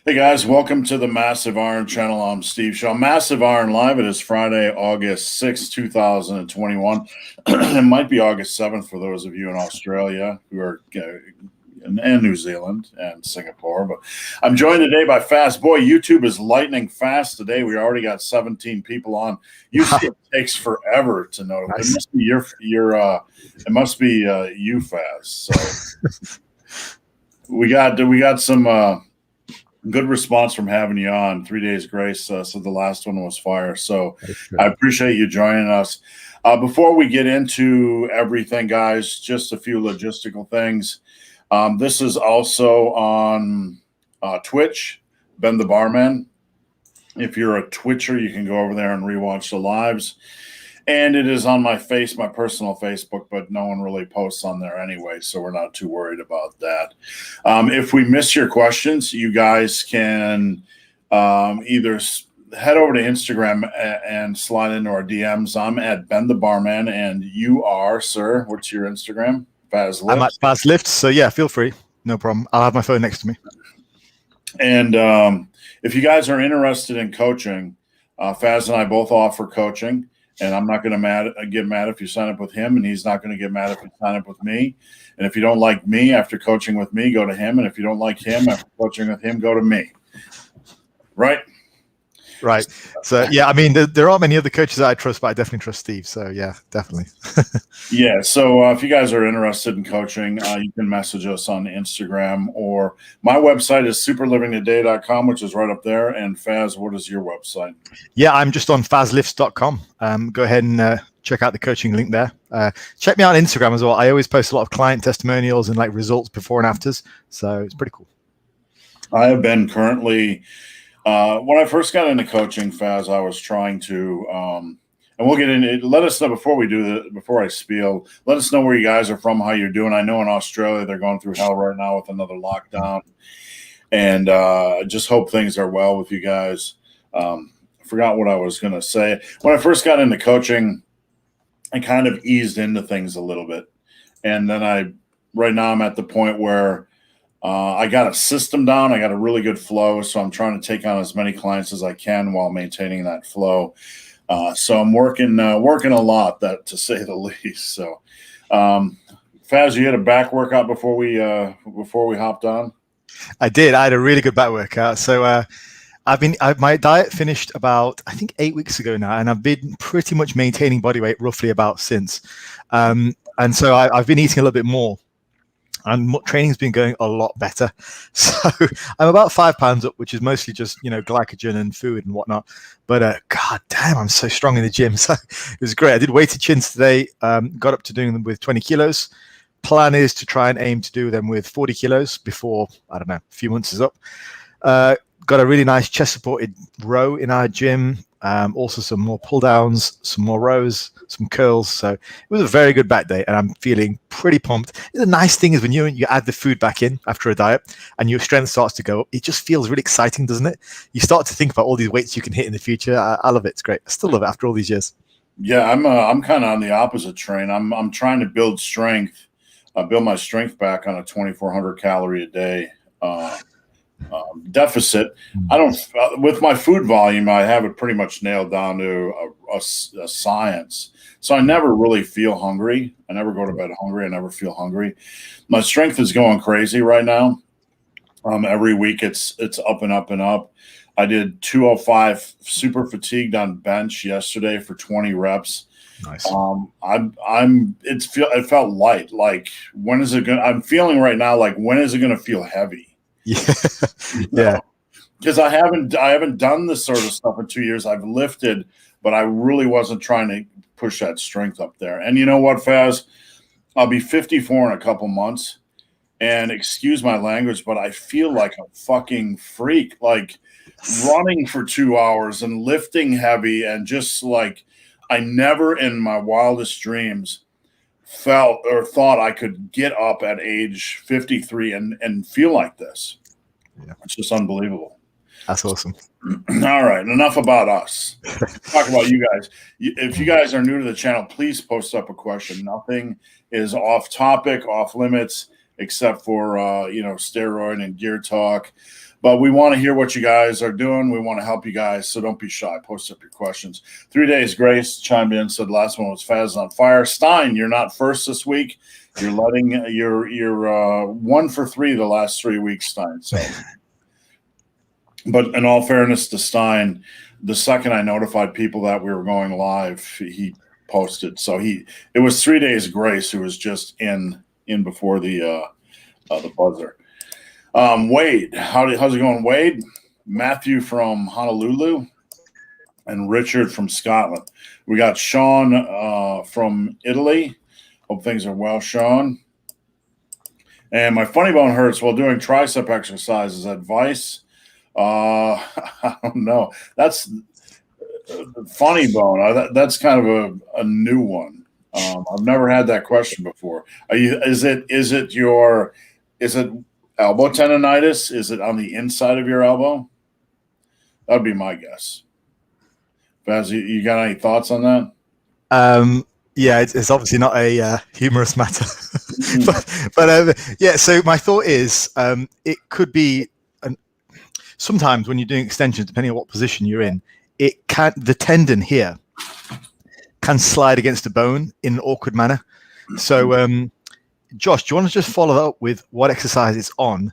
Hey guys, welcome to the Massive Iron channel. I'm Steve Shaw. Massive Iron Live. It is Friday, August 6th, 2021. It might be August 7th for those of you in Australia who are and New Zealand and Singapore. But I'm joined today by Fast. Boy, YouTube is lightning fast today. We already got 17 people on. Usually it takes forever to know. Nice. It must be it must be you, Fast. So we got some good response from having you on. 3 days grace. So the last one was fire. So I appreciate you joining us. Before we get into everything, guys, just a few logistical things. This is also on Twitch, Ben the Barman. If you're a Twitcher, you can go over there and rewatch the lives. And it is on my personal Facebook, but no one really posts on there anyway, so we're not too worried about that. If we miss your questions, you guys can either head over to Instagram and slide into our DMs. I'm at Ben the Barman, and you are, sir. What's your Instagram? FAZLIFTS. I'm at FAZLIFTS, so yeah, feel free. No problem. I'll have my phone next to me. And if you guys are interested in coaching, Faz and I both offer coaching. And I'm not going to get mad if you sign up with him, and he's not going to get mad if you sign up with me. And if you don't like me after coaching with me, go to him. And if you don't like him after coaching with him, go to me. Right? Right. So, yeah, I mean, there are many other coaches that I trust, but I definitely trust Steve. So, yeah, definitely. Yeah. So if you guys are interested in coaching, you can message us on Instagram, or my website is superlivingtoday.com, which is right up there. And Faz, what is your website? Yeah, I'm just on FAZLIFTS.com. Go ahead and check out the coaching link there. Check me out on Instagram as well. I always post a lot of client testimonials and like results before and afters. So it's pretty cool. I have been currently, when I first got into coaching, Faz, I was trying to, and we'll get into it. Let us know before I spiel, let us know where you guys are from, how you're doing. I know in Australia, they're going through hell right now with another lockdown, and I just hope things are well with you guys. I forgot what I was going to say. When I first got into coaching, I kind of eased into things a little bit. And then right now I'm at the point where I got a system down. I got a really good flow. So I'm trying to take on as many clients as I can while maintaining that flow. So I'm working a lot, that to say the least. So Faz, you had a back workout before we hopped on? I did. I had a really good back workout. So my diet finished about, I think, 8 weeks ago now, and I've been pretty much maintaining body weight roughly about since. And so I've been eating a little bit more, and training's been going a lot better. So I'm about 5 pounds up, which is mostly just, glycogen and food and whatnot. But God damn, I'm so strong in the gym. So it was great. I did weighted chins today, got up to doing them with 20 kilos. Plan is to try and aim to do them with 40 kilos before, I don't know, a few months is up. Got a really nice chest supported row in our gym. Also some more pull downs, some more rows, some curls. So it was a very good back day, and I'm feeling pretty pumped. The nice thing is when you add the food back in after a diet and your strength starts to go up, it just feels really exciting, doesn't it? You start to think about all these weights you can hit in the future. I love it. It's great. I still love it after all these years. Yeah, I'm kind of on the opposite train. I'm trying to build strength, build my strength back on a 2,400 calorie a day deficit. I don't, with my food volume, I have it pretty much nailed down to a science. So I never really feel hungry. I never go to bed hungry. I never feel hungry. My strength is going crazy right now. Every week it's up and up and up. I did 205 super fatigued on bench yesterday for 20 reps. Nice. It felt light. Like, when is it going? I'm feeling right now like, when is it going to feel heavy? Yeah. Yeah. Because I haven't done this sort of stuff in 2 years. I've lifted, but I really wasn't trying to push that strength up there. And you know what, Faz? I'll be 54 in a couple months, and excuse my language, but I feel like a fucking freak, like running for 2 hours and lifting heavy, and just like, I never in my wildest dreams felt or thought I could get up at age 53 and feel like this. Yeah. It's just unbelievable. That's awesome. All right, enough about us. Talk about you guys. If you guys are new to the channel, please post up a question. Nothing is off topic, off limits, except for steroid and gear talk. But we want to hear what you guys are doing. We want to help you guys, so don't be shy. Post up your questions. 3 days Grace chimed in, said last one was Faz on fire. Stein, you're not first this week. You're letting you're 1 for 3 the last 3 weeks, Stein. So, but in all fairness to Stein, the second I notified people that we were going live, he posted. So it was 3 days Grace who was just in before the buzzer. Wade, how's it going, Wade? Matthew from Honolulu and Richard from Scotland. We got Sean from Italy. Hope things are well, Sean. And my funny bone hurts while doing tricep exercises. Advice? I don't know. That's funny bone. That's kind of a new one. I've never had that question before. Is it elbow tendonitis? Is it on the inside of your elbow? That'd be my guess. Baz, you got any thoughts on that? Yeah, it's obviously not a humorous matter, but yeah. So my thought is, it could be. Sometimes when you're doing extensions, depending on what position you're in, the tendon here can slide against the bone in an awkward manner. So, Josh, do you want to just follow that up with what exercise it's on?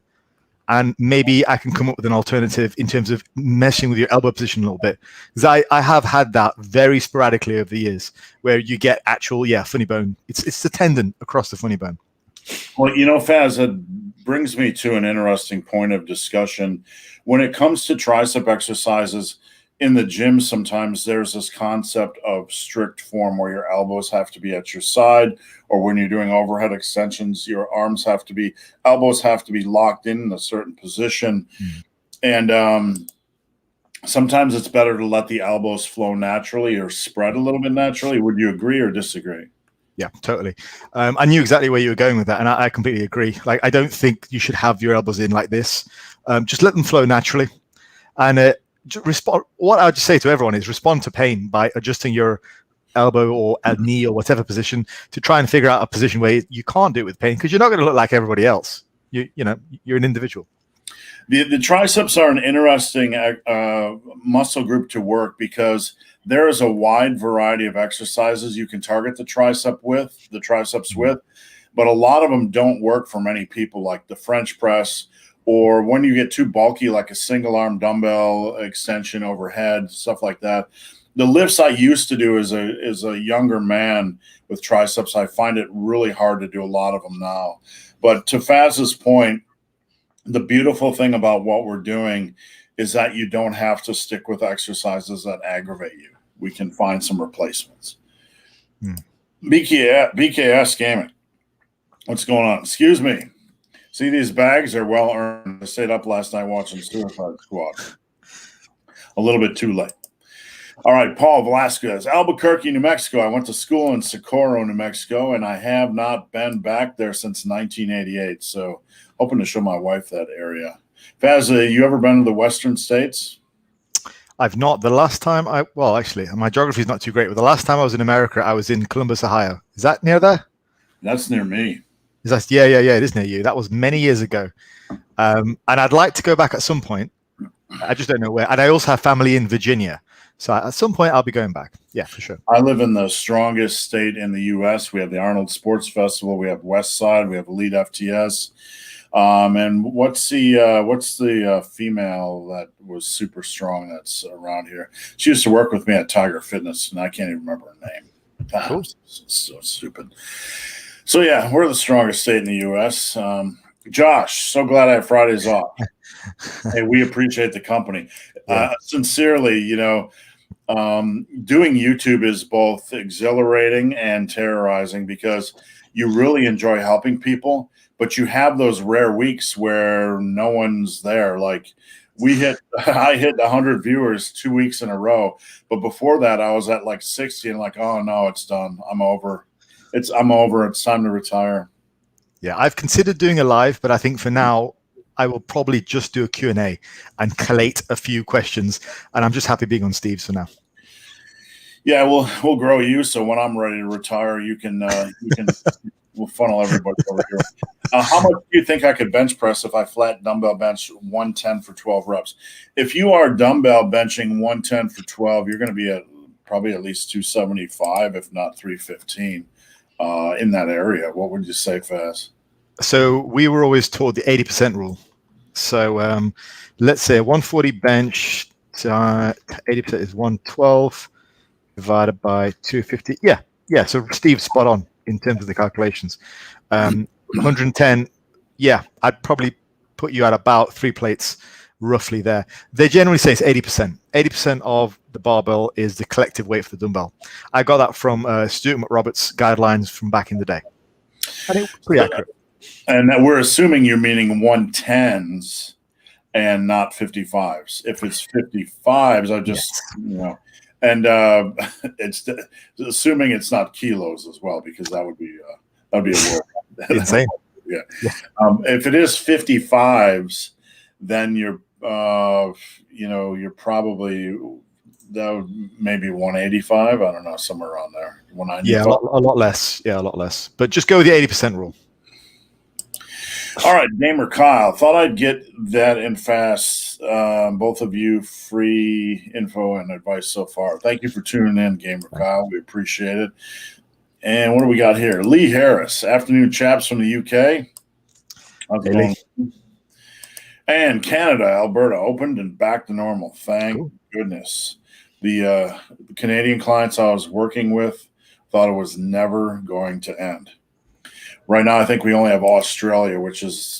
And maybe I can come up with an alternative in terms of meshing with your elbow position a little bit. Because I have had that very sporadically over the years where you get actual, funny bone. It's the tendon across the funny bone. Well, Faz, that brings me to an interesting point of discussion. When it comes to tricep exercises in the gym, sometimes there's this concept of strict form where your elbows have to be at your side, or when you're doing overhead extensions, your elbows have to be locked in a certain position. And sometimes it's better to let the elbows flow naturally or spread a little bit naturally. Would you agree or disagree? Yeah, totally. I knew exactly where you were going with that, and I completely agree. Like, I don't think you should have your elbows in like this. Just let them flow naturally. And what I would just say to everyone is respond to pain by adjusting your elbow or a knee or whatever position to try and figure out a position where you can't do it with pain, because you're not going to look like everybody else. You're an individual. The triceps are an interesting muscle group to work because there is a wide variety of exercises you can target the triceps with, but a lot of them don't work for many people, like the French press, or when you get too bulky, like a single arm dumbbell extension overhead, stuff like that. The lifts I used to do as a younger man with triceps, I find it really hard to do a lot of them now. But to Faz's point, the beautiful thing about what we're doing is that you don't have to stick with exercises that aggravate you. We can find some replacements. BKS Gaming, what's going on? Excuse me. See, these bags are well earned. I stayed up last night watching Suicide Squad. A little bit too late. All right, Paul Velasquez, Albuquerque, New Mexico. I went to school in Socorro, New Mexico, and I have not been back there since 1988. So hoping to show my wife that area. Faz, you ever been to the Western States? I've not. The last time actually, my geography is not too great, but the last time I was in America, I was in Columbus, Ohio. Is that near there? That's near me. Yeah, it is near you. That was many years ago. And I'd like to go back at some point. I just don't know where. And I also have family in Virginia. So at some point, I'll be going back. Yeah, for sure. I live in the strongest state in the U.S. We have the Arnold Sports Festival. We have West Side. We have Elite FTS. And what's the female that was super strong that's around here? She used to work with me at Tiger Fitness, and I can't even remember her name. Cool. So stupid. So, yeah, we're the strongest state in the U.S. Josh, so glad I have Fridays off. Hey, we appreciate the company. Sincerely, doing YouTube is both exhilarating and terrorizing because you really enjoy helping people, but you have those rare weeks where no one's there. Like I hit 100 viewers 2 weeks in a row, but before that I was at like 60 and like, oh no, it's done. I'm over. It's time to retire. Yeah, I've considered doing a live, but I think for now I will probably just do a Q&A and collate a few questions, and I'm just happy being on Steve's for now. Yeah, we'll grow you, so when I'm ready to retire, you can we'll funnel everybody over here. How much do you think I could bench press if I flat dumbbell bench 110 for 12 reps? If you are dumbbell benching 110 for 12, you're going to be at probably at least 275, if not 315, in that area. What would you say, Faz? So we were always taught the 80% rule. So let's say a 140 bench, 80% is 112 divided by 250. Yeah. So Steve's spot on in terms of the calculations. 110. Yeah, I'd probably put you at about 3 plates, roughly there. They generally say it's 80%. 80% of the barbell is the collective weight for the dumbbell. I got that from Stuart McRoberts' guidelines from back in the day. I think pretty accurate. And we're assuming you're meaning 110s and not 55s. If it's 55s, I just, and it's assuming it's not kilos as well, because that would be a word. Insane. Yeah. If it is 55s, then you're probably, that would maybe 185. I don't know, somewhere around there. 195. Yeah, a lot less. Yeah, a lot less. But just go with the 80% rule. All right, Gamer Kyle. Thought I'd get that in fast. Both of you, free info and advice so far. Thank you for tuning in, Gamer Kyle. We appreciate it. And what do we got here? Lee Harris, afternoon chaps from the UK. How's it going? And Canada, Alberta opened and back to normal. Thank goodness. The Canadian clients I was working with thought it was never going to end. Right now, I think we only have Australia, which is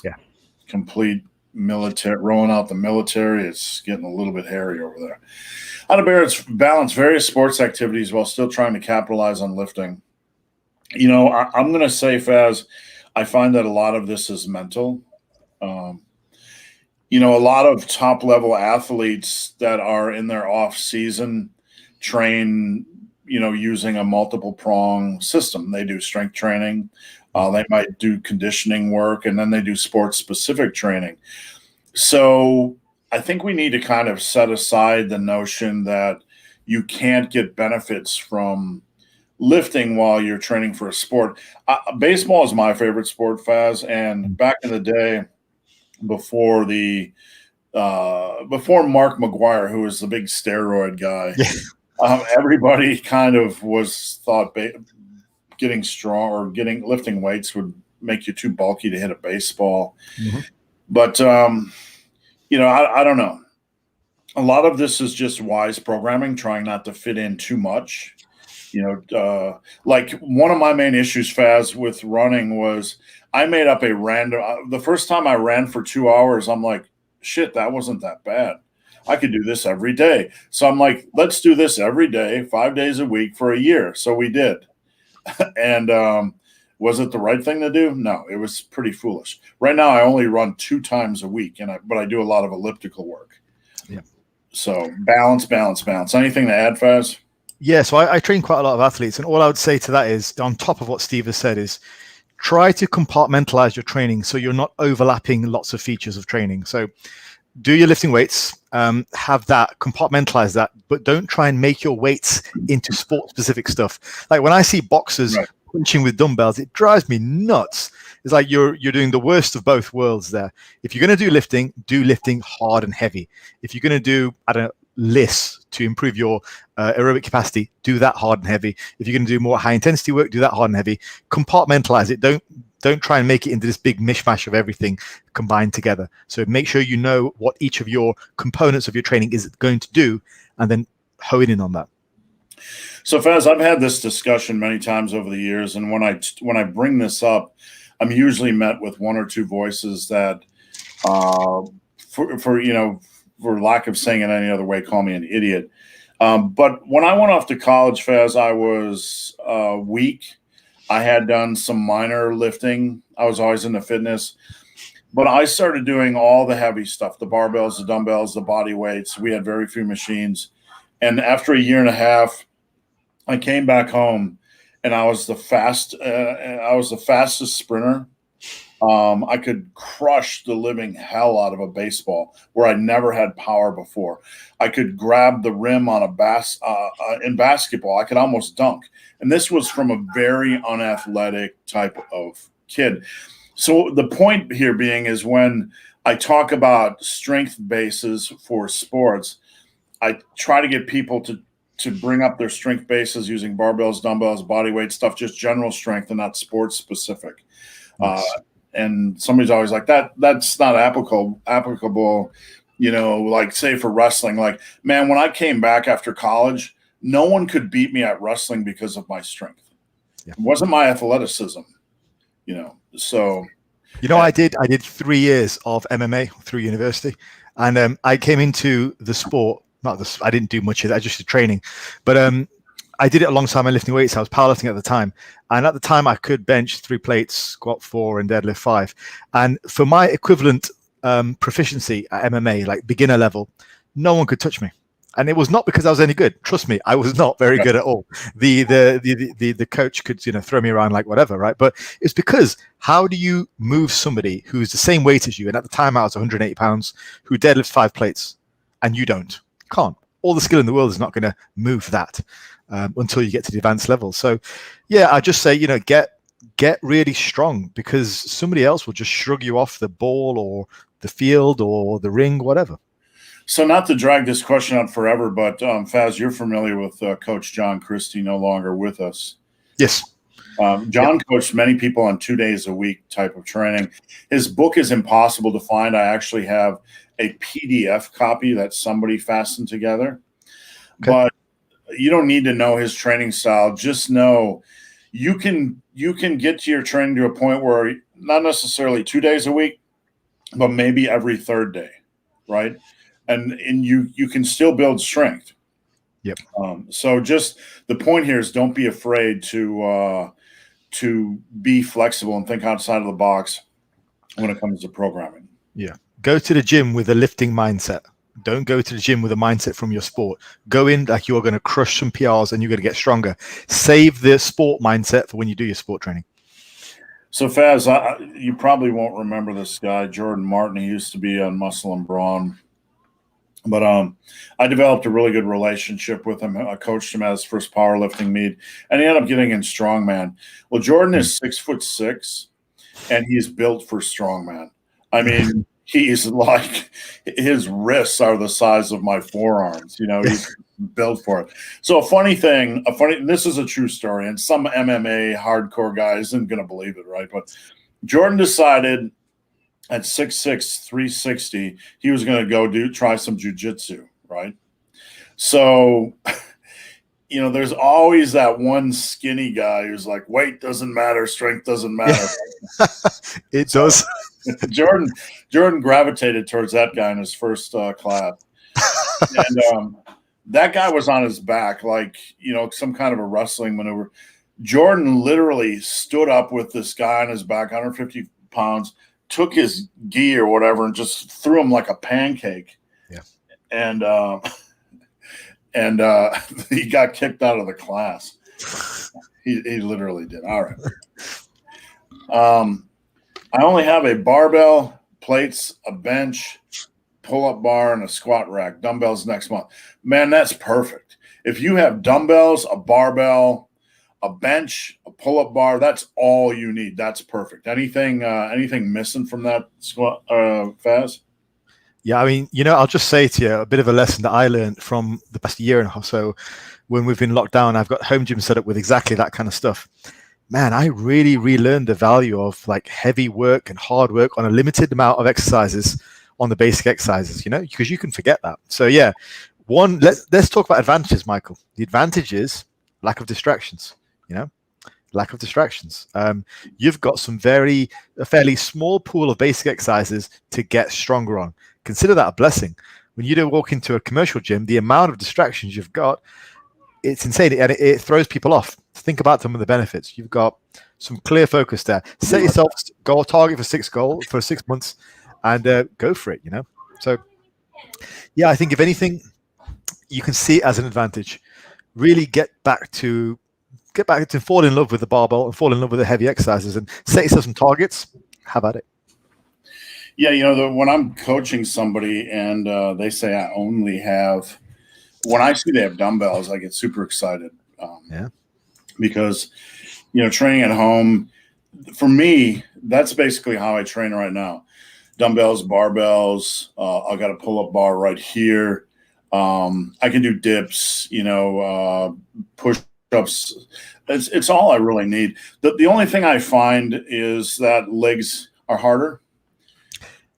complete military, rolling out the military. It's getting a little bit hairy over there. How to balance various sports activities while still trying to capitalize on lifting. I'm going to say, Faz, I find that a lot of this is mental. A lot of top-level athletes that are in their off-season train, using a multiple-prong system. They do strength training. They might do conditioning work, and then they do sports-specific training. So I think we need to kind of set aside the notion that you can't get benefits from lifting while you're training for a sport. Baseball is my favorite sport, Faz, and back in the day, before Mark McGuire, who was the big steroid guy, everybody kind of thought getting strong or lifting weights would make you too bulky to hit a baseball. Mm-hmm. But I don't know. A lot of this is just wise programming, trying not to fit in too much. Like one of my main issues, Faz, with running was I made up a random. The first time I ran for 2 hours, I'm like, shit, that wasn't that bad. I could do this every day. So I'm like, let's do this every day, 5 days a week for a year. So we did. And was it the right thing to do? No, it was pretty foolish. Right now, I only run 2 times a week, but I do a lot of elliptical work. Yeah. So balance. Anything to add, Faz? Yeah, so I train quite a lot of athletes, and all I would say to that is, on top of what Steve has said, is try to compartmentalize your training so you're not overlapping lots of features of training. So do your lifting weights, have that, compartmentalize that, but don't try and make your weights into sport-specific stuff. Like when I see boxers punching with dumbbells, it drives me nuts. It's like you're doing the worst of both worlds there. If you're going to do lifting hard and heavy. If you're going to do, lifts to improve your aerobic capacity, do that hard and heavy. If you're going to do more high-intensity work, do that hard and heavy. Compartmentalize it. Don't try and make it into this big mishmash of everything combined together. So make sure you know what each of your components of your training is going to do, and then hone in on that. So, Faz, I've had this discussion many times over the years, and when I bring this up, I'm usually met with one or two voices that, for lack of saying it any other way, call me an idiot. But when I went off to college, Faz, I was weak. I had done some minor lifting. I was always into fitness. But I started doing all the heavy stuff, the barbells, the dumbbells, the body weights. We had very few machines. And after a year and a half, I came back home, and I was the fastest sprinter I could crush the living hell out of a baseball where I never had power before. I could grab the rim on in basketball. I could almost dunk. And this was from a very unathletic type of kid. So the point here being is when I talk about strength bases for sports, I try to get people to bring up their strength bases using barbells, dumbbells, body weight stuff, just general strength and not sports specific. Nice. And somebody's always like, that's not applicable, like say for wrestling. Like, man, when I came back after college, no one could beat me at wrestling because of my strength. Yeah. It wasn't my athleticism, so. I did 3 years of MMA through university, and I came into the sport. I didn't do much of that. I just did training, but I did it alongside my lifting weights. I was powerlifting at the time, and at the time I could bench 3 plates, squat 4, and deadlift 5. And for my equivalent proficiency at MMA, like beginner level, no one could touch me. And it was not because I was any good. Trust me, I was not very good at all. The coach could throw me around like whatever, right? But it's because how do you move somebody who's the same weight as you, and at the time I was 180 pounds, who deadlifts 5 plates, and you don't? Can't. All the skill in the world is not going to move that until you get to the advanced level. So, yeah, I just say get really strong, because somebody else will just shrug you off the ball or the field or the ring, whatever. So not to drag this question out forever, but Faz, you're familiar with Coach John Christie, no longer with us. Yes. John coached many people on 2 days a week type of training. His book is impossible to find. I actually have a PDF copy that somebody fastened together. Okay. But you don't need to know his training style. Just know you can get to your training to a point where not necessarily 2 days a week, but maybe every third day, right? And you can still build strength. Yep. So just the point here is don't be afraid to be flexible and think outside of the box when it comes to programming. Yeah. Go to the gym with a lifting mindset. Don't go to the gym with a mindset from your sport. Go in like you're going to crush some PRs and you're going to get stronger. Save the sport mindset for when you do your sport training. So Faz, you probably won't remember this guy, Jordan Martin. He used to be on Muscle and Brawn. But I developed a really good relationship with him. I coached him at his first powerlifting meet, and he ended up getting in strongman. Well, Jordan is 6'6", and he's built for strongman. I mean, he's like, his wrists are the size of my forearms. He's built for it. So this is a true story, and some MMA hardcore guy isn't going to believe it, right? But Jordan decided at 6'6", 360, he was going to try some jiu-jitsu, right? So, there's always that one skinny guy who's like, weight doesn't matter, strength doesn't matter. It does. Jordan gravitated towards that guy in his first class. And that guy was on his back, like, some kind of a wrestling maneuver. Jordan literally stood up with this guy on his back, 150 pounds, took his gi or whatever and just threw him like a pancake. Yeah. And he got kicked out of the class. He literally did. All right. I only have a barbell, plates, a bench, pull-up bar, and a squat rack. Dumbbells next month. Man, that's perfect. If you have dumbbells, a barbell, a bench, a pull-up bar, that's all you need. That's perfect. Anything missing from that squat, Faz? Yeah, I mean, I'll just say to you a bit of a lesson that I learned from the past year and a half. So when we've been locked down, I've got home gym set up with exactly that kind of stuff. Man, I really relearned the value of like heavy work and hard work on a limited amount of exercises on the basic exercises, because you can forget that. So yeah, let's talk about advantages, Michael. The advantage is lack of distractions. Lack of distractions. You've got a fairly small pool of basic exercises to get stronger on. Consider that a blessing. When you don't walk into a commercial gym, the amount of distractions you've got, it's insane, and it throws people off. Think about some of the benefits. You've got some clear focus there. Set yourself goal target for 6 months, and go for it. So, yeah, I think if anything, you can see it as an advantage. Really get back to fall in love with the barbell and fall in love with the heavy exercises, and set yourself some targets. have at it. Yeah, when I'm coaching somebody and they say I only have, when I see they have dumbbells, I get super excited. Because, training at home, for me, that's basically how I train right now. Dumbbells, barbells. I got a pull-up bar right here. I can do dips, push-ups. It's all I really need. The only thing I find is that legs are harder.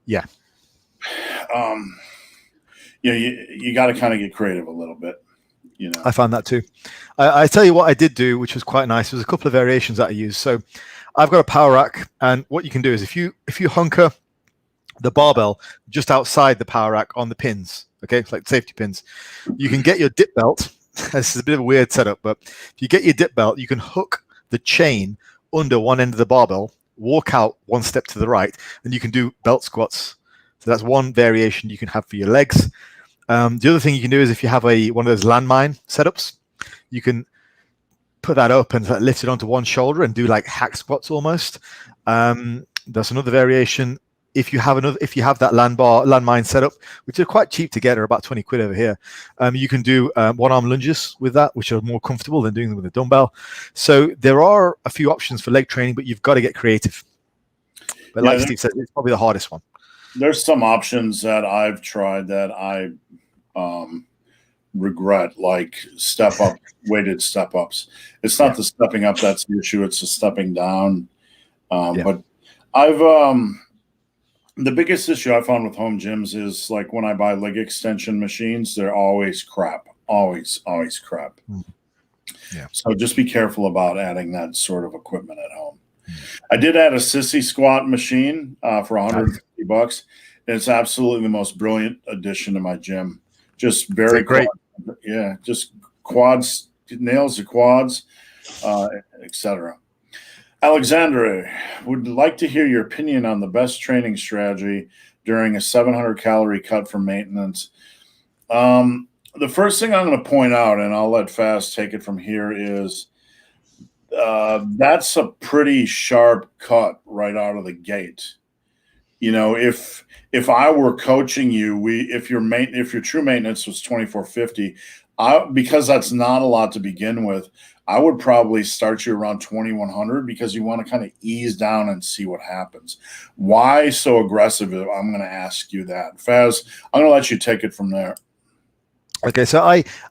Yeah. You got to kind of get creative a little bit. I found that too. I tell you what I did do, which was quite nice. There's a couple of variations that I use. So I've got a power rack, and what you can do is if you hunker the barbell just outside the power rack on the pins, okay, it's like safety pins, you can get your dip belt. This is a bit of a weird setup, but if you get your dip belt, you can hook the chain under one end of the barbell, walk out one step to the right, and you can do belt squats. So that's one variation you can have for your legs. The other thing you can do is if you have one of those landmine setups, you can put that up and lift it onto one shoulder and do like hack squats almost. That's another variation. If you have that landmine setup, which are quite cheap to get, they're about 20 quid over here, you can do one-arm lunges with that, which are more comfortable than doing them with a dumbbell. So there are a few options for leg training, but you've got to get creative. But like Steve said, it's probably the hardest one. There's some options that I've tried that I regret, like weighted step ups. It's not the stepping up that's the issue; it's the stepping down. But I've the biggest issue I found with home gyms is like when I buy leg extension machines, they're always crap, always crap. Yeah. So just be careful about adding that sort of equipment at home. I did add a sissy squat machine for $150. And it's absolutely the most brilliant addition to my gym. Just very great. Just quads, nails the quads, etc. Alexandre, would like to hear your opinion on the best training strategy during a 700-calorie cut for maintenance. The first thing I'm going to point out, and I'll let Faz take it from here, is that's a pretty sharp cut right out of the gate. If I were coaching you, if your true maintenance was 2450, because that's not a lot to begin with, I would probably start you around 2100 because you want to kind of ease down and see what happens. Why so aggressive? I'm going to ask you that. Faz, I'm going to let you take it from there. Okay, so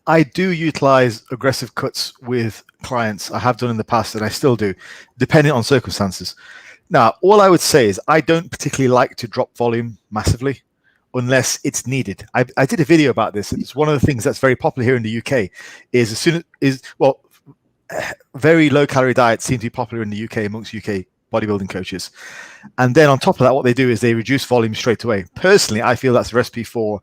I do utilize aggressive cuts with clients. I have done in the past, and I still do, depending on circumstances. Now, all I would say is I don't particularly like to drop volume massively unless it's needed. I did a video about this. It's one of the things that's very popular here in the UK is very low calorie diets seem to be popular in the UK amongst UK bodybuilding coaches. And then on top of that, what they do is they reduce volume straight away. Personally, I feel that's a recipe for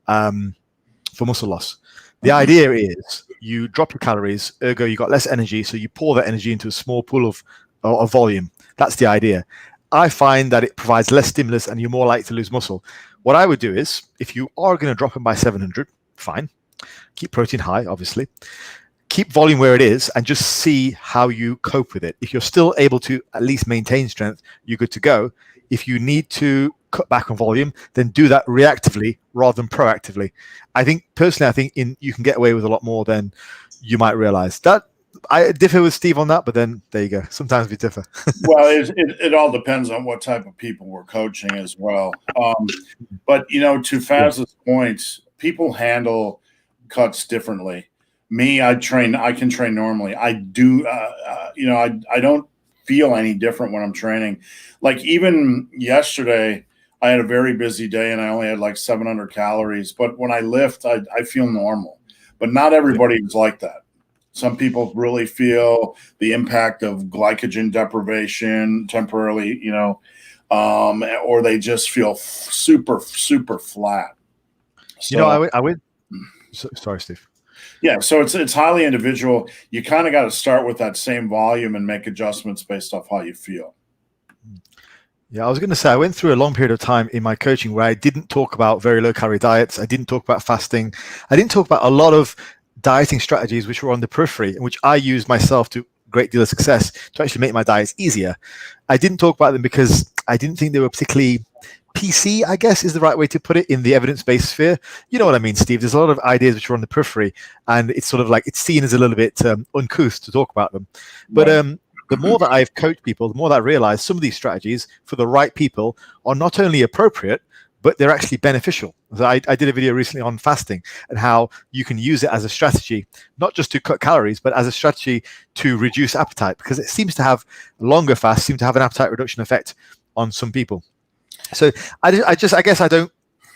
muscle loss. The idea is you drop your calories, ergo you got less energy, so you pour that energy into a small pool of volume. That's the idea. I find that it provides less stimulus and you're more likely to lose muscle. What I would do is, if you are going to drop them by 700, fine. Keep protein high, obviously. Keep volume where it is and just see how you cope with it. If you're still able to at least maintain strength, you're good to go. If you need to cut back on volume, then do that reactively rather than proactively. I think you can get away with a lot more than you might realize. That I differ with Steve on that, but then there you go. Sometimes we differ. Well, it all depends on what type of people we're coaching as well. But to Faz's point, people handle cuts differently. Me, I can train normally. I do, I don't feel any different when I'm training. Like even yesterday, I had a very busy day and I only had like 700 calories. But when I lift, I feel normal. But not everybody is like that. Some people really feel the impact of glycogen deprivation temporarily, or they just feel super, super flat. So, I would. Sorry, Steve. Yeah, so it's highly individual. You kind of got to start with that same volume and make adjustments based off how you feel. Yeah, I was going to say, I went through a long period of time in my coaching where I didn't talk about very low calorie diets. I didn't talk about fasting. I didn't talk about a lot of dieting strategies which were on the periphery and which I used myself to great deal of success to actually make my diets easier. I didn't talk about them because I didn't think they were particularly PC, I guess, is the right way to put it, in the evidence-based sphere. You know what I mean, Steve? There's a lot of ideas which are on the periphery, and it's sort of like it's seen as a little bit uncouth to talk about them. But the more that I've coached people, the more that I realize some of these strategies for the right people are not only appropriate, but they're actually beneficial. So I did a video recently on fasting and how you can use it as a strategy, not just to cut calories, but as a strategy to reduce appetite, because it seems to have longer fasts seem to have an appetite reduction effect on some people. So I guess I don't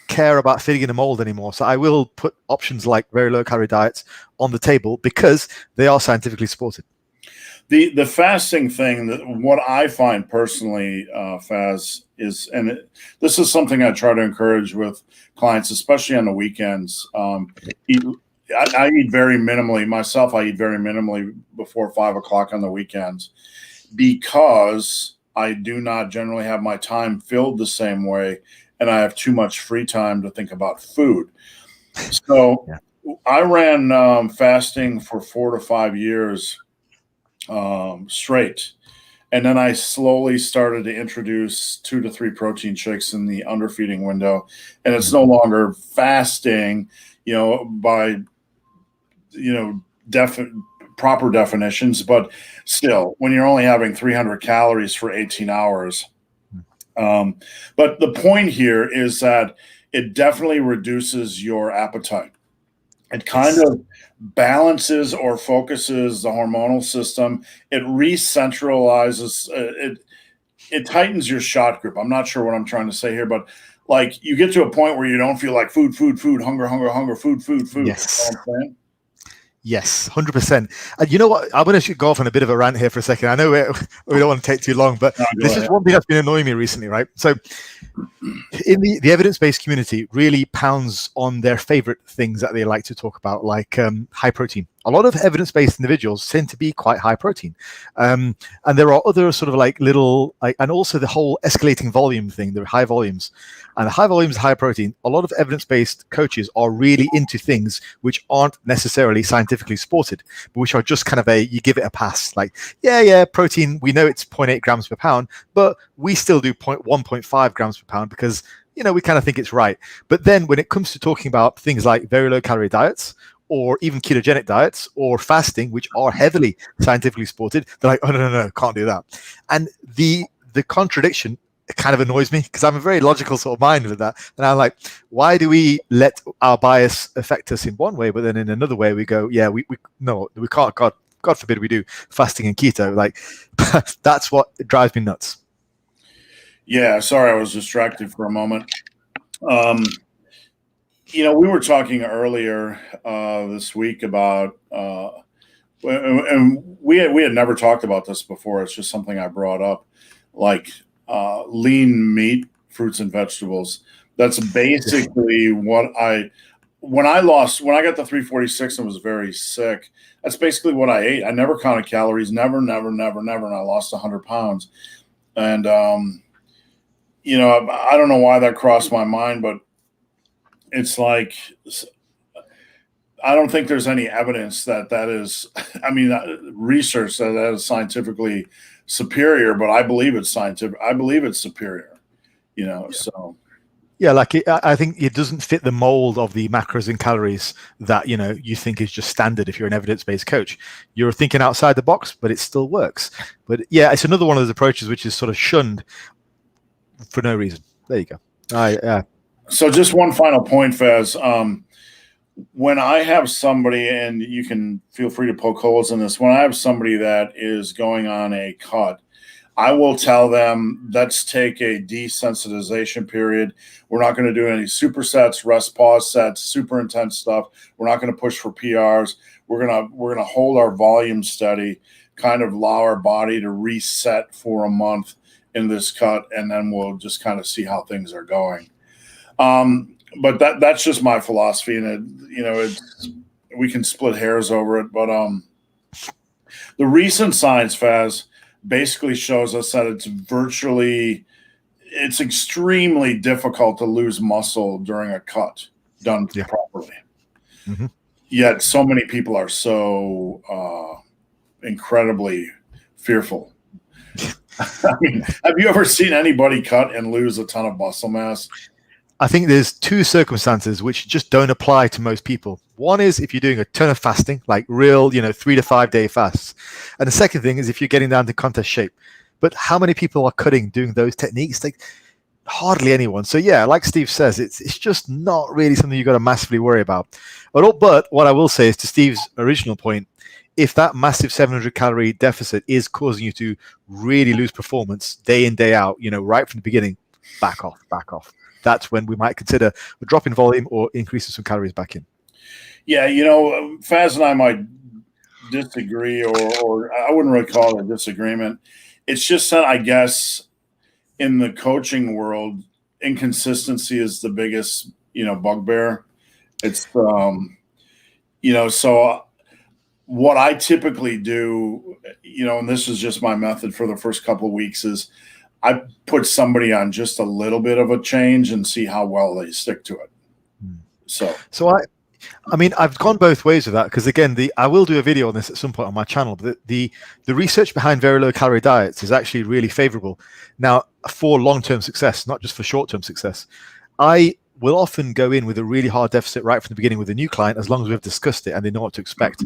care about fitting in a mold anymore. So I will put options like very low calorie diets on the table because they are scientifically supported. The fasting thing, what I find personally, Faz, is, and this is something I try to encourage with clients, especially on the weekends. I eat very minimally. Myself, I eat very minimally before 5 o'clock on the weekends because I do not generally have my time filled the same way, and I have too much free time to think about food. So I ran fasting for 4 to 5 years straight. And then I slowly started to introduce 2 to 3 protein shakes in the underfeeding window. And it's no longer fasting, by, proper definitions, but still, when you're only having 300 calories for 18 hours. But the point here is that it definitely reduces your appetite. It kind of balances or focuses the hormonal system. It re-centralizes, it tightens your shot group. I'm not sure what I'm trying to say here, but like you get to a point where you don't feel like food, hunger, food. Yes. You know what I'm saying? Yes, 100%. And you know what? I'm going to go off on a bit of a rant here for a second. I know we don't want to take too long, but this is one thing that's been annoying me recently, right? So in the evidence-based community really pounds on their favorite things that they like to talk about, like high protein. A lot of evidence-based individuals tend to be quite high protein. And there are other sort of like little, and also the whole escalating volume thing, the high volumes. And the high volumes, high protein, a lot of evidence-based coaches are really into things which aren't necessarily scientifically supported, but which are just kind of you give it a pass. Like, yeah, protein, we know it's 0.8 grams per pound, but we still do 1.5 grams per pound because, we kind of think it's right. But then when it comes to talking about things like very low calorie diets, or even ketogenic diets or fasting, which are heavily scientifically supported, they're like, oh, no, can't do that. And the contradiction kind of annoys me because I'm a very logical sort of mind with that. And I'm like, why do we let our bias affect us in one way, but then in another way we go, yeah, we can't, God forbid we do fasting and keto. Like, that's what drives me nuts. Yeah, sorry, I was distracted for a moment. We were talking earlier this week about, and we had never talked about this before. It's just something I brought up, like lean meat, fruits and vegetables. That's basically when I got the 346 and was very sick. That's basically what I ate. I never counted calories, never, and I lost 100 pounds. And I don't know why that crossed my mind, but it's like, I don't think there's any evidence that is, research that is scientifically superior, but I believe it's scientific. I believe it's superior, so. Yeah, like I think it doesn't fit the mold of the macros and calories that, you think is just standard if you're an evidence-based coach. You're thinking outside the box, but it still works. But yeah, it's another one of those approaches which is sort of shunned for no reason. There you go. So just one final point, Faz. When I have somebody, and you can feel free to poke holes in this, when I have somebody that is going on a cut, I will tell them, let's take a desensitization period. We're not going to do any supersets, rest pause sets, super intense stuff. We're not going to push for PRs. We're going to hold our volume steady, kind of allow our body to reset for a month in this cut, and then we'll just kind of see how things are going. But that's just my philosophy, and we can split hairs over it. But the recent science, Faz, basically shows us that it's extremely difficult to lose muscle during a cut done properly. Mm-hmm. Yet so many people are so incredibly fearful. I mean, have you ever seen anybody cut and lose a ton of muscle mass? I think there's two circumstances which just don't apply to most people. One is if you're doing a ton of fasting, like real, 3 to 5 day fasts. And the second thing is if you're getting down to contest shape. But how many people are cutting doing those techniques? Like hardly anyone. So yeah, like Steve says, it's just not really something you've got to massively worry about. But what I will say is to Steve's original point, if that massive 700 calorie deficit is causing you to really lose performance day in, day out, right from the beginning, back off. That's when we might consider a drop in volume or increasing some calories back in. Yeah, Faz and I might disagree, or I wouldn't really call it a disagreement. It's just that I guess in the coaching world, inconsistency is the biggest, bugbear. It's, so what I typically do, and this is just my method for the first couple of weeks, is I put somebody on just a little bit of a change and see how well they stick to it. So I mean, I've gone both ways with that because again, I will do a video on this at some point on my channel. But the research behind very low calorie diets is actually really favorable now for long-term success, not just for short-term success. I will often go in with a really hard deficit right from the beginning with a new client, as long as we've discussed it and they know what to expect,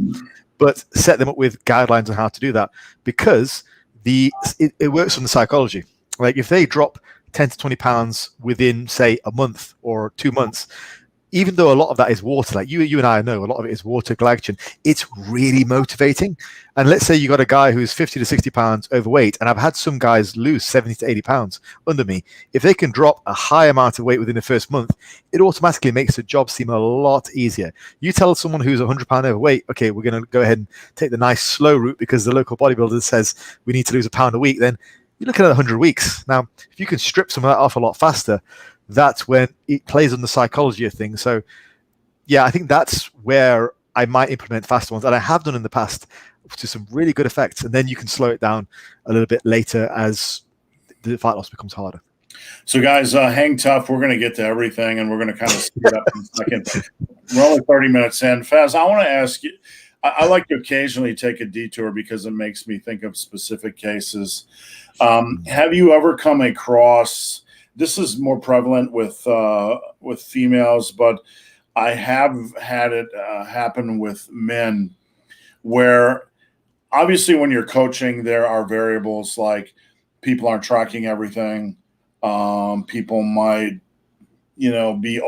but set them up with guidelines on how to do that because it works on the psychology. Like if they drop 10 to 20 pounds within, say, a month or 2 months, even though a lot of that is water, like you and I know a lot of it is water, glycogen, it's really motivating. And let's say you got a guy who's 50 to 60 pounds overweight, and I've had some guys lose 70 to 80 pounds under me. If they can drop a high amount of weight within the first month, it automatically makes the job seem a lot easier. You tell someone who's 100 pound overweight, okay, we're going to go ahead and take the nice slow route because the local bodybuilder says we need to lose a pound a week, then you're looking at 100 weeks. Now, if you can strip some of that off a lot faster, that's when it plays on the psychology of things. So yeah, I think that's where I might implement faster ones, and I have done in the past to some really good effects. And then you can slow it down a little bit later as the fat loss becomes harder. So guys, hang tough. We're going to get to everything, and we're going to kind of speed up in a second. We're only 30 minutes in. Faz, I want to ask you, I like to occasionally take a detour because it makes me think of specific cases. Have you ever come across, this is more prevalent with females, but I have had it happen with men where obviously when you're coaching, there are variables like people aren't tracking everything. People might, be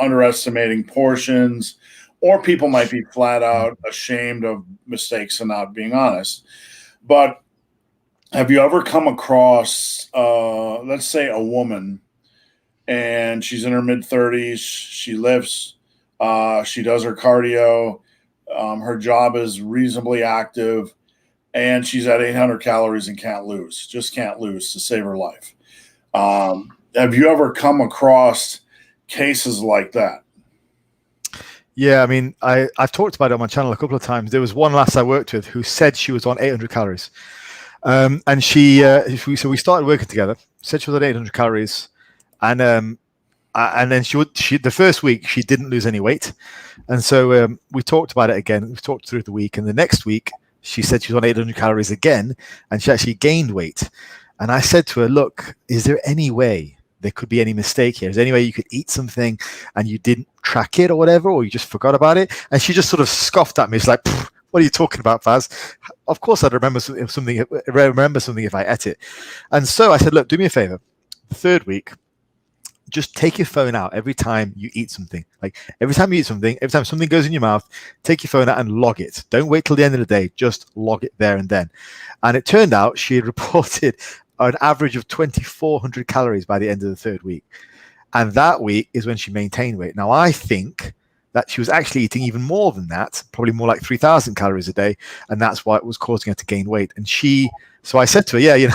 underestimating portions, or people might be flat out ashamed of mistakes and not being honest. But have you ever come across, let's say, a woman, and she's in her mid-30s, she lifts, she does her cardio, her job is reasonably active, and she's at 800 calories and just can't lose to save her life. Have you ever come across cases like that? Yeah, I mean, I've talked about it on my channel a couple of times. There was one lass I worked with who said she was on 800 calories. And so we started working together, said she was at 800 calories. And then the first week she didn't lose any weight. And so we talked about it again. We talked through the week. And the next week she said she was on 800 calories again, and she actually gained weight. And I said to her, look, is there any way there could be any mistake here? Is there any way you could eat something and you didn't track it or whatever, or you just forgot about it? And she just sort of scoffed at me. It's like, what are you talking about, Faz? Of course I'd remember something if I ate it. And so I said, look, do me a favor. The third week, just take your phone out every time you eat something. Like every time you eat something, every time something goes in your mouth, take your phone out and log it. Don't wait till the end of the day. Just log it there and then. And it turned out she had reported an average of 2,400 calories by the end of the third week. And that week is when she maintained weight. Now, I think that she was actually eating even more than that, probably more like 3,000 calories a day. And that's why it was causing her to gain weight. And so I said to her, yeah,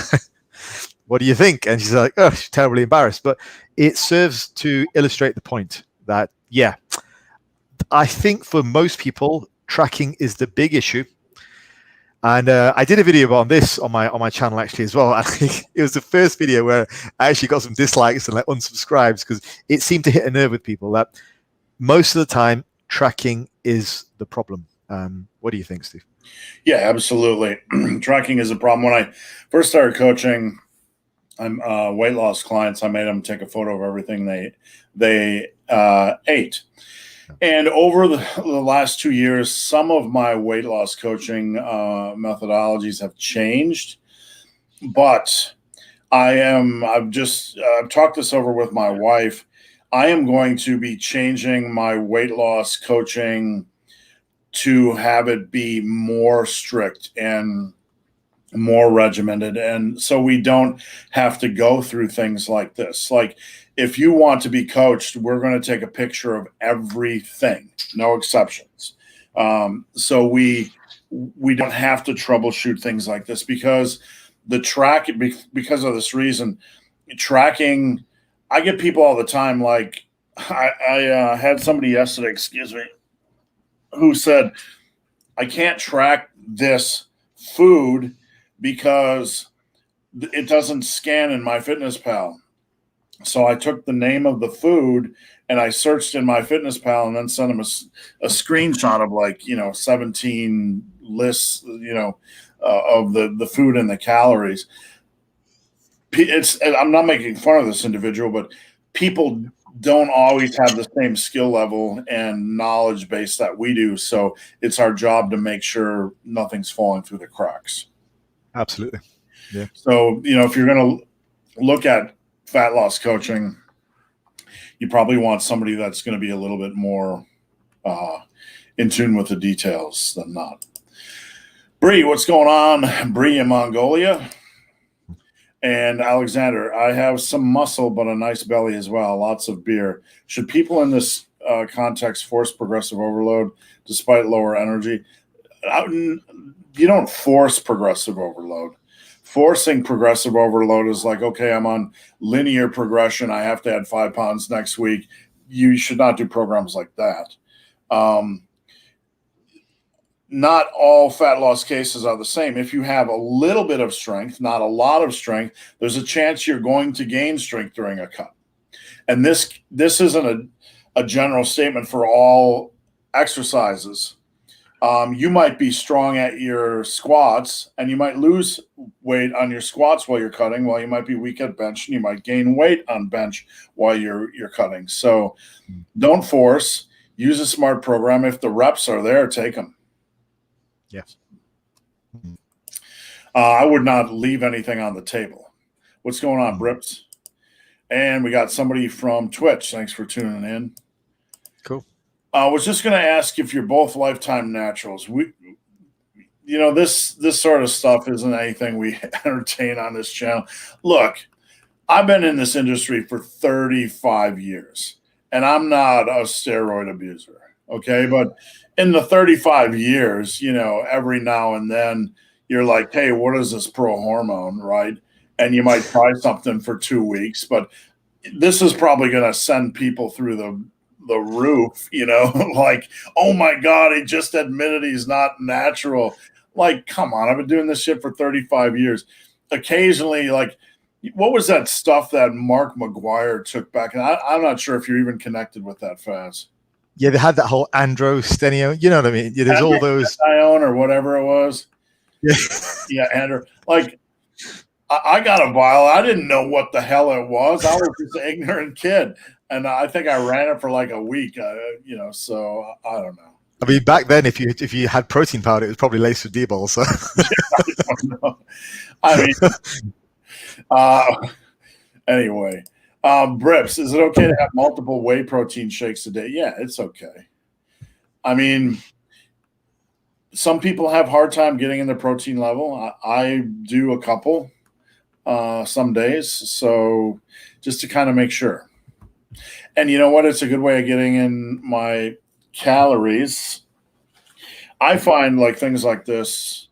what do you think? And she's like, oh, she's terribly embarrassed. But it serves to illustrate the point that, yeah, I think for most people, tracking is the big issue. And I did a video on this on my channel actually as well. I think it was the first video where I actually got some dislikes and like unsubscribes because it seemed to hit a nerve with people that most of the time tracking is the problem. What do you think, Steve? Yeah, absolutely. Tracking is a problem. When I first started coaching, I'm weight loss clients. I made them take a photo of everything they ate. And over the last 2 years, some of my weight loss coaching methodologies have changed, but I've talked this over with my wife. I am going to be changing my weight loss coaching to have it be more strict and more regimented. And so we don't have to go through things like this. Like, if you want to be coached, we're going to take a picture of everything, no exceptions. So we don't have to troubleshoot things like this, because because of this reason, tracking, I get people all the time. Like, I had somebody yesterday, excuse me, who said, I can't track this food because it doesn't scan in MyFitnessPal. So I took the name of the food and I searched in MyFitnessPal and then sent them a screenshot of 17 lists, of the food and the calories. I'm not making fun of this individual, but people don't always have the same skill level and knowledge base that we do. So it's our job to make sure nothing's falling through the cracks. Absolutely. Yeah. So, if you're going to look at fat loss coaching, you probably want somebody that's going to be a little bit more in tune with the details than not. Bree, what's going on? Bree in Mongolia. And Alexander, I have some muscle, but a nice belly as well. Lots of beer. Should people in this context force progressive overload despite lower energy? You don't force progressive overload. Forcing progressive overload is like, okay, I'm on linear progression. I have to add 5 pounds next week. You should not do programs like that. Not all fat loss cases are the same. If you have a little bit of strength, not a lot of strength, there's a chance you're going to gain strength during a cut. And this isn't a general statement for all exercises. You might be strong at your squats and you might lose weight on your squats while you're cutting, while you might be weak at bench, and you might gain weight on bench while you're cutting. So don't force. Use a smart program. If the reps are there, take them. Yes. I would not leave anything on the table. What's going on, Brips? And we got somebody from Twitch. Thanks for tuning in. Cool. I was just going to ask if you're both lifetime naturals. This sort of stuff isn't anything we entertain on this channel. Look, I've been in this industry for 35 years, and I'm not a steroid abuser. Okay, but in the 35 years, every now and then you're like, hey, what is this pro hormone, right? And you might try something for 2 weeks, but this is probably going to send people through the roof, like, oh my God, he just admitted he's not natural. Like, come on, I've been doing this shit for 35 years. Occasionally, like, what was that stuff that Mark McGuire took back? And I'm not sure if you're even connected with that, Faz. Yeah, they had that whole androstenio. You know what I mean? Yeah, there's all those Ione or whatever it was. Yeah, yeah, Andrew. Like, I got a vial. I didn't know what the hell it was. I was just an ignorant kid, and I think I ran it for like a week. So I don't know. I mean, back then, if you had protein powder, it was probably laced with D-ball. So I don't know. I mean, anyway. Brips, is it okay to have multiple whey protein shakes a day? Yeah, it's okay. I mean, some people have hard time getting in the protein level. I do a couple some days, so just to kind of make sure. And you know what? It's a good way of getting in my calories. I find like things like this,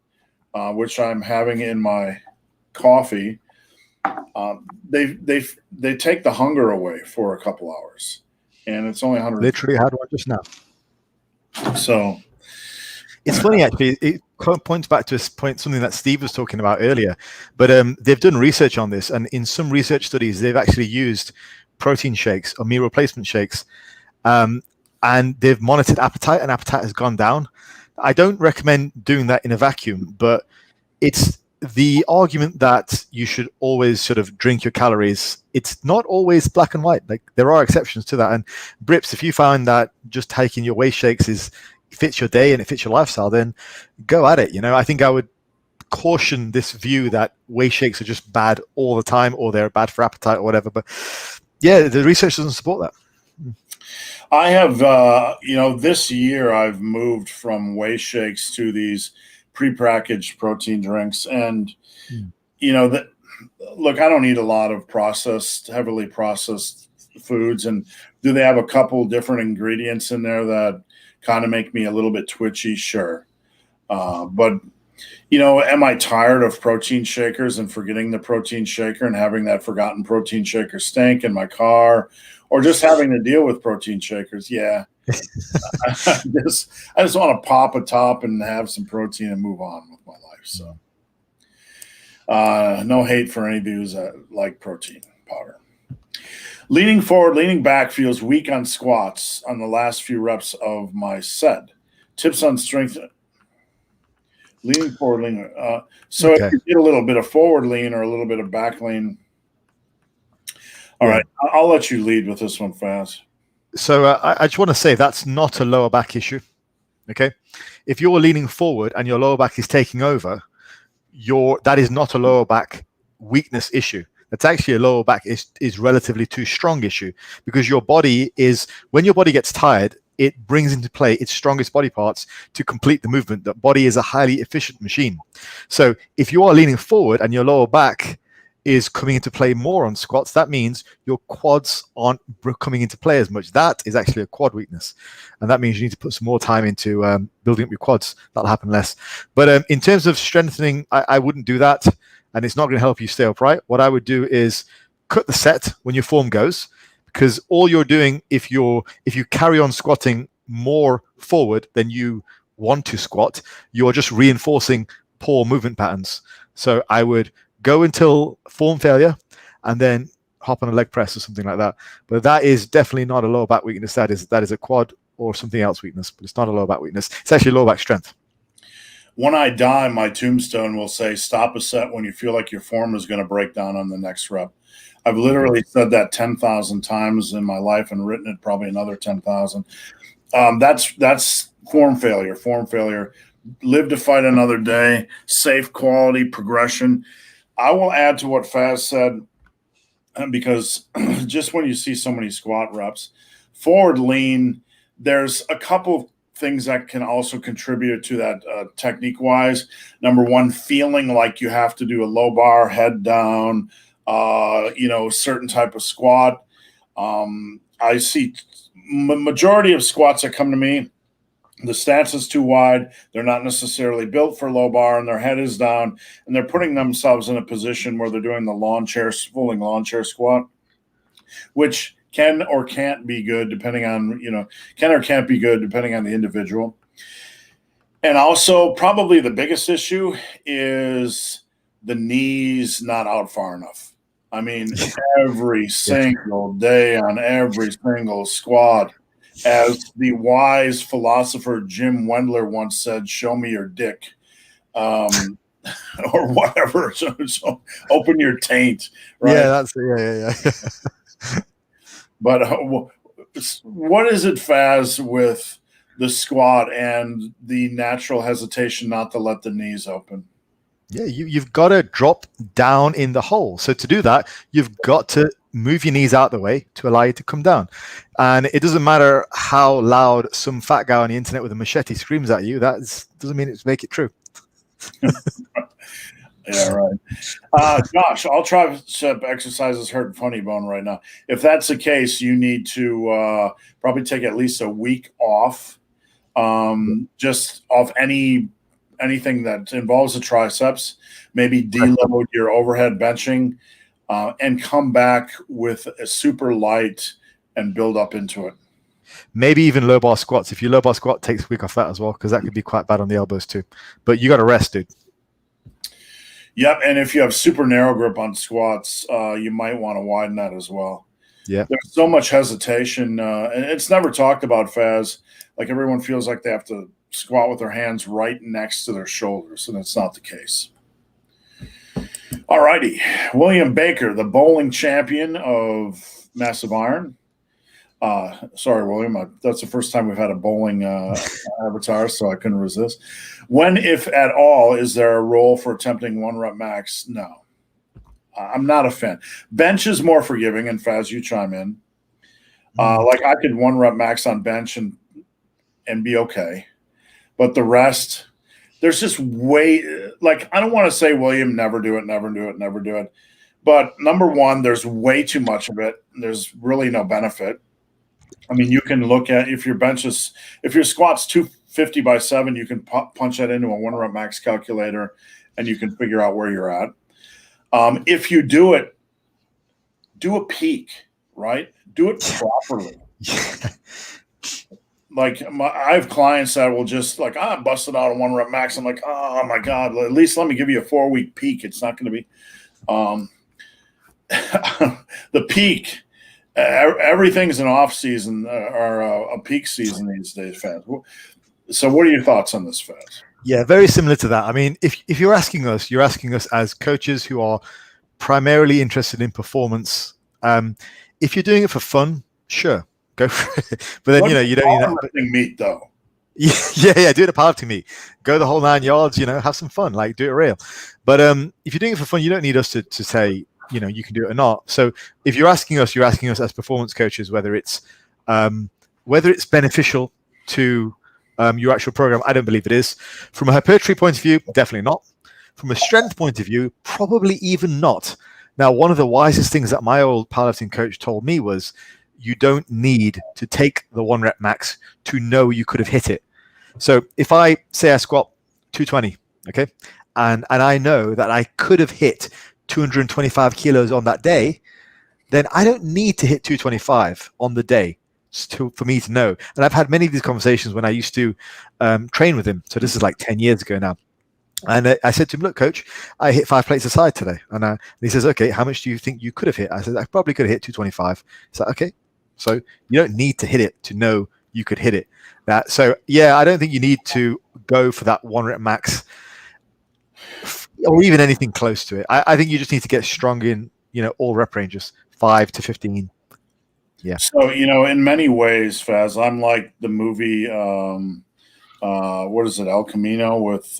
which I'm having in my coffee, they take the hunger away for a couple hours, and it's only 100. Literally had one just now. So it's funny, actually. It points back to something that Steve was talking about earlier. But they've done research on this, and in some research studies, they've actually used protein shakes or meal replacement shakes, and they've monitored appetite, and appetite has gone down. I don't recommend doing that in a vacuum, but it's the argument that you should always sort of drink your calories. It's not always black and white. Like, there are exceptions to that. And Brips, if you find that just taking your whey shakes fits your day and it fits your lifestyle, then go at it. I think I would caution this view that whey shakes are just bad all the time, or they're bad for appetite or whatever. But yeah, the research doesn't support that. I have, this year I've moved from whey shakes to these prepackaged protein drinks. And, look, I don't eat a lot of heavily processed foods. And do they have a couple different ingredients in there that kind of make me a little bit twitchy? Sure. But, am I tired of protein shakers and forgetting the protein shaker and having that forgotten protein shaker stank in my car, or just having to deal with protein shakers? Yeah. I just want to pop a top and have some protein and move on with my life. So no hate for any dudes that like protein powder. Leaning forward, leaning back feels weak on squats on the last few reps of my set. Tips on strength. Leaning forward, leaning. So if you get a little bit of forward lean or a little bit of back lean. All right, I'll let you lead with this one, Faz. So I just want to say that's not a lower back issue. Okay, if you're leaning forward and your lower back is taking over, that is not a lower back weakness issue. That's actually a lower back is relatively too strong issue, because when your body gets tired, it brings into play its strongest body parts to complete the movement. The body is a highly efficient machine. So if you are leaning forward and your lower back is coming into play more on squats, that means your quads aren't coming into play as much. That is actually a quad weakness. And that means you need to put some more time into building up your quads. That'll happen less. But in terms of strengthening, I wouldn't do that. And it's not going to help you stay upright. What I would do is cut the set when your form goes, because all you're doing, if you carry on squatting more forward than you want to squat, you're just reinforcing poor movement patterns. So I would go until form failure and then hop on a leg press or something like that. But that is definitely not a lower back weakness. That is a quad or something else weakness, but it's not a lower back weakness. It's actually lower back strength. When I die, my tombstone will say, stop a set when you feel like your form is going to break down on the next rep. I've literally said that 10,000 times in my life and written it probably another 10,000. That's form failure. Live to fight another day, safe quality progression. I will add to what Faz said, because just when you see so many squat reps, forward lean, there's a couple things that can also contribute to that technique wise. Number one, feeling like you have to do a low bar, head down, certain type of squat. I see majority of squats that come to me, the stance is too wide. They're not necessarily built for low bar, and their head is down, and they're putting themselves in a position where they're doing the full lawn chair squat, which can or can't be good depending on, can or can't be good depending on the individual. And also probably the biggest issue is the knees not out far enough. I mean, every single day on every single squat, as the wise philosopher Jim Wendler once said, show me your dick, or whatever. So open your taint, right? Yeah, that's yeah. But what is it, Faz, with the squat and the natural hesitation not to let the knees open? Yeah, you've got to drop down in the hole. So to do that, you've got to move your knees out the way to allow you to come down. And it doesn't matter how loud some fat guy on the internet with a machete screams at you. That doesn't mean it's make it true. Yeah, right. Josh, all tricep exercises hurt funny bone right now. If that's the case, you need to probably take at least a week off, just off anything that involves the triceps. Maybe deload your overhead benching, and come back with a super light and build up into it. Maybe even low bar squats. If you low bar squat, takes a week off that as well, because that could be quite bad on the elbows too. But you got to rest, dude. Yep, and if you have super narrow grip on squats, you might want to widen that as well. Yeah, there's so much hesitation, and it's never talked about, Faz. Like, everyone feels like they have to squat with their hands right next to their shoulders, and it's not the case. All righty. William Baker, the bowling champion of Massive Iron. Sorry, William. That's the first time we've had a bowling avatar, so I couldn't resist. When, if at all, is there a role for attempting 1 rep max? No. I'm not a fan. Bench is more forgiving, and Faz, you chime in. Like I could 1 rep max on bench and be okay. But the rest, there's just like, I don't want to say, William, never do it, never do it, never do it. But number one, there's way too much of it. There's really no benefit. I mean, you can look at if your squat's 250 by 7, you can punch that into a 1 rep max calculator and you can figure out where you're at. If you do it, do a peak, right? Do it properly. Like I have clients that will just like, I busted out a 1 rep max. I'm like, oh my God, at least let me give you a 4-week peak. It's not going to be the peak. Everything's an off season or a peak season these days, Faz. So what are your thoughts on this, Faz? Yeah, very similar to that. I mean, if you're asking us as coaches who are primarily interested in performance. If you're doing it for fun, sure, go for it. But then, you don't need that. Meet though. Yeah, do it a powerlifting meet. Go the whole 9 yards, have some fun, like do it real. But if you're doing it for fun, you don't need us to say, you can do it or not. So if you're asking us as performance coaches, whether it's beneficial to your actual program. I don't believe it is. From a hypertrophy point of view, definitely not. From a strength point of view, probably even not. Now, one of the wisest things that my old powerlifting coach told me was you don't need to take the 1 rep max to know you could have hit it. So if I say I squat 220, okay, and I know that I could have hit 225 kilos on that day, then I don't need to hit 225 on the day for me to know. And I've had many of these conversations when I used to train with him. So this is like 10 years ago now. And I said to him, look, coach, I hit 5 plates aside today. And he says, okay, how much do you think you could have hit? I said, I probably could have hit 225. He's like, okay. So you don't need to hit it to know you could hit it. So yeah, I don't think you need to go for that 1 rep max or even anything close to it. I think you just need to get strong in, all rep ranges, 5 to 15. Yeah. So, in many ways, Faz, I'm like the movie, what is it, El Camino with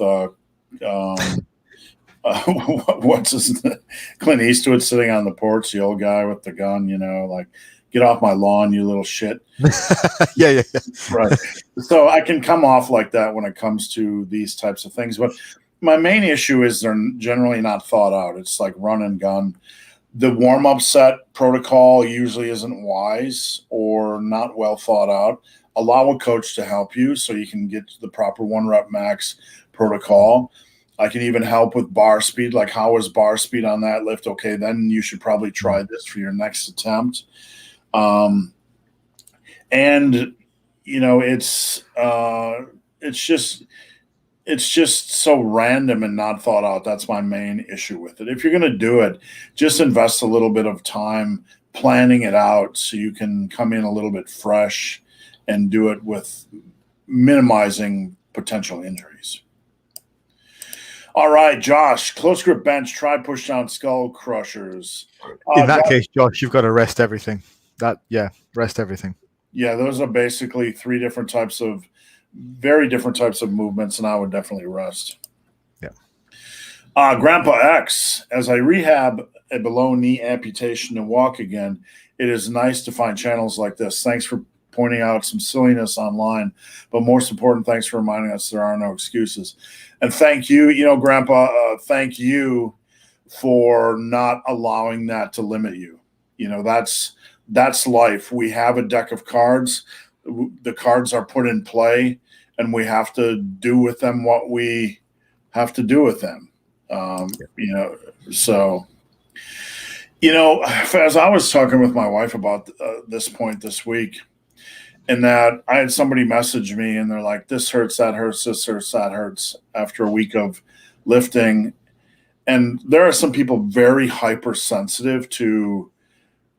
what's his name? Clint Eastwood sitting on the porch, the old guy with the gun, like, get off my lawn, you little shit. Yeah. Right. So I can come off like that when it comes to these types of things. But my main issue is they're generally not thought out. It's like run and gun. The warm-up set protocol usually isn't wise or not well thought out. Allow a coach to help you so you can get to the proper 1 rep max protocol. I can even help with bar speed, like how was bar speed on that lift? Okay, then you should probably try this for your next attempt. It's just so random and not thought out. That's my main issue with it. If you're going to do it, just invest a little bit of time planning it out so you can come in a little bit fresh and do it with minimizing potential injuries. All right, Josh, close grip bench, try push down skull crushers. In that case, Josh, you've got to rest everything. Rest everything. Yeah, those are basically very different types of movements, and I would definitely rest. Yeah. Grandpa X, as I rehab a below knee amputation and walk again, it is nice to find channels like this. Thanks for pointing out some silliness online, but most important, thanks for reminding us there are no excuses. And thank you, Grandpa, thank you for not allowing that to limit you. That's life. We have a deck of cards. The cards are put in play, and we have to do with them what we have to do with them. As I was talking with my wife about this point this week, and that I had somebody message me and they're like, this hurts, that hurts, this hurts, that hurts after a week of lifting. And there are some people very hypersensitive to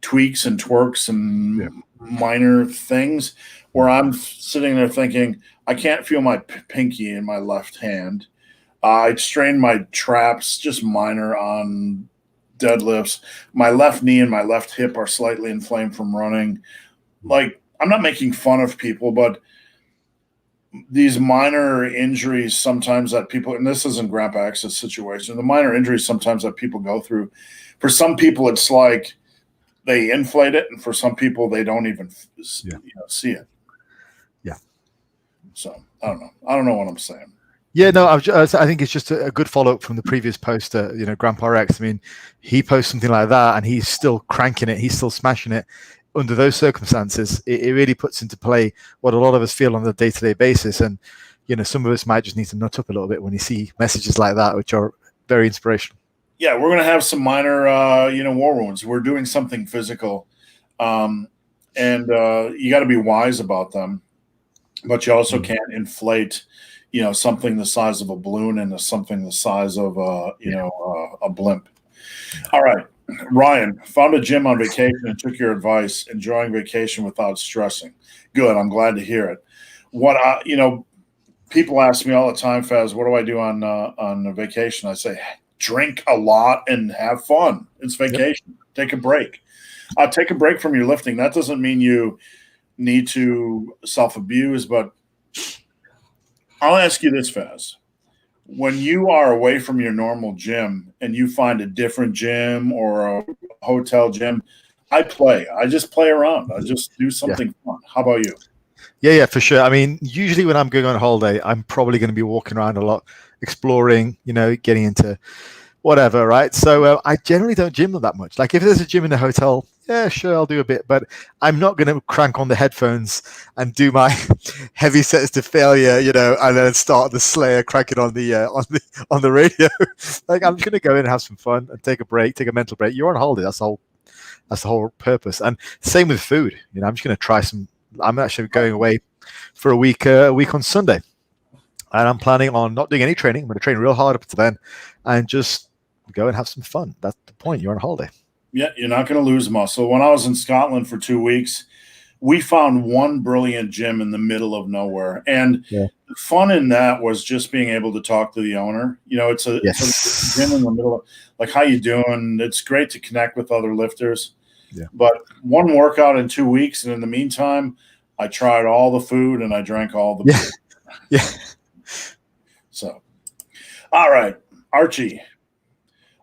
tweaks and twerks and minor things where I'm sitting there thinking, I can't feel my pinky in my left hand. I strained my traps, just minor on deadlifts. My left knee and my left hip are slightly inflamed from running. Like, I'm not making fun of people, but these minor injuries sometimes that people, and this isn't Grandpa X's situation, the minor injuries sometimes that people go through, for some people, it's like they inflate it, and for some people, they don't even see it. Yeah. So I don't know. I don't know what I'm saying. Yeah, no, I think it's just a good follow-up from the previous poster, Grandpa X. I mean, he posts something like that and he's still cranking it. He's still smashing it. Under those circumstances, it really puts into play what a lot of us feel on a day-to-day basis. And, some of us might just need to nut up a little bit when you see messages like that, which are very inspirational. Yeah, we're going to have some minor, war wounds. We're doing something physical. And you got to be wise about them. But you also can't inflate something the size of a balloon into something the size of a blimp. All right. Ryan, found a gym on vacation and took your advice, enjoying vacation without stressing. Good. I'm glad to hear it. People ask me all the time, Faz, what do I do on a vacation? I say, drink a lot and have fun. It's vacation. Yep. Take a break. Take a break from your lifting. That doesn't mean you need to self-abuse, but I'll ask you this, Faz. When you are away from your normal gym and you find a different gym or a hotel gym, I just play around. I just do something fun. How about you? Yeah, for sure. I mean, usually when I'm going on holiday, I'm probably going to be walking around a lot, exploring, getting into whatever, right? So I generally don't gym that much. Like if there's a gym in a hotel, yeah, sure, I'll do a bit, but I'm not going to crank on the headphones and do my heavy sets to failure, and then start the Slayer cranking on the radio. Like I'm just going to go in and have some fun and take a mental break. You're on holiday. That's the whole purpose. And same with food. I'm just going to try some. I'm actually going away for a week on Sunday, and I'm planning on not doing any training. I'm going to train real hard up to then, and just go and have some fun. That's the point. You're on holiday. Yeah, you're not going to lose muscle. When I was in Scotland for 2 weeks, we found one brilliant gym in the middle of nowhere. And the fun in that was just being able to talk to the owner. It's a gym in the middle of, like, how you doing? It's great to connect with other lifters. Yeah. But one workout in 2 weeks, and in the meantime, I tried all the food and I drank all the beer. Yeah. So, all right, Archie.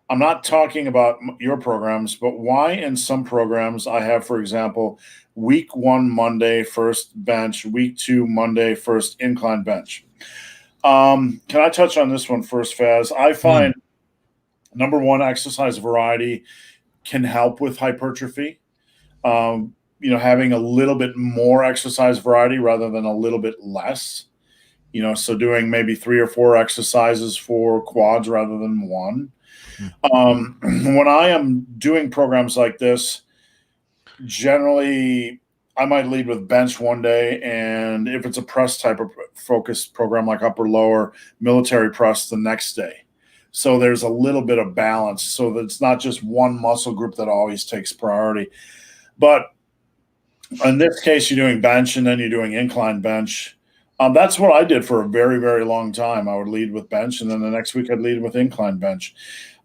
I'm not talking about your programs, but why in some programs I have, for example, week 1 Monday, first bench, week 2 Monday, first incline bench. Can I touch on this one first, Faz? I find number one, exercise variety can help with hypertrophy. Having a little bit more exercise variety rather than a little bit less. So doing maybe 3 or 4 exercises for quads rather than one. When I am doing programs like this, generally I might lead with bench one day, and if it's a press type of focused program like upper lower military press the next day. So there's a little bit of balance so that it's not just one muscle group that always takes priority. But in this case, you're doing bench and then you're doing incline bench. That's what I did for a very, very long time. I would lead with bench, and then the next week I'd lead with incline bench.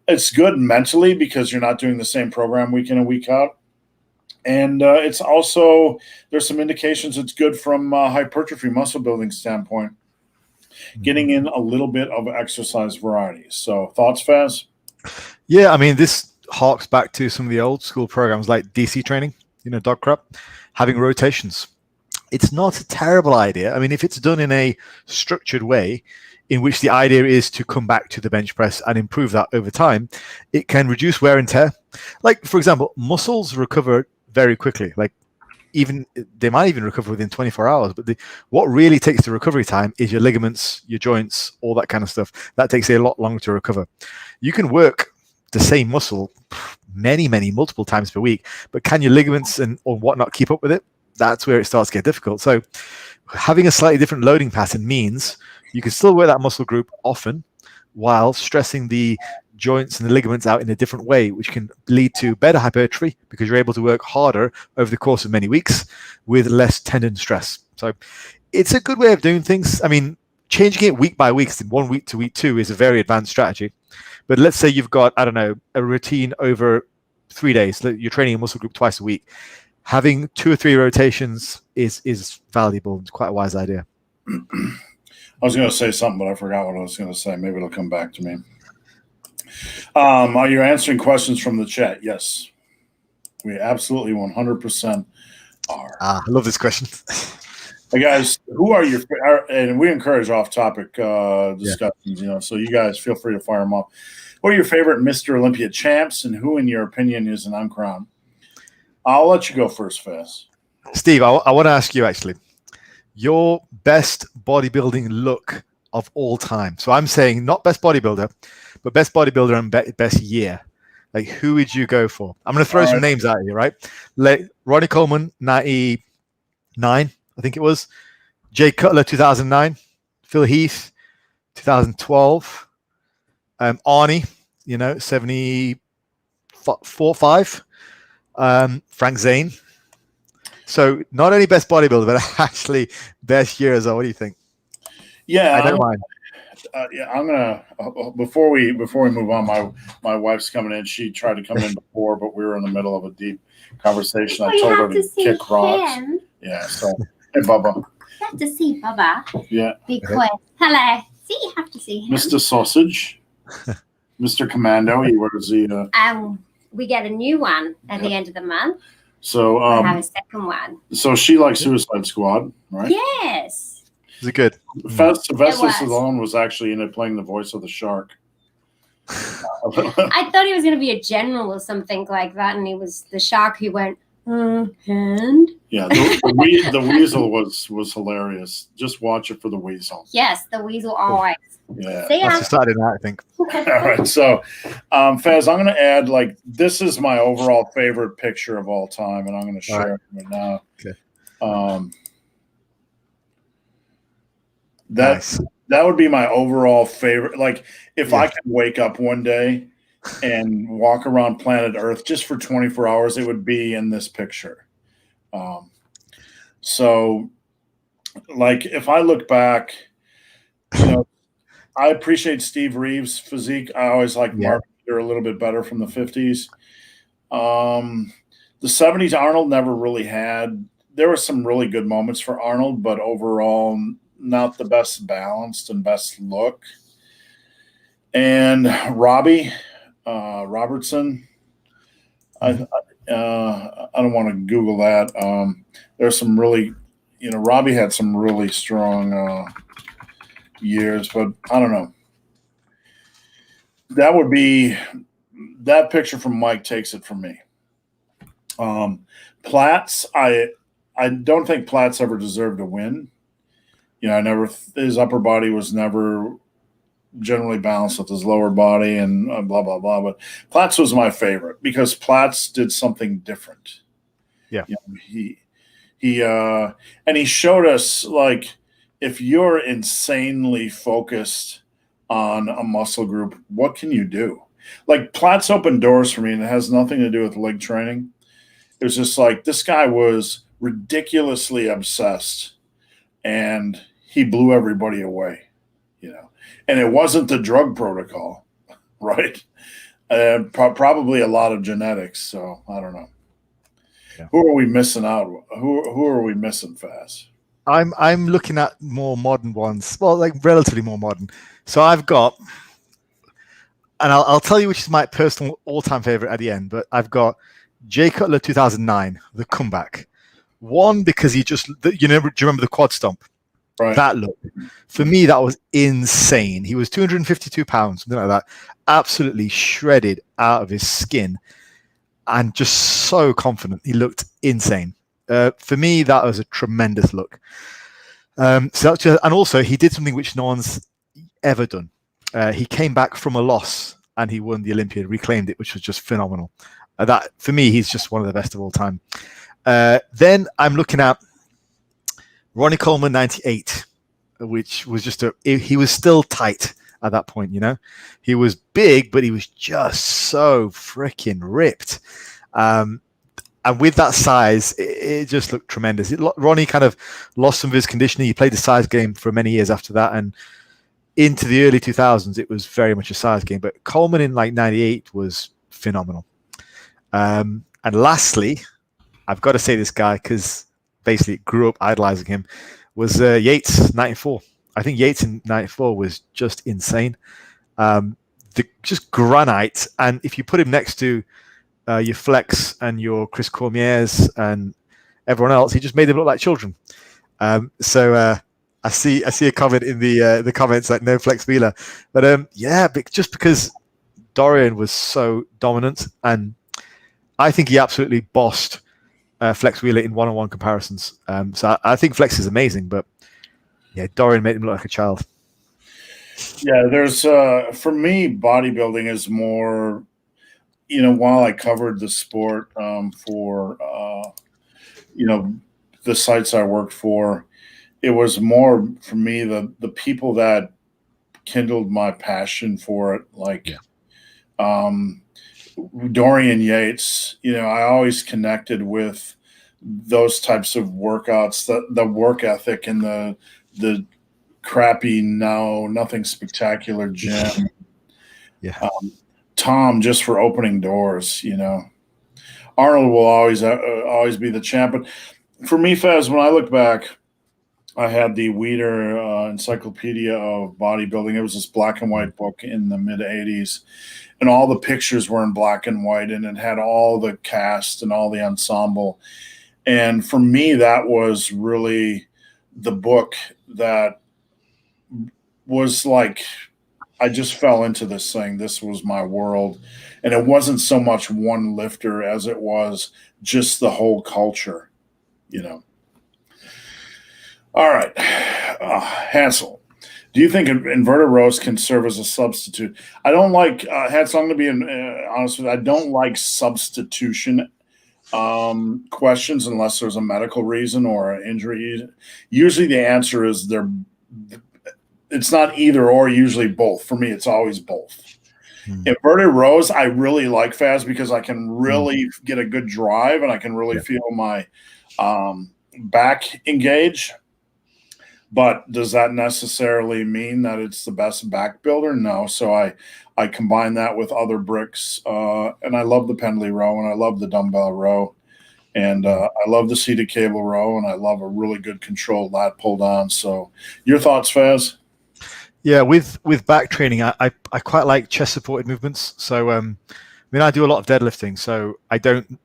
It's good mentally because you're not doing the same program week in and week out. And it's also, there's some indications it's good from hypertrophy muscle building standpoint, getting in a little bit of exercise variety. So thoughts, Faz? Yeah, I mean, this harks back to some of the old school programs like DC training, dog crap, having rotations. It's not a terrible idea. I mean, if it's done in a structured way, in which the idea is to come back to the bench press and improve that over time, it can reduce wear and tear. Like, for example, muscles recover very quickly. Like, they might even recover within 24 hours. But what really takes the recovery time is your ligaments, your joints, all that kind of stuff. That takes a lot longer to recover. You can work the same muscle multiple times per week, but can your ligaments or whatnot keep up with it? That's where it starts to get difficult. So having a slightly different loading pattern means you can still work that muscle group often while stressing the joints and the ligaments out in a different way, which can lead to better hypertrophy because you're able to work harder over the course of many weeks with less tendon stress. So it's a good way of doing things. I mean, changing it week by week, 1 week to week 2, is a very advanced strategy. But let's say you've got, I don't know, a routine over 3 days. You're training a muscle group twice a week. Having 2 or 3 rotations is valuable. It's quite a wise idea. I was going to say something, but I forgot what I was going to say. Maybe it'll come back to me. Are you answering questions from the chat? Yes. We absolutely 100% are. I love this question. Hey guys, who are your – and we encourage off-topic discussions, so you guys feel free to fire them off. What are your favorite Mr. Olympia champs, and who, in your opinion, is an uncrowned? I'll let you go first, Faz. Steve, I want to ask you, actually, your best bodybuilding look of all time. So I'm saying not best bodybuilder, but best bodybuilder and best year. Like, who would you go for? I'm going to throw some names at you, right? Like Ronnie Coleman, 99, I think it was. Jay Cutler, 2009. Phil Heath, 2012. Arnie, 74, 5. Frank Zane. So not only best bodybuilder, but actually best year as well. What do you think? Yeah, I don't mind. I'm gonna before we move on. My wife's coming in. She tried to come in before, but we were in the middle of a deep conversation. I told her to kick rocks. Yeah. So hey, Bubba. You have to see Bubba. Yeah. Because hello. See, you have to see him. Mr. Sausage, Mr. Commando. Where is he? We get a new one at the end of the month. So I have a second one. So she likes Suicide Squad, right? Yes. Is it good? Sylvester Stallone was actually in it playing the voice of the shark. I thought he was going to be a general or something like that, and he was the shark who went, hand. Yeah, the weasel was hilarious. Just watch it for the weasel. Yes, the weasel always. Yeah. That's just started out, I think. All right, so Faz, I'm going to add, this is my overall favorite picture of all time, and I'm going to share it right now. Okay. That would be my overall favorite. Like, if I could wake up one day and walk around planet Earth just for 24 hours, it would be in this picture. So, if I look back, I appreciate Steve Reeves' physique. I always like Mark Peter a little bit better from the 50s. The 70s, Arnold never really had – there were some really good moments for Arnold, but overall not the best balanced and best look. And Robbie Robertson, I don't want to Google that. There's some really – Robbie had some really strong years, but I don't know. That would be that picture from Mike takes it from me. Platts, I don't think Platts ever deserved a win. His upper body was never generally balanced with his lower body and blah blah blah. But Platts was my favorite because Platts did something different. Yeah, he showed us if you're insanely focused on a muscle group, what can you do? Platts opened doors for me, and it has nothing to do with leg training. It was just this guy was ridiculously obsessed, and he blew everybody away, And it wasn't the drug protocol, right? Probably a lot of genetics, so I don't know. Yeah. Who are we missing out? Who are we missing, Faz? I'm looking at more modern ones. Well, relatively more modern. So I've got, and I'll tell you which is my personal all-time favorite at the end. But I've got Jay Cutler 2009, the comeback. One, because he just, do you remember the quad stomp? Right. That look. For me, that was insane. He was 252 pounds, something like that. Absolutely shredded out of his skin, and just so confident. He looked insane. For me, that was a tremendous look. And also, he did something which no one's ever done. He came back from a loss and he won the Olympiad, reclaimed it, which was just phenomenal. That for me, he's just one of the best of all time. Then I'm looking at Ronnie Coleman 98, which was he was still tight at that point. He was big, but he was just so freaking ripped. And with that size, it just looked tremendous. Ronnie kind of lost some of his conditioning. He played the size game for many years after that, and into the early 2000s, it was very much a size game. But Coleman in like 98 was phenomenal. And lastly, I've got to say this guy, because basically grew up idolizing him, was Yates, 94. I think Yates in 94 was just insane. Just granite. And if you put him next to your Flex and your Chris Cormier's and everyone else, he just made them look like children. So I see a comment in the comments like no Flex Wheeler, but just because Dorian was so dominant, and I think he absolutely bossed Flex Wheeler in one-on-one comparisons. So I think Flex is amazing, but yeah, Dorian made him look like a child. Yeah, there's for me, bodybuilding is more. While I covered the sport for the sites I worked for, it was more for me the people that kindled my passion for it, like Dorian Yates. I always connected with those types of workouts, the work ethic and the crappy, nothing spectacular gym. Yeah. Tom, just for opening doors, Arnold will always be the champ. But for me, Faz, when I look back, I had the Weider Encyclopedia of Bodybuilding. It was this black and white book in the mid 80s, and all the pictures were in black and white, and it had all the cast and all the ensemble. And for me, that was really the book that was like, I just fell into this thing. This was my world. And it wasn't so much one lifter as it was just the whole culture, All right. Hansel, do you think inverted rows can serve as a substitute? I don't like, Hansel, I'm going to be honest with you. I don't like substitution questions unless there's a medical reason or an injury. Usually the answer is it's not either or, usually both. For me, it's always both. Inverted rows, I really like Faz because I can really get a good drive and I can really feel my back engage. But does that necessarily mean that it's the best back builder? No. So I combine that with other bricks. And I love the pendley row and I love the dumbbell row. And I love the seated cable row and I love a really good controlled lat pull down. So your thoughts, Faz? Yeah, with back training, I quite like chest supported movements. So I do a lot of deadlifting, so I don't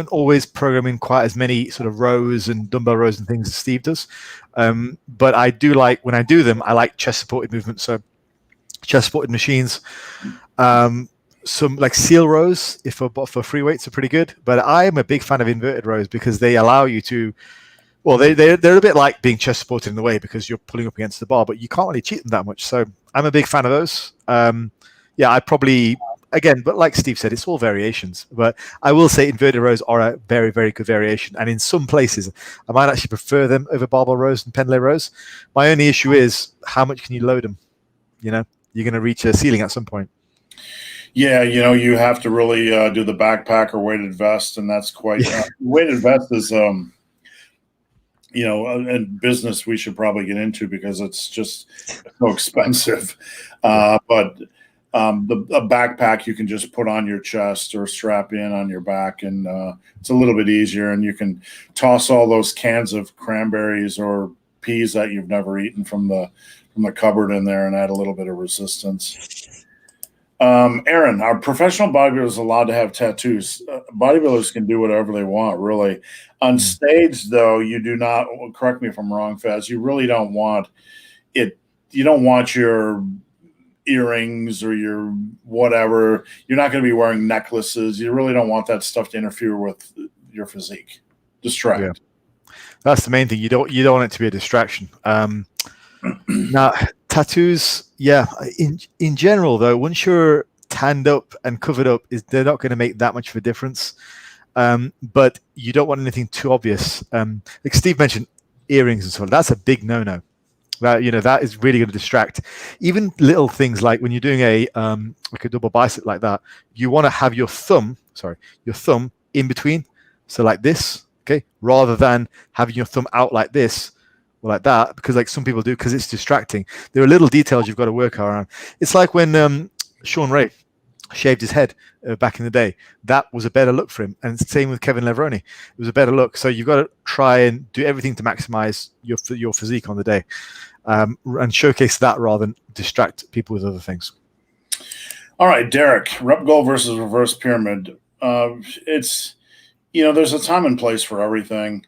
always program in quite as many sort of rows and dumbbell rows and things as Steve does. But I do like, when I do them, I like chest supported movements. So chest supported machines, some like seal rows for free weights are pretty good. But I am a big fan of inverted rows because they allow you to. Well, they're a bit like being chest supported in the way because you're pulling up against the bar, but you can't really cheat them that much. So I'm a big fan of those. I probably, again, but like Steve said, it's all variations. But I will say inverted rows are a very, very good variation. And in some places, I might actually prefer them over barbell rows and pendlay rows. My only issue is how much can you load them? You're going to reach a ceiling at some point. Yeah, you have to really do the backpack or weighted vest, and that's quite weighted vest is in business we should probably get into because it's just so expensive. But a backpack you can just put on your chest or strap in on your back, and it's a little bit easier. And you can toss all those cans of cranberries or peas that you've never eaten from the cupboard in there and add a little bit of resistance. Aaron, are professional bodybuilders allowed to have tattoos? Bodybuilders can do whatever they want, really. On stage, though, you do not, correct me if I'm wrong, Faz, you really don't want it. You don't want your earrings or your whatever. You're not going to be wearing necklaces. You really don't want that stuff to interfere with your physique. Distract. Yeah. That's the main thing. You don't want it to be a distraction. Now, tattoos, in general, though, once you're tanned up and covered up, they're not going to make that much of a difference. But you don't want anything too obvious. Like Steve mentioned, earrings and so on. That's a big no-no. That is really going to distract. Even little things like when you're doing a double bicep like that, you want to have your thumb in between, so like this, okay, rather than having your thumb out like this or like that, because like some people do, because it's distracting. There are little details you've got to work around. It's like when Sean Ray shaved his head back in the day. That was a better look for him, and same with Kevin Leveroni. It was a better look. So you've got to try and do everything to maximize your physique on the day, and showcase that rather than distract people with other things. All right, Derek, rep goal versus reverse pyramid. It's, there's a time and place for everything.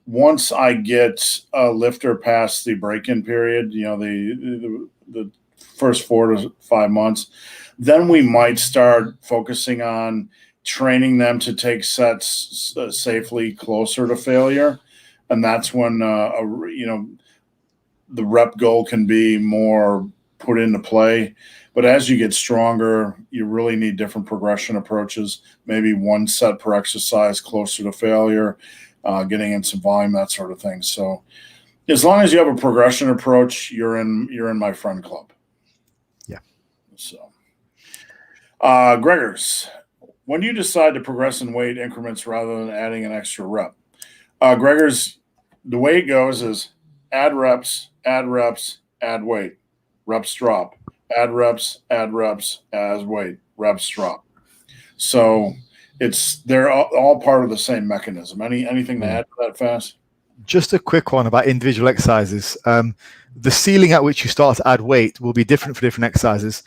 Once I get a lifter past the break-in period, the first 4 to 5 months, then we might start focusing on training them to take sets safely closer to failure. And that's when, the rep goal can be more put into play. But as you get stronger, you really need different progression approaches, maybe 1 set per exercise closer to failure, getting in some volume, that sort of thing. So as long as you have a progression approach, you're in my friend club. Yeah. So Gregors, when do you decide to progress in weight increments rather than adding an extra rep? Gregors, the way it goes is add reps, add weight, reps drop, add reps, as weight, reps drop. So they're all part of the same mechanism. Anything to add to that, Faz? Just a quick one about individual exercises. The ceiling at which you start to add weight will be different for different exercises.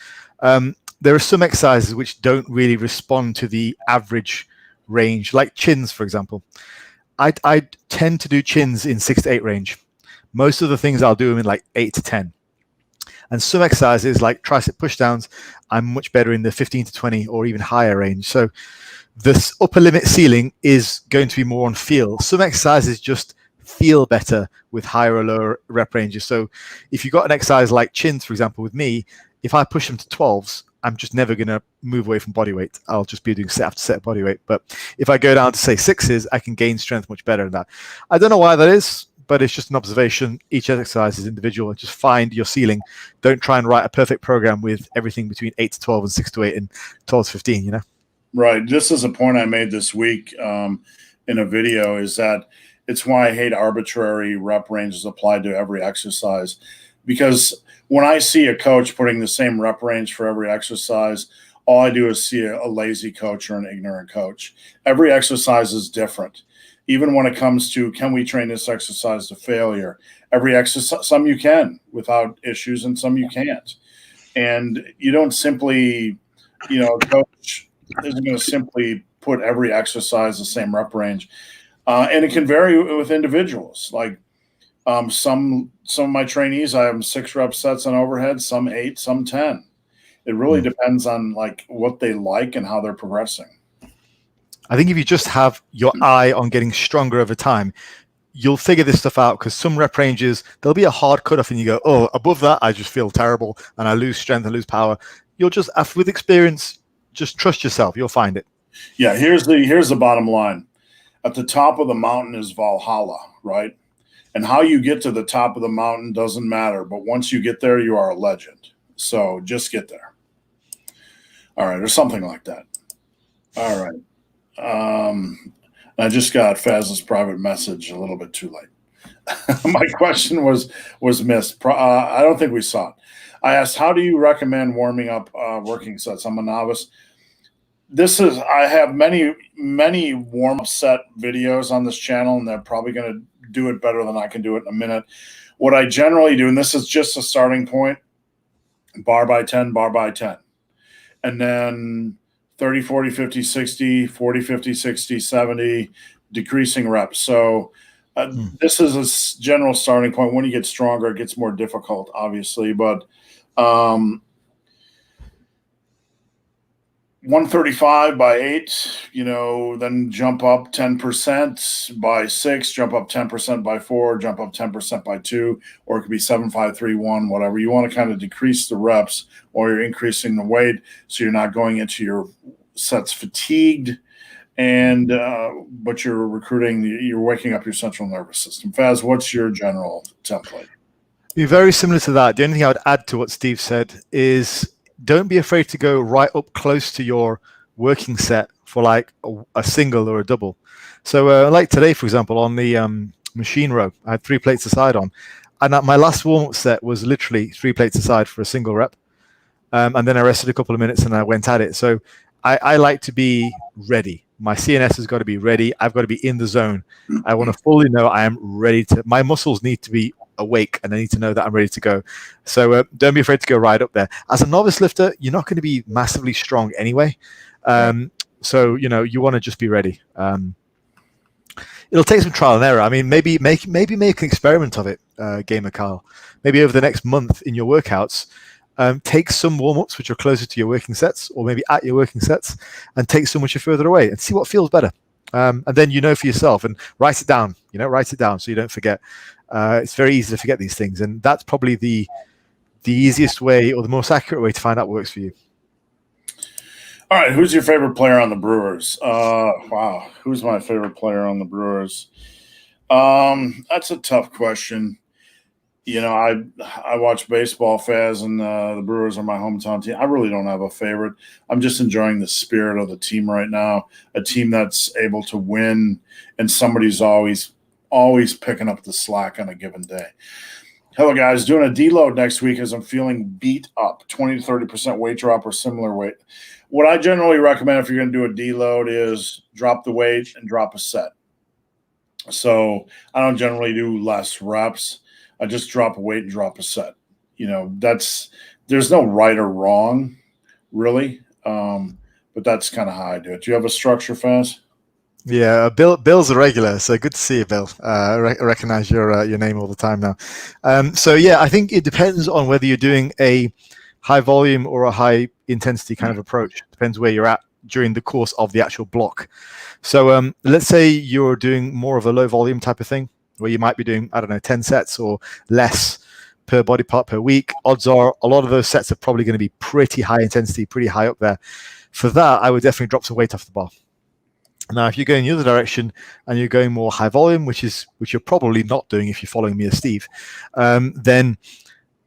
There are some exercises which don't really respond to the average range, like chins, for example. I tend to do chins in 6 to 8 range. Most of the things I'll do them in like 8 to 10. And some exercises like tricep pushdowns, I'm much better in the 15 to 20 or even higher range. So this upper limit ceiling is going to be more on feel. Some exercises just feel better with higher or lower rep ranges. So if you've got an exercise like chins, for example, with me, if I push them to 12s, I'm just never going to move away from body weight. I'll just be doing set after set body weight. But if I go down to say 6s, I can gain strength much better than that. I don't know why that is, but it's just an observation. Each exercise is individual. Just find your ceiling. Don't try and write a perfect program with everything between 8 to 12 and 6 to 8 and 12 to 15, Right. This is a point I made this week in a video, is that it's why I hate arbitrary rep ranges applied to every exercise. Because when I see a coach putting the same rep range for every exercise, all I do is see a lazy coach or an ignorant coach. Every exercise is different. Even when it comes to, can we train this exercise to failure? Every exercise, some you can without issues and some you can't. And you don't simply, coach isn't going to simply put every exercise the same rep range. And it can vary with individuals. Like some of my trainees, I have 6 rep sets on overhead, some 8, some 10. It really depends on like what they like and how they're progressing. I think if you just have your eye on getting stronger over time, you'll figure this stuff out, because some rep ranges, there'll be a hard cutoff and you go, oh, above that, I just feel terrible and I lose strength and lose power. You'll just, with experience, just trust yourself. You'll find it. Yeah, here's the bottom line. At the top of the mountain is Valhalla, right? And how you get to the top of the mountain doesn't matter. But once you get there, you are a legend. So just get there. All right, or something like that. All right. I just got Faz's private message a little bit too late. My question was missed. I don't think we saw it. I asked, how do you recommend warming up working sets? I'm a novice. I have many warm-up set videos on this channel, and they're probably going to do it better than I can do it in a minute. What I generally do, and this is just a starting point, bar by 10, bar by 10. And then 30, 40, 50, 60, 40, 50, 60, 70, decreasing reps. So this is a general starting point. When you get stronger, it gets more difficult, obviously. But 135 by 8, then jump up 10% by 6, jump up 10% by 4, jump up 10% by 2, or it could be 7, 5, 3, 1, whatever. You want to kind of decrease the reps, or you're increasing the weight so you're not going into your sets fatigued, and but you're waking up your central nervous system. Faz, what's your general template? Be very similar to that. The only thing I would add to what Steve said is don't be afraid to go right up close to your working set for like a single or a double. So like today, for example, on the machine row, I had 3 plates aside on, and my last warm-up set was literally 3 plates aside for a single rep. And then I rested a couple of minutes and I went at it. So I like to be ready. My CNS has got to be ready. I've got to be in the zone. I want to fully know I am ready to, my muscles need to be awake and I need to know that I'm ready to go. So don't be afraid to go right up there. As a novice lifter, you're not going to be massively strong anyway. So, you know, you want to just be ready. It'll take some trial and error. I mean, maybe make an experiment of it, Gamer Kyle. Maybe over the next month in your workouts, take some warm-ups which are closer to your working sets or maybe at your working sets and take some which are further away and see what feels better. And then you know for yourself and write it down, write it down so you don't forget. It's very easy to forget these things. And that's probably the easiest way or the most accurate way to find out what works for you. All right, who's your favorite player on the Brewers? Wow, who's my favorite player on the Brewers? That's a tough question. You know, I watch baseball, Faz, and the Brewers are my hometown team. I really don't have a favorite. I'm just enjoying the spirit of the team right now, a team that's able to win, and somebody's always picking up the slack on a given day. Hello, guys. Doing a deload next week as I'm feeling beat up, 20 to 30% weight drop or similar weight. What I generally recommend if you're going to do a deload is drop the weight and drop a set. So I don't generally do less reps. I just drop a weight and drop a set. You know, there's no right or wrong, really. But that's kind of how I do it. Do you have a structure, Faz? Yeah, Bill's a regular, so good to see you, Bill. I recognize your name all the time now. So yeah, I think it depends on whether you're doing a high volume or a high intensity kind of approach. Depends where you're at during the course of the actual block. So let's say you're doing more of a low volume type of thing, where you might be doing, 10 sets or less per body part per week. Odds are a lot of those sets are probably going to be pretty high intensity, pretty high up there. For that, I would definitely drop some weight off the bar. Now, if you're going the other direction and you're going more high volume, which you're probably not doing if you're following me as Steve, then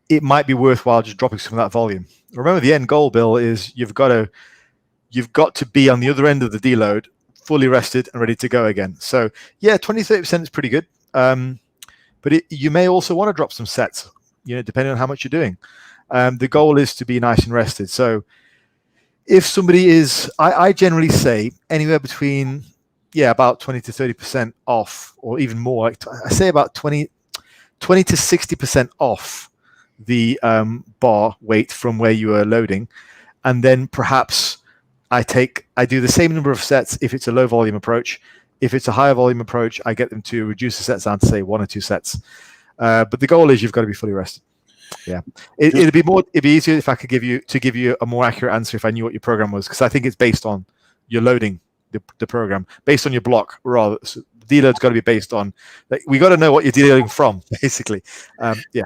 it might be worthwhile just dropping some of that volume. Remember, the end goal, Bill, is you've got to be on the other end of the deload, fully rested and ready to go again. So yeah, 20-30% is pretty good. But you may also want to drop some sets, depending on how much you're doing. The goal is to be nice and rested. So if somebody is, I generally say anywhere between, about 20 to 30% off, or even more. I say about 20 to 60% off the bar weight from where you are loading, and then perhaps I do the same number of sets if it's a low volume approach. If it's a higher volume approach, I get them to reduce the sets down to say 1 or 2 sets. But the goal is you've got to be fully rested. Yeah, it'd be easier if I could give you a more accurate answer if I knew what your program was, because I think it's based on your loading the program, based on your block rather. So deload's got to be based on, we got to know what you're deloading from, basically. Yeah.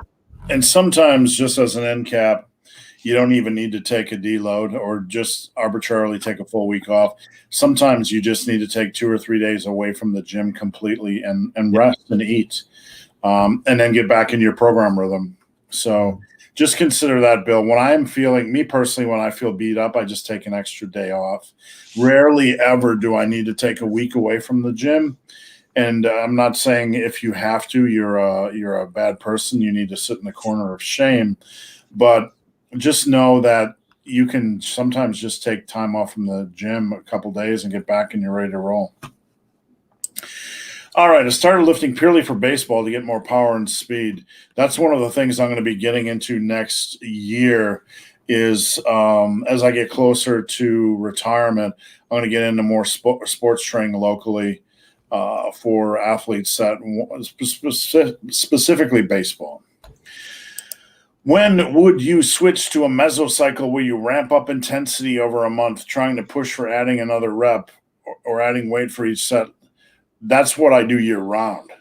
And sometimes, just as an end cap, you don't even need to take a deload or just arbitrarily take a full week off. Sometimes you just need to take 2 or 3 days away from the gym completely and rest and eat, and then get back in your program rhythm. So just consider that, Bill. When I feel beat up, I just take an extra day off. Rarely ever do I need to take a week away from the gym. And I'm not saying if you have to, you're a bad person. You need to sit in the corner of shame. But just know that you can sometimes just take time off from the gym a couple days and get back and you're ready to roll. All right, I started lifting purely for baseball to get more power and speed. That's one of the things I'm going to be getting into next year is as I get closer to retirement, I'm going to get into more sports training locally for athletes, specifically baseball. When would you switch to a mesocycle where you ramp up intensity over a month, trying to push for adding another rep or adding weight for each set? That's what I do year round.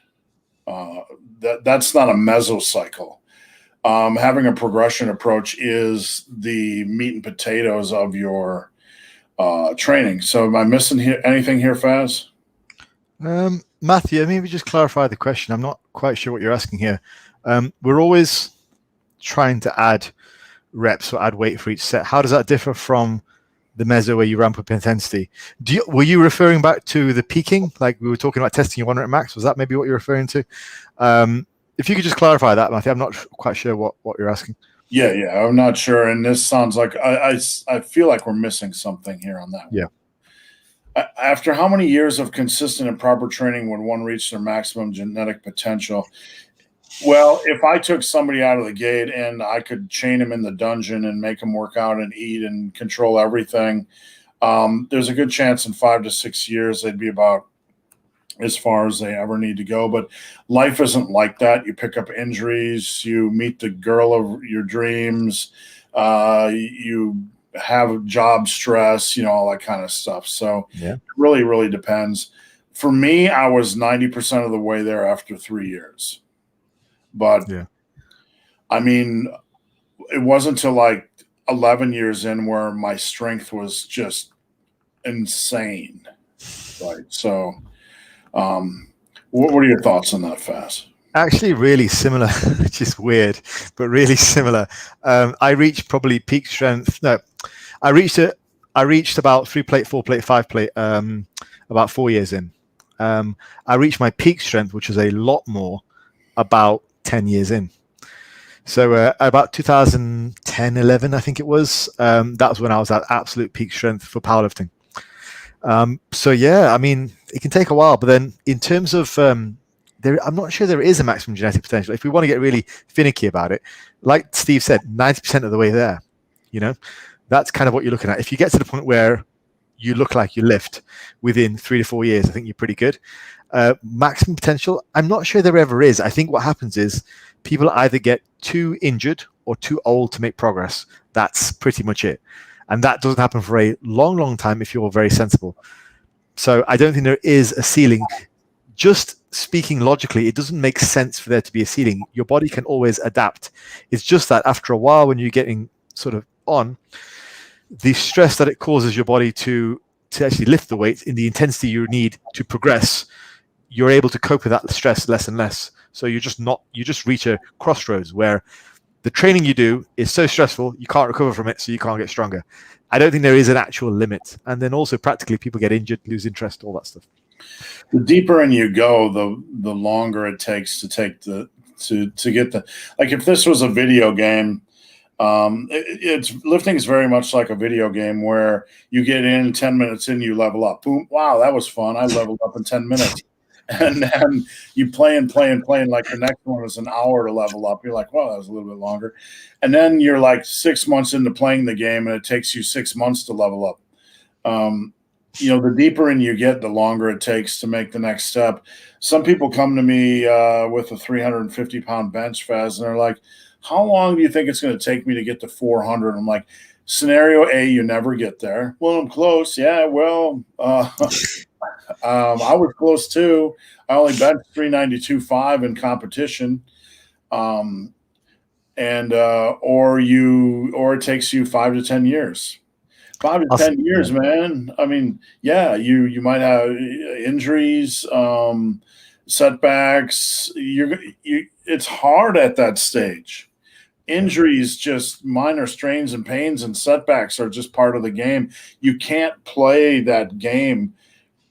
That's not a mesocycle. Having a progression approach is the meat and potatoes of your training. So am I missing anything here, Faz? Matthew, maybe just clarify the question. I'm not quite sure what you're asking here. We're always trying to add reps or add weight for each set. How does that differ from the meso where you ramp up intensity? Were you referring back to the peaking, like we were talking about testing your 1 rep max? Was that maybe what you're referring to? If you could just clarify that, Matthew, I'm not quite sure what you're asking. Yeah, I'm not sure. And this sounds like I feel like we're missing something here on that one. Yeah. After how many years of consistent and proper training would one reach their maximum genetic potential? Well, if I took somebody out of the gate and I could chain him in the dungeon and make him work out and eat and control everything, there's a good chance in 5 to 6 years they'd be about as far as they ever need to go. But life isn't like that. You pick up injuries, you meet the girl of your dreams, you have job stress, all that kind of stuff. So It really, really depends. For me, I was 90% of the way there after 3 years. But I mean, it wasn't until like 11 years in where my strength was just insane. Right. So what are your thoughts on that, Faz? Actually, really similar, which is weird, but really similar. I reached probably peak strength. No, I reached about 3 plate, 4 plate, 5 plate about 4 years in. I reached my peak strength, which was a lot more, about 10 years in. So about 2010, 11, I think it was. That was when I was at absolute peak strength for powerlifting. So yeah, I mean, it can take a while, but then in terms of I'm not sure there is a maximum genetic potential. If we want to get really finicky about it, like Steve said, 90% of the way there, that's kind of what you're looking at. If you get to the point where you look like you lift within 3 to 4 years, I think you're pretty good. Maximum potential, I'm not sure there ever is. I think what happens is people either get too injured or too old to make progress. That's pretty much it. And that doesn't happen for a long, long time if you're very sensible. So I don't think there is a ceiling. Just speaking logically, it doesn't make sense for there to be a ceiling. Your body can always adapt. It's just that after a while, when you're getting sort of on, the stress that it causes your body to actually lift the weight in the intensity you need to progress, you're able to cope with that stress less and less. So you just reach a crossroads where the training you do is so stressful, you can't recover from it, so you can't get stronger. I don't think there is an actual limit. And then also practically people get injured, lose interest, all that stuff. The deeper in you go, the longer it takes to get the, like if this was a video game, lifting is very much like a video game where you get in 10 minutes in, you level up. Boom. Wow, that was fun. I leveled up in 10 minutes. And then you play and like the next one was an hour to level up. You're like, well, that was a little bit longer. And then you're like 6 months into playing the game and it takes you 6 months to level up. The deeper in you get, the longer it takes to make the next step. Some people come to me with a 350-pound bench, Faz, and they're like, how long do you think it's going to take me to get to 400? I'm like, scenario A, you never get there. Well, I'm close. Yeah, well, I was close too. I only benched 392.5 in competition. Or it takes you 5 to 10 years. 5 to 10 years, man. I mean, yeah, you might have injuries, setbacks. It's hard at that stage. Injuries, just minor strains and pains and setbacks are just part of the game. You can't play that game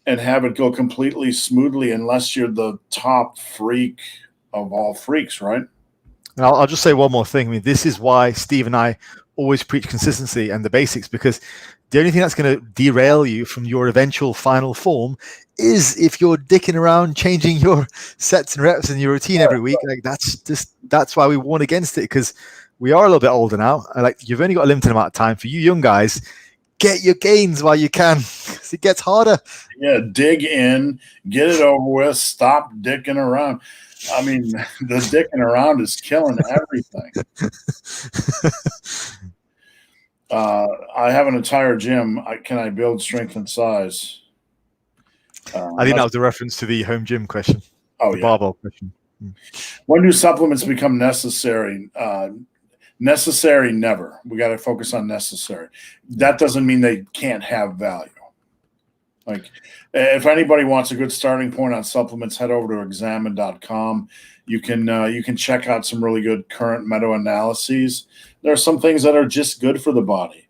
and have it go completely smoothly unless you're the top freak of all freaks, right? And I'll just say one more thing. I mean, this is why Steve and I always preach consistency and the basics, because the only thing that's going to derail you from your eventual final form is if you're dicking around changing your sets and reps and your routine every week. Like that's why we warn against it, because we are a little bit older now. Like, you've only got a limited amount of time. For you young guys, get your gains while you can, because it gets harder. Yeah, dig in, get it over with, stop dicking around. I mean, the dicking around is killing everything. I have an entire gym. Can I build strength and size? I think that was a reference to the home gym question. Oh, the barbell question. When do supplements become necessary? Necessary, never. We got to focus on necessary. That doesn't mean they can't have value. Like, if anybody wants a good starting point on supplements, head over to examine.com. You can check out some really good current meta-analyses. There are some things that are just good for the body.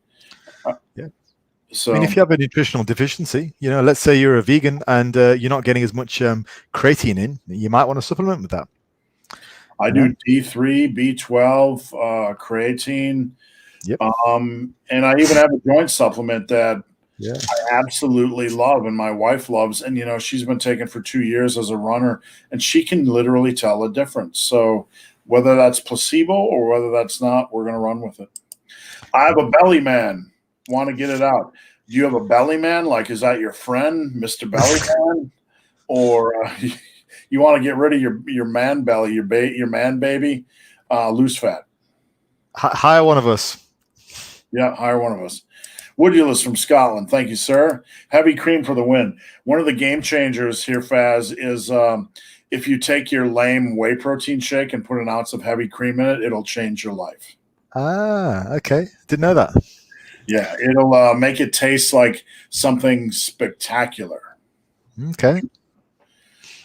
Yeah. So, I mean, if you have a nutritional deficiency, let's say you're a vegan and you're not getting as much creatine in, you might want to supplement with that. I do D3, B12, creatine. Yep. And I even have a joint supplement that Yeah. I absolutely love, and my wife loves. And she's been taking for 2 years as a runner, and she can literally tell the difference. So whether that's placebo or whether that's not, we're going to run with it. I have a belly man. Want to get it out? Do you have a belly man? Like, is that your friend, Mr. Belly Man, or you want to get rid of your man belly, your man baby, lose fat? Hire one of us. Yeah, hire one of us. Woodulus from Scotland. Thank you, sir. Heavy cream for the win. One of the game changers here, Faz, is if you take your lame whey protein shake and put an ounce of heavy cream in it, it'll change your life. Ah, okay. Didn't know that. Yeah, it'll make it taste like something spectacular. Okay.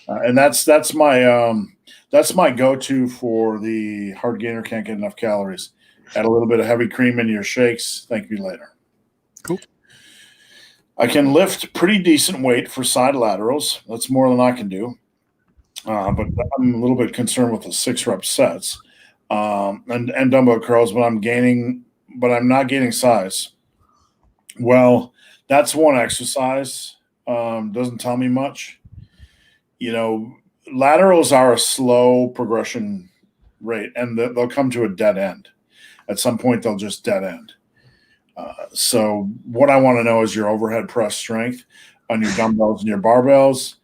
And that's my go-to for the hard gainer can't get enough calories. Add a little bit of heavy cream into your shakes. Thank you later. Cool. I can lift pretty decent weight for side laterals. That's more than I can do. But I'm a little bit concerned with the 6-rep sets and dumbbell curls, but I'm not gaining size. Well, that's one exercise. Doesn't tell me much. Laterals are a slow progression rate, and they'll come to a dead end. At some point, they'll just dead end. So what I want to know is your overhead press strength on your dumbbells and your barbells.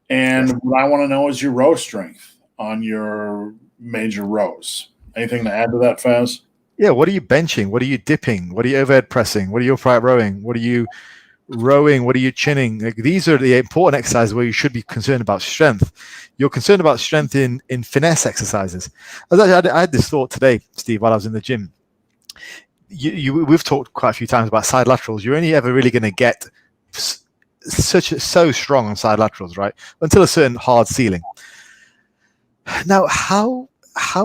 And what I want to know is your row strength on your major rows. Anything to add to that, Faz? Yeah. What are you benching? What are you dipping? What are you overhead pressing? What are you upright rowing? What are you rowing? What are you chinning? Like, these are the important exercises where you should be concerned about strength. You're concerned about strength in finesse exercises. I had this thought today, Steve, while I was in the gym. We've talked quite a few times about side laterals. You're only ever really going to get so strong on side laterals, right? Until a certain hard ceiling. Now, how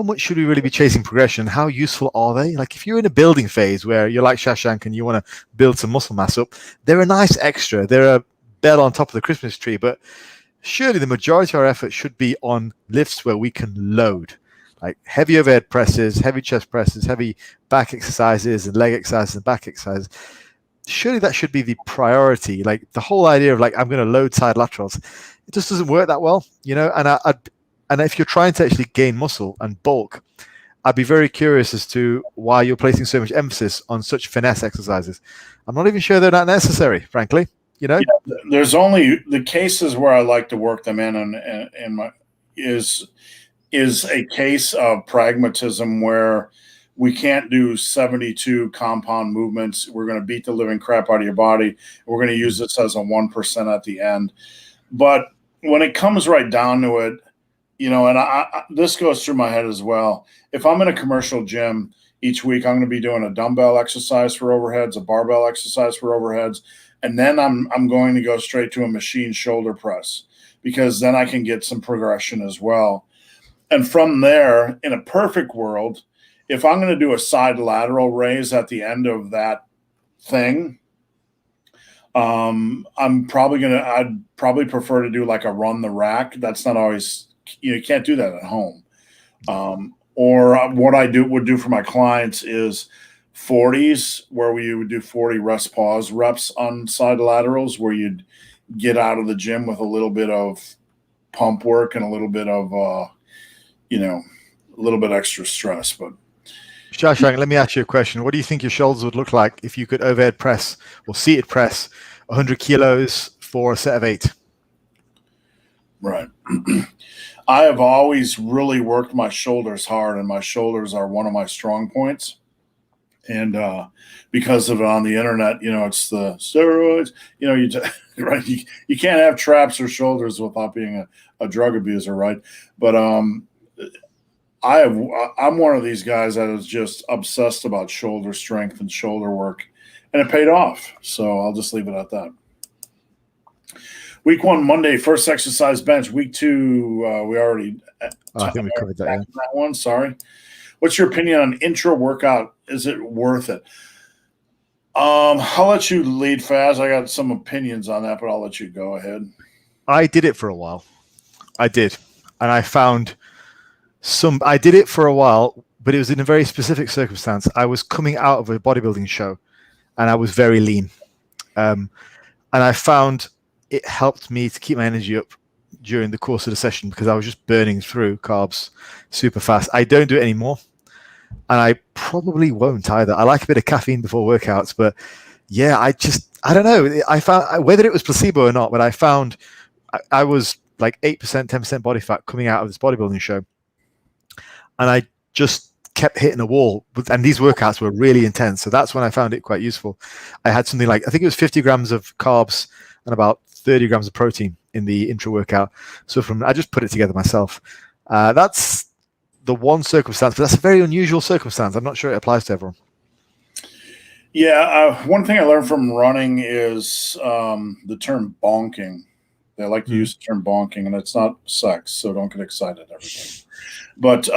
much should we really be chasing progression? How useful are they? Like, if you're in a building phase where you're like Shashank and you want to build some muscle mass up, they're a nice extra. They're a bell on top of the Christmas tree. But surely the majority of our effort should be on lifts where we can load. Like heavy overhead presses, heavy chest presses, heavy back exercises and leg exercises and back exercises. Surely that should be the priority. Like, the whole idea of like, I'm going to load side laterals, it just doesn't work that well, and if you're trying to actually gain muscle and bulk, I'd be very curious as to why you're placing so much emphasis on such finesse exercises. I'm not even sure they're not necessary, frankly. Yeah, there's only the cases where I like to work them in, and is a case of pragmatism where we can't do 72 compound movements. We're going to beat the living crap out of your body. We're going to use this as a 1% at the end. But when it comes right down to it, and this goes through my head as well. If I'm in a commercial gym each week, I'm going to be doing a dumbbell exercise for overheads, a barbell exercise for overheads, and then I'm going to go straight to a machine shoulder press, because then I can get some progression as well. And from there, in a perfect world, if I'm going to do a side lateral raise at the end of that thing, I'd probably prefer to do like a run the rack. That's not always, you can't do that at home. Or what I would do for my clients is 40s, where we would do 40 rest pause reps on side laterals, where you'd get out of the gym with a little bit of pump work and a little bit of, a little bit extra stress. But Shashank, let me ask you a question. What do you think your shoulders would look like if you could overhead press or seated press 100 kilos for a set of 8? Right. I have always really worked my shoulders hard, and my shoulders are one of my strong points. And because of it on the internet, it's the steroids. Right? You can't have traps or shoulders without being a drug abuser, right? But I'm one of these guys that is just obsessed about shoulder strength and shoulder work, and it paid off. So I'll just leave it at that. Week 1, Monday, first exercise bench. Week 2, we already I think we covered that. Yeah. that one. Sorry. What's your opinion on intra-workout? Is it worth it? I'll let you lead, Faz. I got some opinions on that, but I'll let you go ahead. I did it for a while. I did. And I found I did it for a while, but it was in a very specific circumstance. I was coming out of a bodybuilding show and I was very lean. And I found it helped me to keep my energy up during the course of the session because I was just burning through carbs super fast. I don't do it anymore. And I probably won't either. I like a bit of caffeine before workouts, but yeah, I don't know. I found whether it was placebo or not, but I found I was like 8%, 10% body fat coming out of this bodybuilding show. And I just kept hitting a wall. And these workouts were really intense. So that's when I found it quite useful. I had something like, I think it was 50 grams of carbs and about 30 grams of protein in the intra workout. So I just put it together myself. That's the one circumstance, but that's a very unusual circumstance. I'm not sure it applies to everyone. Yeah, one thing I learned from running is the term bonking. They like to use the term bonking, and it's not sex, so don't get excited, everybody. But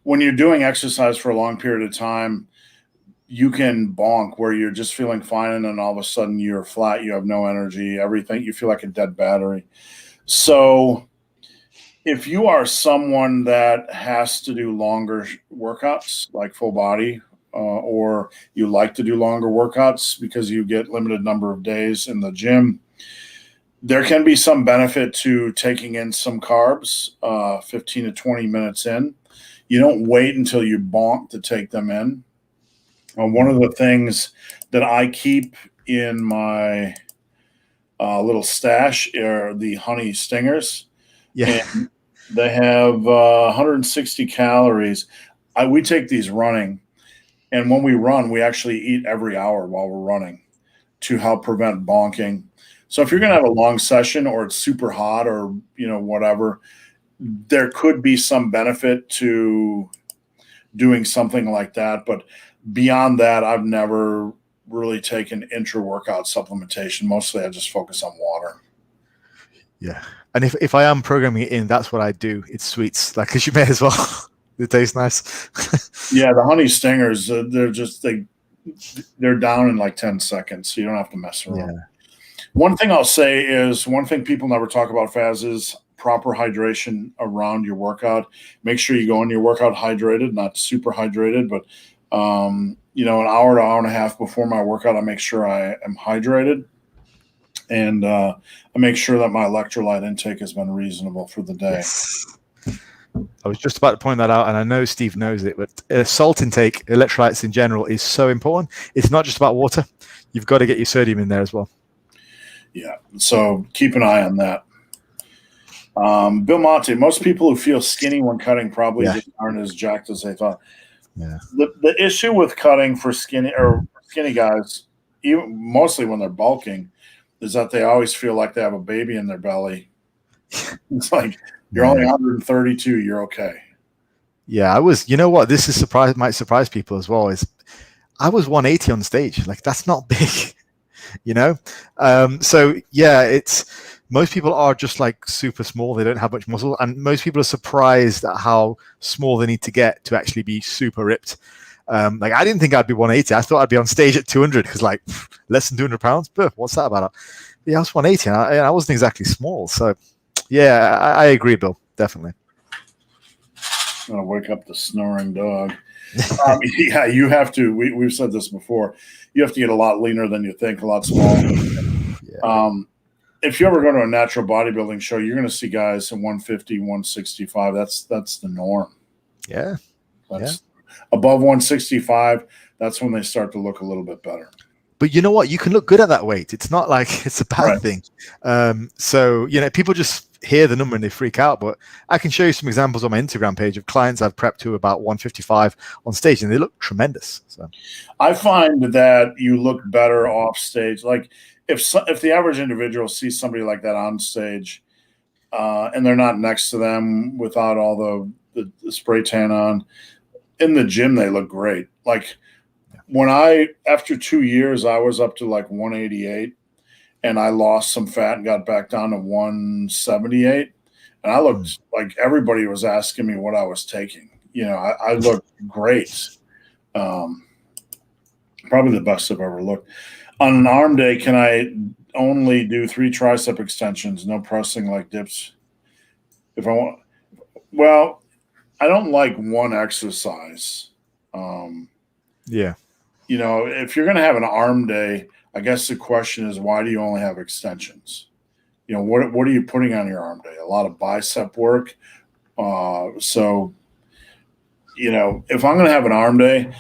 when you're doing exercise for a long period of time, you can bonk where you're just feeling fine, and then all of a sudden you're flat, you have no energy, everything. You feel like a dead battery. So if you are someone that has to do longer workouts, like full body, or you like to do longer workouts because you get limited number of days in the gym, there can be some benefit to taking in some carbs 15 to 20 minutes in. You don't wait until you bonk to take them in. One of the things that I keep in my little stash are the honey stingers. Yeah. And they have 160 calories. We take these running, and when we run, we actually eat every hour while we're running to help prevent bonking. So if you're going to have a long session or it's super hot or, whatever, there could be some benefit to doing something like that. But beyond that, I've never really taken intra-workout supplementation. Mostly I just focus on water. Yeah. And if I am programming it in, that's what I do. It's sweets, because you may as well. It tastes nice. Yeah, the honey stingers, they're down in like 10 seconds, so you don't have to mess around. Yeah. One thing I'll say is, one thing people never talk about, Faz, is proper hydration around your workout. Make sure you go in your workout hydrated, not super hydrated, but an hour to hour and a half before my workout, I make sure I am hydrated. And I make sure that my electrolyte intake has been reasonable for the day. Yes. I was just about to point that out, and I know Steve knows it, but salt intake, electrolytes in general, is so important. It's not just about water. You've got to get your sodium in there as well. Yeah, so keep an eye on that. Bill Monte, most people who feel skinny when cutting probably just aren't as jacked as they thought. Yeah. The issue with cutting for skinny guys, even mostly when they're bulking, is that they always feel like they have a baby in their belly. It's like, you're only 132, you're okay. Yeah, this might surprise people as well, is I was 180 on stage. That's not big, So yeah, most people are just super small. They don't have much muscle, and most people are surprised at how small they need to get to actually be super ripped. I didn't think I'd be 180. I thought I'd be on stage at 200 because less than 200 pounds. But what's that about? Yeah, I was 180 and I wasn't exactly small. So yeah, I agree, Bill. Definitely. I'm going to wake up the snoring dog. Yeah, you have to. We've said this before. You have to get a lot leaner than you think, a lot smaller. Yeah. If you ever go to a natural bodybuilding show, you're going to see guys in 150, 165. That's the norm. Yeah. Above 165, that's when they start to look a little bit better. But you know what? You can look good at that weight. It's not like it's a bad thing. So, people just hear the number and they freak out. But I can show you some examples on my Instagram page of clients I've prepped to about 155 on stage, and they look tremendous. So I find that you look better off stage. If the average individual sees somebody like that on stage and they're not next to them without all the spray tan on, in the gym, they look great. When after 2 years, I was up to 188, and I lost some fat and got back down to 178. And I looked like everybody was asking me what I was taking. I looked great. Probably the best I've ever looked. On an arm day, can I only do 3 tricep extensions, no pressing like dips? If I want, well, I don't like one exercise. Yeah. If you're going to have an arm day, I guess the question is, why do you only have extensions? What are you putting on your arm day? A lot of bicep work. So if I'm going to have an arm day,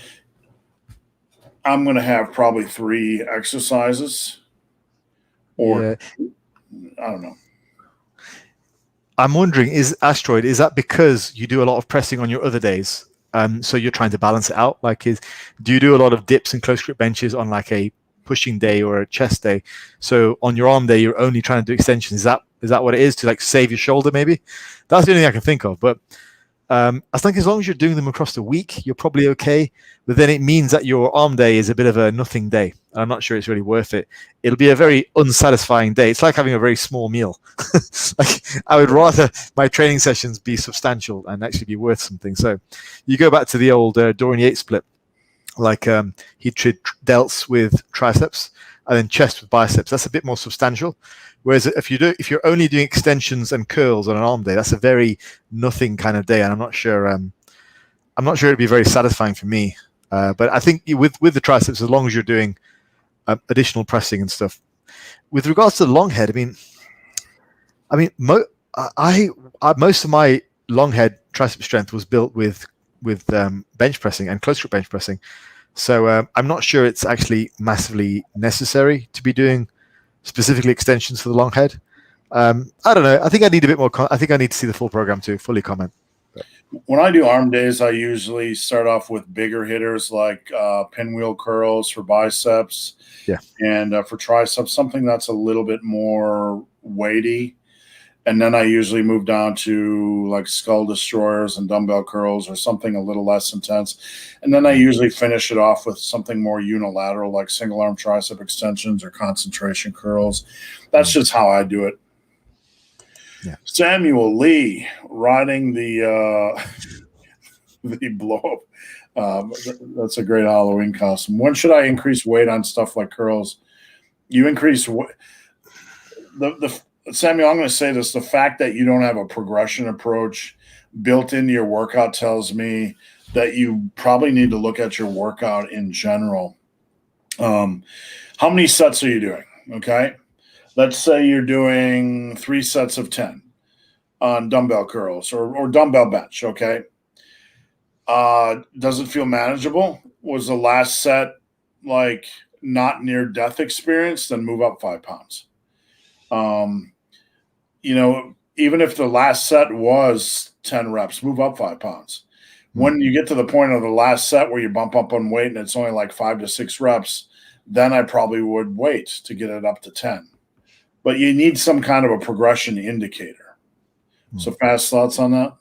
I'm going to have probably 3 exercises, or I don't know. I'm wondering, is that because you do a lot of pressing on your other days? So you're trying to balance it out. Do you do a lot of dips and close grip benches on like a pushing day or a chest day? So on your arm day, you're only trying to do extensions. Is that what it is, to like save your shoulder? Maybe that's the only thing I can think of. But I think as long as you're doing them across the week, you're probably okay. But then it means that your arm day is a bit of a nothing day. And I'm not sure it's really worth it. It'll be a very unsatisfying day. It's like having a very small meal. Like, I would rather my training sessions be substantial and actually be worth something. So you go back to the old Dorian Yates split. Like he did delts with triceps and then chest with biceps. That's a bit more substantial. Whereas if you're only doing extensions and curls on an arm day, that's a very nothing kind of day, and I'm not sure it'd be very satisfying for me. But I think with the triceps, as long as you're doing additional pressing and stuff. With regards to the long head, most of my long head tricep strength was built with bench pressing and close grip bench pressing. So I'm not sure it's actually massively necessary to be doing specifically extensions for the long head. I don't know. I think I need a bit more. I think I need to see the full program to fully comment. When I do arm days, I usually start off with bigger hitters like pinwheel curls for biceps. Yeah. And for triceps, something that's a little bit more weighty. And then I usually move down to like skull destroyers and dumbbell curls or something a little less intense. And then I usually finish it off with something more unilateral, like single arm tricep extensions or concentration curls. That's just how I do it. Yeah. Samuel Lee riding the blow up. That's a great Halloween costume. When should I increase weight on stuff like curls? You increase Samuel, I'm going to say this. The fact that you don't have a progression approach built into your workout tells me that you probably need to look at your workout in general. How many sets are you doing? Okay. Let's say you're doing 3 sets of 10 on dumbbell curls or dumbbell bench. Okay. Does it feel manageable? Was the last set like not near death experience? Then move up 5 pounds. Even if the last set was 10 reps, move up 5 pounds. When you get to the point of the last set where you bump up on weight and it's only like 5 to 6 reps, then I probably would wait to get it up to 10. But you need some kind of a progression indicator. So fast thoughts on that?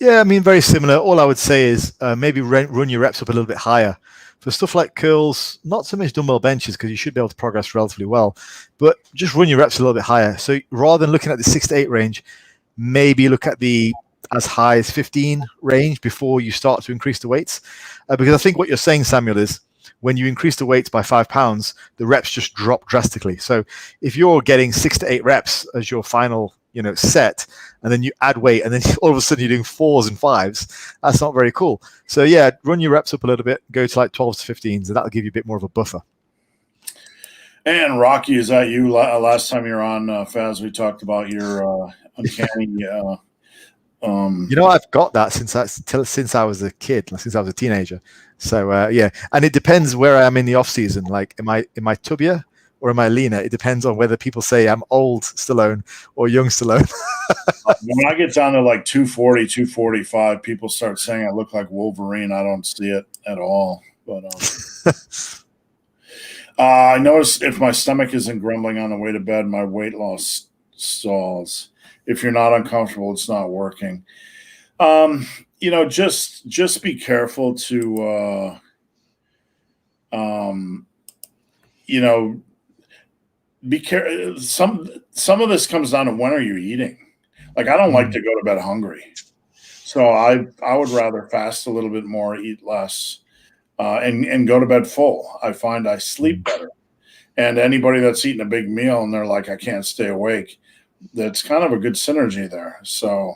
Yeah, very similar. All I would say is maybe run your reps up a little bit higher. For stuff like curls, not so much dumbbell benches because you should be able to progress relatively well, but just run your reps a little bit higher. So rather than looking at the 6 to 8 range, maybe look at the as high as 15 range before you start to increase the weights. Because I think what you're saying, Samuel, is when you increase the weights by 5 pounds, the reps just drop drastically. So if you're getting 6 to 8 reps as your final set, and then you add weight, and then all of a sudden you're doing 4s and 5s, that's not very cool. So yeah, run your reps up a little bit, go to like 12s to 15s, and that'll give you a bit more of a buffer. And Rocky, is that you? Last time you were on Faz, we talked about your uncanny. I've got that since I was a kid, since I was a teenager. So yeah, and it depends where I am in the off season. Like, am I tubbier or am I leaner? It depends on whether people say I'm old Stallone or young Stallone. When I get down to like 240, 245, people start saying I look like Wolverine. I don't see it at all. But I notice if my stomach isn't grumbling on the way to bed, my weight loss stalls. If you're not uncomfortable, it's not working. Just be careful to, be careful. Some of this comes down to when are you eating. Like I don't like to go to bed hungry, so I would rather fast a little bit more, eat less, and go to bed full. I find I sleep better. And anybody that's eating a big meal and they're like, I can't stay awake, that's kind of a good synergy there. So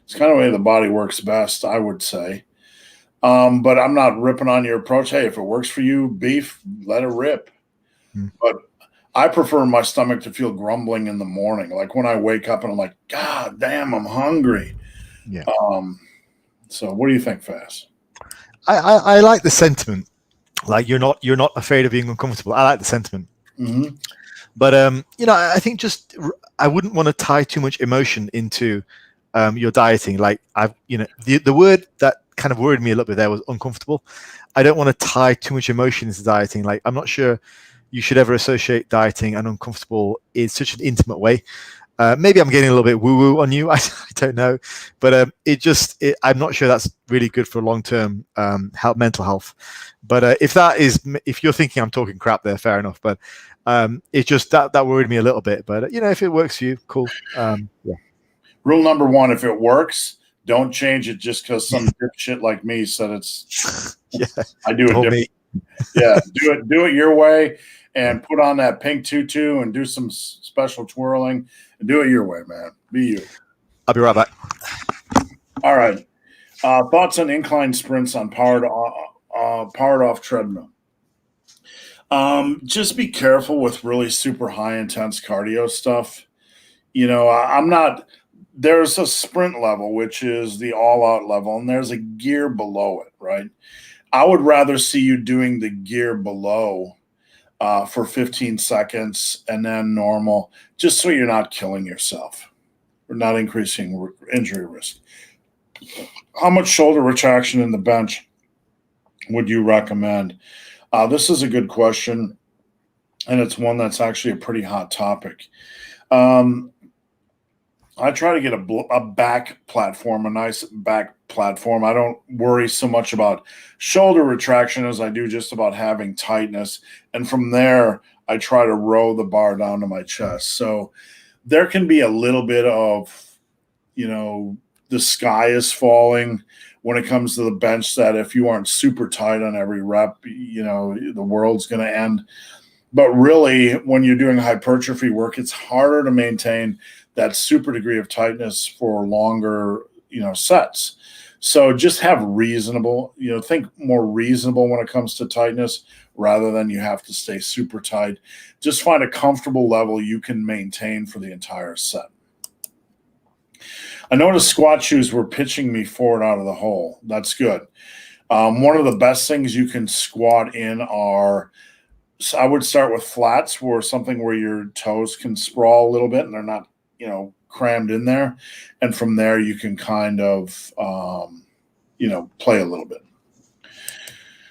it's kind of the way the body works best, I would say. But I'm not ripping on your approach. Hey, if it works for you, beef, let it rip. But I prefer my stomach to feel grumbling in the morning. Like when I wake up and I'm like, God damn, I'm hungry. Yeah. So what do you think, Faz? I like the sentiment. Like you're not afraid of being uncomfortable. I like the sentiment. Mm-hmm. But I think I wouldn't want to tie too much emotion into your dieting. Like the word that kind of worried me a little bit there was uncomfortable. I don't want to tie too much emotion into dieting. Like I'm not sure you should ever associate dieting and uncomfortable in such an intimate way. Maybe I'm getting a little bit woo-woo on you. I don't know, but I'm not sure that's really good for long-term mental health. But if you're thinking I'm talking crap there, fair enough. But it's just that worried me a little bit. But if it works for you, cool. Yeah. Rule number one: if it works, don't change it just because some dipshit like me said it's. Yeah, I do it different. Yeah, do it your way, and put on that pink tutu and do some special twirling. Do it your way, man. Be you. I'll be right back. All right. Thoughts on incline sprints on powered off treadmill. Just be careful with really super high intense cardio stuff. I'm not. There's a sprint level, which is the all out level, and there's a gear below it, right? I would rather see you doing the gear below for 15 seconds and then normal, just so you're not killing yourself or not increasing injury risk. How much shoulder retraction in the bench would you recommend? This is a good question, and it's one that's actually a pretty hot topic. I try to get a back platform, a nice back platform. I don't worry so much about shoulder retraction as I do just about having tightness. And from there, I try to row the bar down to my chest. So there can be a little bit of, the sky is falling when it comes to the bench, that if you aren't super tight on every rep, the world's going to end. But really, when you're doing hypertrophy work, it's harder to maintain that super degree of tightness for longer, sets. So just have reasonable, think more reasonable when it comes to tightness rather than you have to stay super tight. Just find a comfortable level you can maintain for the entire set. I noticed squat shoes were pitching me forward out of the hole. That's good. One of the best things you can squat in are, I would start with flats, where something where your toes can sprawl a little bit and they're not, crammed in there. And from there, you can kind of, play a little bit.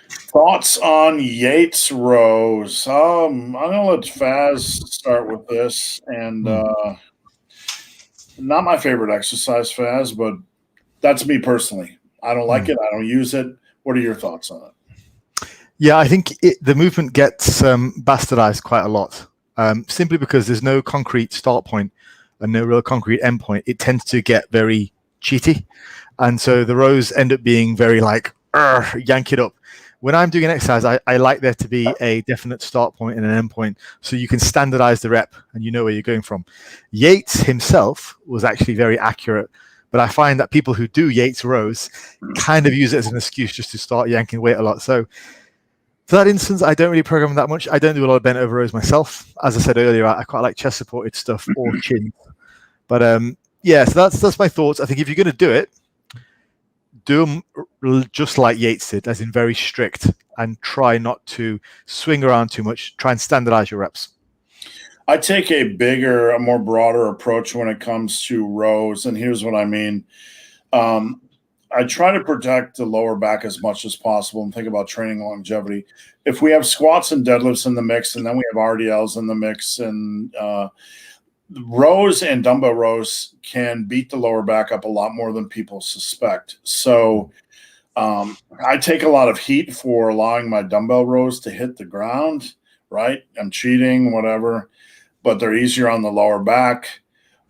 Thoughts on Yates rows? I'm going to let Faz start with this. And not my favorite exercise, Faz, but that's me personally. I don't like it. I don't use it. What are your thoughts on it? Yeah, I think the movement gets bastardized quite a lot, simply because there's no concrete start point and no real concrete end point. It tends to get very cheaty. And so the rows end up being very like, yank it up. When I'm doing an exercise, I like there to be a definite start point and an end point, so you can standardize the rep and you know where you're going from. Yates himself was actually very accurate, but I find that people who do Yates rows kind of use it as an excuse just to start yanking weight a lot. So for that instance, I don't really program that much. I don't do a lot of bent over rows myself. As I said earlier, I quite like chest supported stuff or chin. But so that's my thoughts. I think if you're going to do it, do them just like Yates did, as in very strict, and try not to swing around too much. Try and standardize your reps. I take a more broader approach when it comes to rows, and here's what I mean. I try to protect the lower back as much as possible and think about training longevity. If we have squats and deadlifts in the mix, and then we have RDLs in the mix, and rows and dumbbell rows can beat the lower back up a lot more than people suspect. So I take a lot of heat for allowing my dumbbell rows to hit the ground, right? I'm cheating, whatever. but they're easier on the lower back.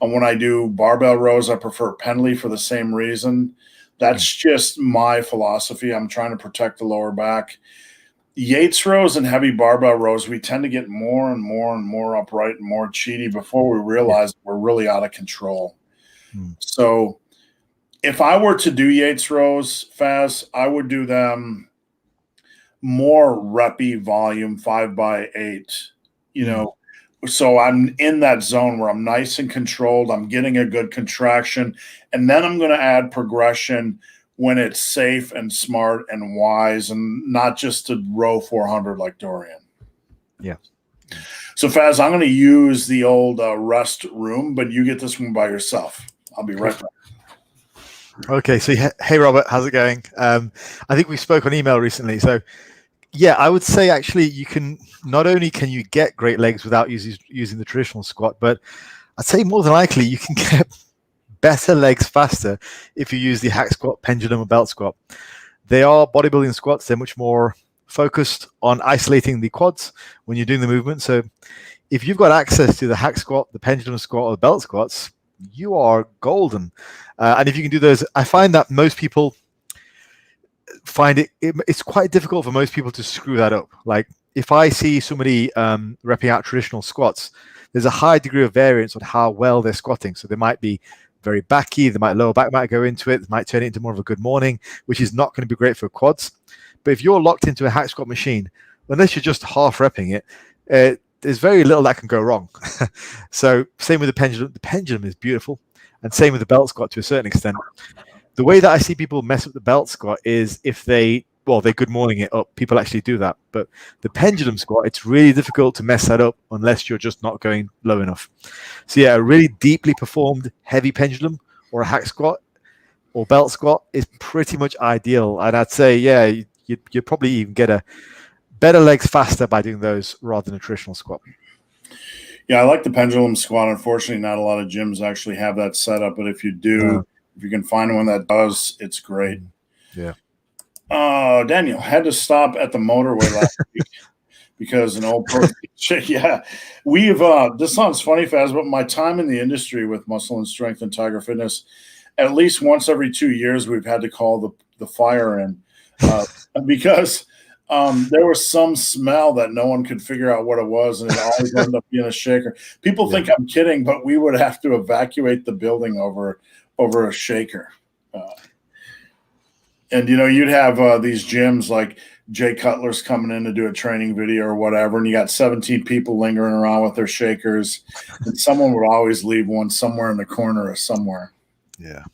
And when I do barbell rows, I prefer Pendley for the same reason. That's just my philosophy. I'm trying to protect the lower back. Yates rows and heavy barbell rows, we tend to get more and more and more upright and more cheaty before we realize we're really out of control. So if I were to do Yates rows, Faz, I would do them more reppy volume, 5x8, you know. So I'm in that zone where I'm nice and controlled. I'm getting a good contraction. And then I'm going to add progression when it's safe and smart and wise, and not just to row 400 like Dorian. Yeah. So Faz, I'm going to use the old rest room, but you get this one by yourself. I'll be right back. Okay. So, hey, Robert, how's it going? I think we spoke on email recently. So, yeah, I would say actually you can, not only can you get great legs without using the traditional squat, but I'd say more than likely you can get better legs faster if you use the hack squat, pendulum, or belt squat. They are bodybuilding squats. They're much more focused on isolating the quads when you're doing the movement. So if you've got access to the hack squat, the pendulum squat, or the belt squats, you are golden. And if you can do those, I find that most people find it's quite difficult for most people to screw that up. Like if I see somebody repping out traditional squats, there's a high degree of variance on how well they're squatting. So they might be very backy, lower back might go into it, they might turn it into more of a good morning, which is not going to be great for quads. But if you're locked into a hack squat machine, unless you're just half repping it, there's very little that can go wrong. So same with the pendulum. The pendulum is beautiful, and same with the belt squat to a certain extent. The way that I see people mess up the belt squat is if they good morning it up. People actually do that. But the pendulum squat, it's really difficult to mess that up unless you're just not going low enough. So yeah, a really deeply performed heavy pendulum or a hack squat or belt squat is pretty much ideal. And I'd say, yeah, you'd probably even get a better legs faster by doing those rather than a traditional squat. Yeah, I like the pendulum squat. Unfortunately, not a lot of gyms actually have that set up. But if you do, if you can find one that does, it's great. Yeah. Daniel, had to stop at the motorway last week because an old person. Yeah, we've. This sounds funny, Faz, but my time in the industry with Muscle and Strength and Tiger Fitness, at least once every 2 years, we've had to call the fire in because there was some smell that no one could figure out what it was, and it always ended up being a shaker. People think I'm kidding, but we would have to evacuate the building over a shaker. And, you know, you'd have these gyms like Jay Cutler's coming in to do a training video or whatever, and you got 17 people lingering around with their shakers, and someone would always leave one somewhere in the corner or somewhere. Yeah.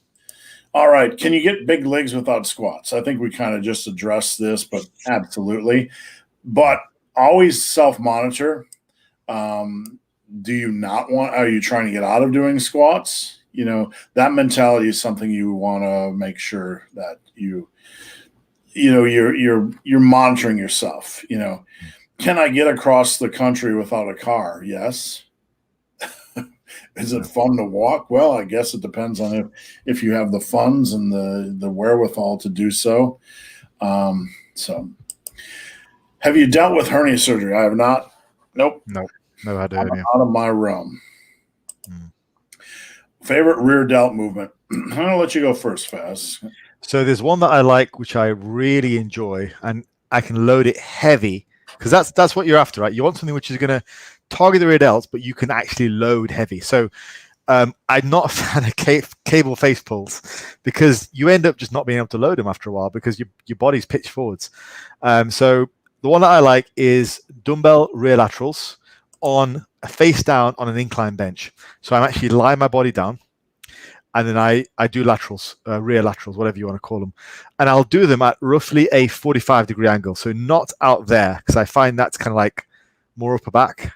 All right. Can you get big legs without squats? I think we kind of just addressed this, but absolutely. But always self-monitor. Do you not want – are you trying to get out of doing squats? You know, that mentality is something you want to make sure that you're monitoring yourself. You know, can I get across the country without a car? Yes. Is it fun to walk? Well, I guess it depends on if you have the funds and the wherewithal to do so. So have you dealt with hernia surgery? I have not. Nope. Nope. Never had hernia. Out of my realm. Favorite rear delt movement? I'm going to let you go first, Faz. So there's one that I like, which I really enjoy, and I can load it heavy because that's what you're after, right? You want something which is going to target the rear delts, but you can actually load heavy. So I'm not a fan of cable face pulls because you end up just not being able to load them after a while because your body's pitched forwards. So the one that I like is dumbbell rear laterals on a face down on an incline bench. So I'm actually lying my body down, and then I do laterals, rear laterals, whatever you want to call them. And I'll do them at roughly a 45-degree angle. So not out there, because I find that's kind of like more upper back,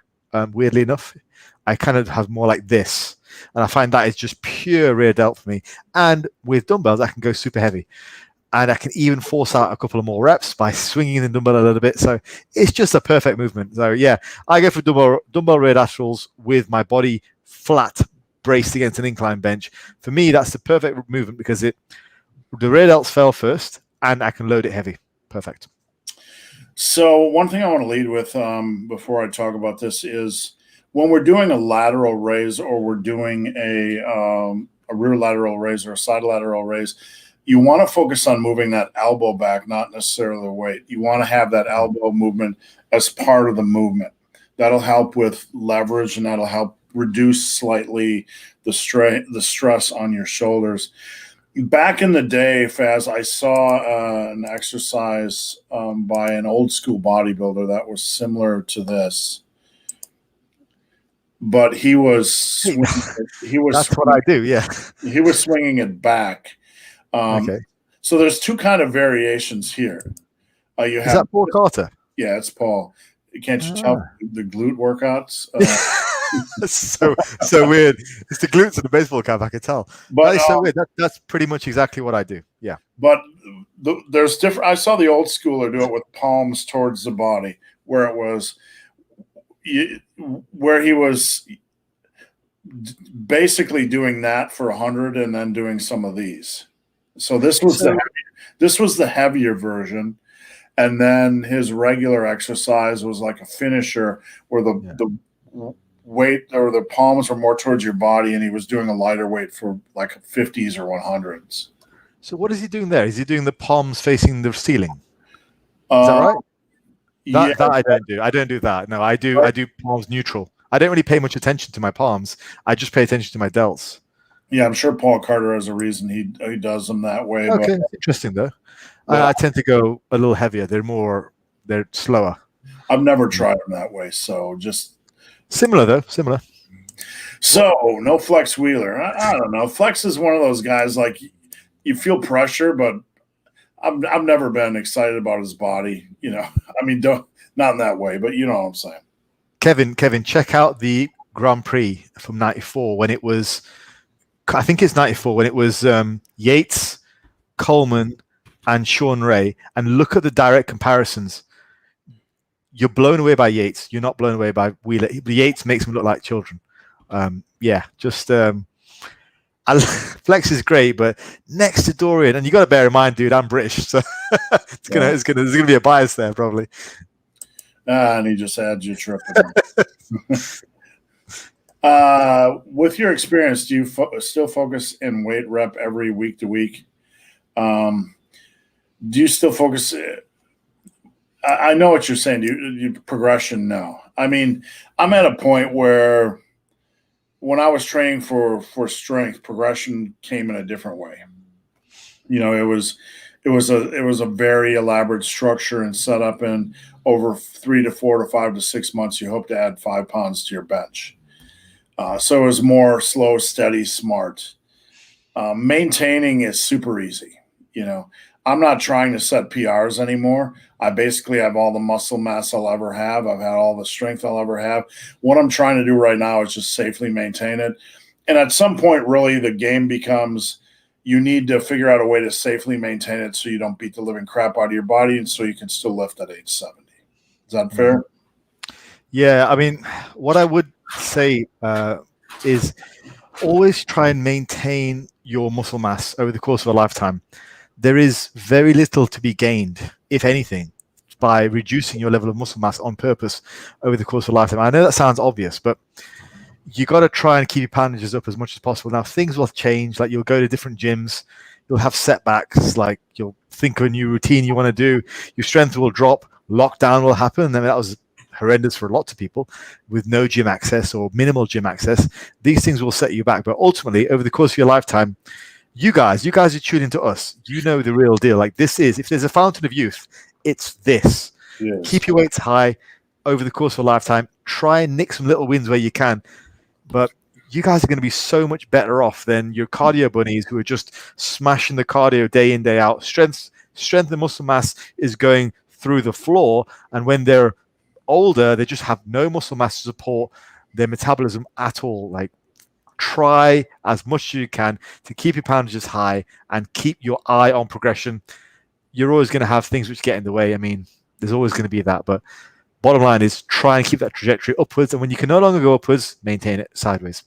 weirdly enough. I kind of have more like this. And I find that is just pure rear delt for me. And with dumbbells, I can go super heavy. And I can even force out a couple of more reps by swinging the dumbbell a little bit. So it's just a perfect movement. So yeah, I go for dumbbell rear laterals with my body flat, braced against an incline bench. For me, that's the perfect movement because the rear delts fell first and I can load it heavy. Perfect. So one thing I want to lead with before I talk about this is when we're doing a lateral raise or we're doing a rear lateral raise or a side lateral raise, you want to focus on moving that elbow back, not necessarily the weight. You want to have that elbow movement as part of the movement. That'll help with leverage, and that'll help reduce slightly the stress on your shoulders. Back in the day, Faz, I saw an exercise by an old school bodybuilder that was similar to this. But he was swinging That's what I do. Yeah. He was swinging it back. Okay. So there's two kind of variations here. You Is have that Paul Carter? Yeah, it's Paul. Can't you tell the glute workouts? so weird. It's the glutes in the baseball cap. I could tell. But that is so weird. That's pretty much exactly what I do. Yeah. But there's different. I saw the old schooler do it with palms towards the body, where it was, where he was basically doing that for 100 and then doing some of these. So this was the heavier version. And then his regular exercise was like a finisher where the weight or the palms were more towards your body, and he was doing a lighter weight for like 50s or 100s. So what is he doing there? Is he doing the palms facing the ceiling? Is that right? That I don't do. I don't do that. No, I do palms neutral. I don't really pay much attention to my palms. I just pay attention to my delts. Yeah, I'm sure Paul Carter has a reason he does them that way. Okay, interesting though. I tend to go a little heavier. They're slower. I've never tried them that way, so just similar though. Similar. So no Flex Wheeler. I don't know. Flex is one of those guys, like, you feel pressure, but I've never been excited about his body. You know, I mean, not in that way, but you know what I'm saying. Kevin, check out the Grand Prix from '94 when it was. I think it's '94 when it was Yates, Coleman, and Sean Ray, and look at the direct comparisons. You're blown away by Yates. You're not blown away by Wheeler. Yates makes them look like children. Flex is great, but next to Dorian, and you got to bear in mind, dude, I'm British, so there's gonna be a bias there probably. And he just adds your trip. With your experience, do you still focus in weight rep every week to week? Do you still focus? I know what you're saying. You progression? No. I mean, I'm at a point where when I was training for strength, progression came in a different way. You know, it was a very elaborate structure and setup, and over 3 to 4 to 5 to 6 months, you hope to add 5 pounds to your bench. So it was more slow, steady, smart. Maintaining is super easy. You know, I'm not trying to set PRs anymore. I basically have all the muscle mass I'll ever have. I've had all the strength I'll ever have. What I'm trying to do right now is just safely maintain it. And at some point, really, the game becomes you need to figure out a way to safely maintain it so you don't beat the living crap out of your body and so you can still lift at age 70. Is that fair? Yeah, I mean, what I would say is always try and maintain your muscle mass over the course of a lifetime. There is very little to be gained, if anything, by reducing your level of muscle mass on purpose over the course of a lifetime. I know that sounds obvious, but you got to try and keep your poundages up as much as possible. Now, things will change. Like, you'll go to different gyms, you'll have setbacks. Like, you'll think of a new routine you want to do. Your strength will drop. Lockdown will happen. I mean, that was horrendous for lots of people with no gym access or minimal gym access. These things will set you back. But ultimately, over the course of your lifetime, you guys are tuning to us. You know the real deal. Like, this is, if there's a fountain of youth, it's this. Yes. Keep your weights high over the course of a lifetime. Try and nick some little wins where you can. But you guys are going to be so much better off than your cardio bunnies who are just smashing the cardio day in, day out. Strength and muscle mass is going through the floor. And when they're older, they just have no muscle mass to support their metabolism at all. Like, try as much as you can to keep your poundages high and keep your eye on progression. You're always going to have things which get in the way. I mean, there's always going to be that, but bottom line is try and keep that trajectory upwards. And when you can no longer go upwards, maintain it sideways.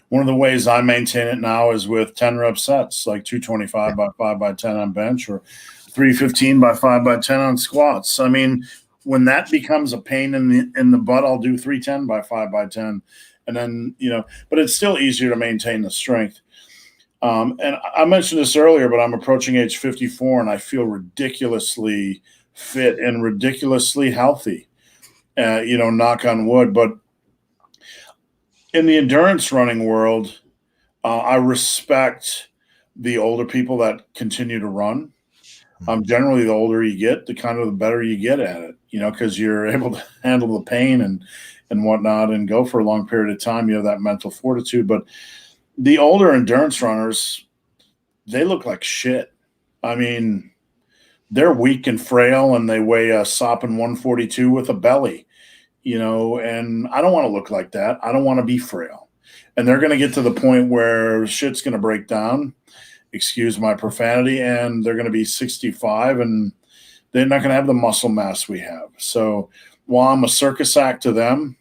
One of the ways I maintain it now is with 10 rep sets, like 225 by 5 by 10 on bench or 315 by 5 by 10 on squats. I mean, when that becomes a pain in the butt, I'll do 310 by 5 by 10. And then, but it's still easier to maintain the strength. And I mentioned this earlier, but I'm approaching age 54 and I feel ridiculously fit and ridiculously healthy, knock on wood. But in the endurance running world, I respect the older people that continue to run. Generally, the older you get, the better you get at it, because you're able to handle the pain and whatnot and go for a long period of time. You have that mental fortitude. But the older endurance runners, they look like shit. I mean, they're weak and frail, and they weigh a sopping 142 with a belly, and I don't want to look like that. I don't want to be frail. And they're going to get to the point where shit's going to break down, excuse my profanity, and they're going to be 65 and they're not going to have the muscle mass we have. So while I'm a circus act to them,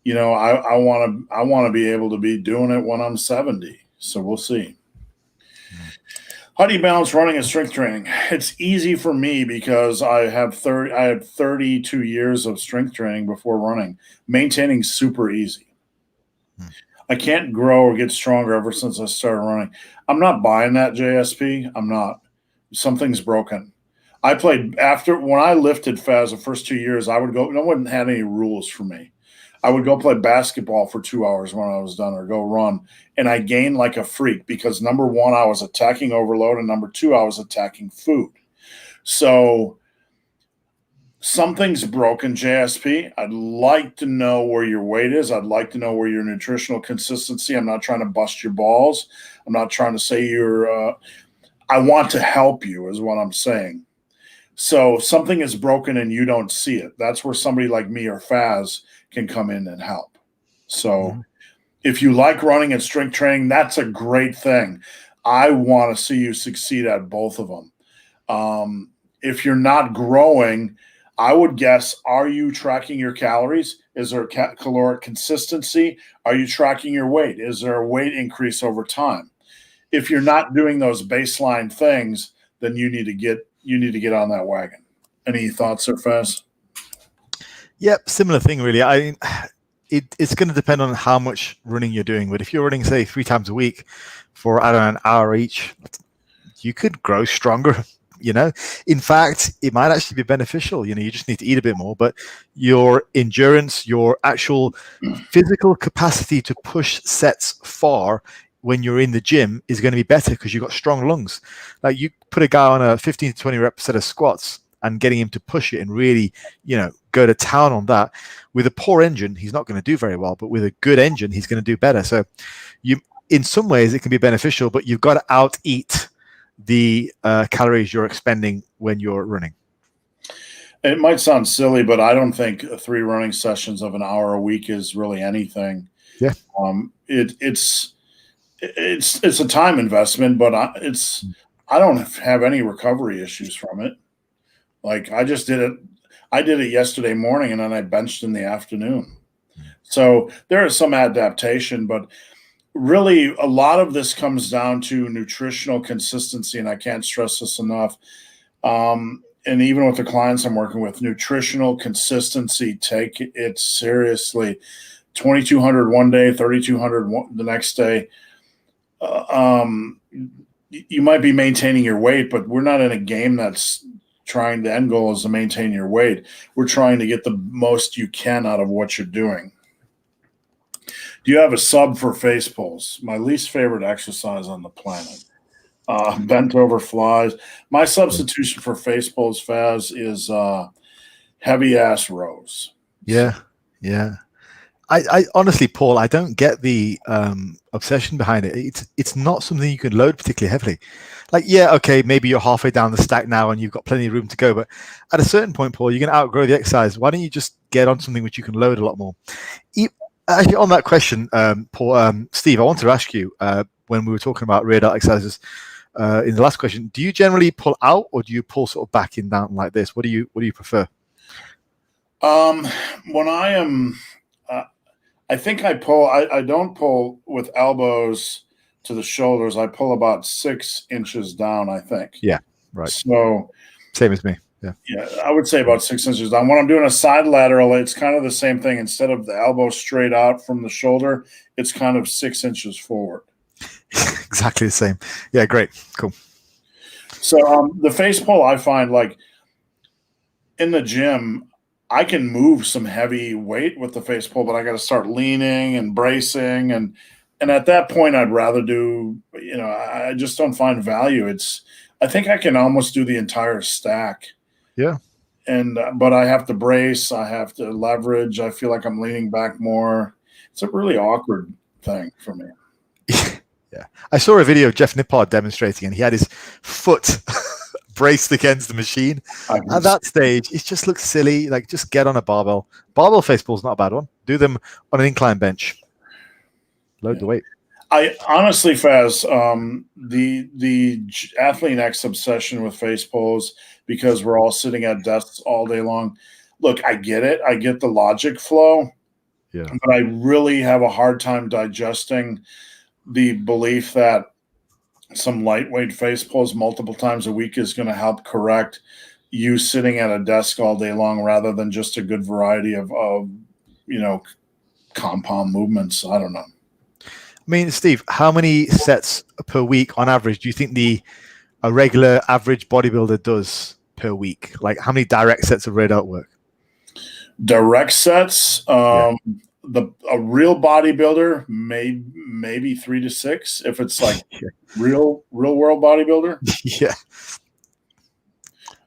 I want to be able to be doing it when I'm 70. So we'll see. How do you balance running and strength training? It's easy for me because I had 32 years of strength training before running. Maintaining super easy. I can't grow or get stronger ever since I started running. I'm not buying that, JSP. I'm not. Something's broken. I played when I lifted Faz the first 2 years, I would go, no one had any rules for me. I would go play basketball for 2 hours when I was done or go run. And I gained like a freak because number one, I was attacking overload, and number two, I was attacking food. So something's broken, JSP. I'd like to know where your weight is. I'd like to know where your nutritional consistency. I'm not trying to bust your balls. I'm not trying to say I want to help you is what I'm saying. So something is broken and you don't see it. That's where somebody like me or Faz can come in and help. So if you like running and strength training, that's a great thing. I want to see you succeed at both of them. If you're not growing, I would guess, are you tracking your calories? Is there caloric consistency? Are you tracking your weight? Is there a weight increase over time? If you're not doing those baseline things, then you need to get on that wagon. Any thoughts there, Faz? Yep, similar thing, really. It's going to depend on how much running you're doing. But if you're running, say, 3 times a week for, I don't know, an hour each, you could grow stronger. In fact, it might actually be beneficial. You just need to eat a bit more, but your endurance, your actual physical capacity to push sets far when you're in the gym is going to be better because you've got strong lungs. Like you put a guy on a 15 to 20 rep set of squats and getting him to push it and really, go to town on that. With a poor engine, he's not going to do very well, but with a good engine, he's going to do better. So in some ways it can be beneficial, but you've got to out eat the calories you're expending when you're running. It might sound silly, but I don't think 3 running sessions of an hour a week is really anything. Yeah. It's a time investment, but I don't have any recovery issues from it. Like I just did it. I did it yesterday morning and then I benched in the afternoon. So there is some adaptation, but really, a lot of this comes down to nutritional consistency, and I can't stress this enough. And even with the clients I'm working with, nutritional consistency, take it seriously. 2,200 one day, 3,200 the next day. You might be maintaining your weight, but we're not in a game that's trying, the end goal is to maintain your weight. We're trying to get the most you can out of what you're doing. Do you have a sub for face pulls? My least favorite exercise on the planet. Bent over flies. My substitution for face pulls, Faz, is heavy ass rows. Yeah. I honestly, Paul, I don't get the obsession behind it. It's not something you can load particularly heavily. Like, yeah, okay, maybe you're halfway down the stack now and you've got plenty of room to go. But at a certain point, Paul, you're going to outgrow the exercise. Why don't you just get on something which you can load a lot more? Actually, on that question, Paul, Steve, I wanted to ask you when we were talking about rear delt exercises in the last question. Do you generally pull out or do you pull sort of back in down like this? What do you prefer? When I am, I think I pull. I don't pull with elbows to the shoulders. I pull about 6 inches down, I think. Yeah, right. So same as me. Yeah, I would say about 6 inches down. When I'm doing a side lateral, it's kind of the same thing. Instead of the elbow straight out from the shoulder, it's kind of 6 inches forward. Exactly the same. Yeah, great. Cool. So the face pull, I find like in the gym, I can move some heavy weight with the face pull, but I got to start leaning and bracing. And at that point, I'd rather do, I just don't find value. I think I can almost do the entire stack. Yeah. But I have to brace. I have to leverage. I feel like I'm leaning back more. It's a really awkward thing for me. Yeah. I saw a video of Jeff Nippard demonstrating, and he had his foot braced against the machine. At that stage, it just looks silly. Like, just get on a barbell. Barbell face pull is not a bad one. Do them on an incline bench. Load the weight. I honestly, Faz, the Athlete X obsession with face pulls, because we're all sitting at desks all day long. Look, I get it. I get the logic flow. Yeah. But I really have a hard time digesting the belief that some lightweight face pulls multiple times a week is going to help correct you sitting at a desk all day long, rather than just a good variety of compound movements. I don't know. I mean, Steve, how many sets per week on average do you think a regular average bodybuilder does per week? Like, how many direct sets of rear-delt work? Direct sets, a real bodybuilder, maybe 3 to 6. If it's like real world bodybuilder. Yeah.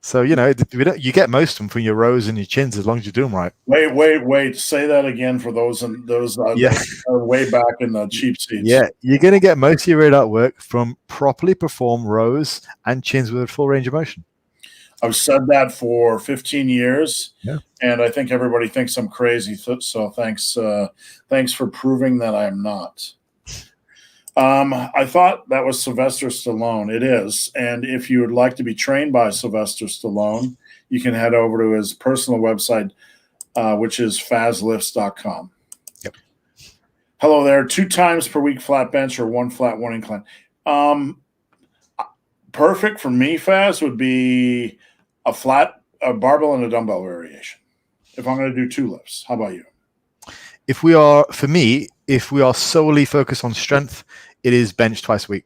So, you get most of them from your rows and your chins, as long as you do them right. Wait. Say that again for those that are way back in the cheap seats. Yeah, you're going to get most of your rear-delt work from properly performed rows and chins with a full range of motion. I've said that for 15 years, yeah. And I think everybody thinks I'm crazy. So thanks for proving that I'm not. I thought that was Sylvester Stallone. It is. And if you would like to be trained by Sylvester Stallone, you can head over to his personal website, which is FAZLIFTS.com. Yep. Hello there. 2 times per week flat bench, or 1 flat, 1 incline. Perfect for me, Faz, would be a barbell and a dumbbell variation if I'm going to do 2 lifts. How about you? If we are solely focused on strength, it is bench twice a week,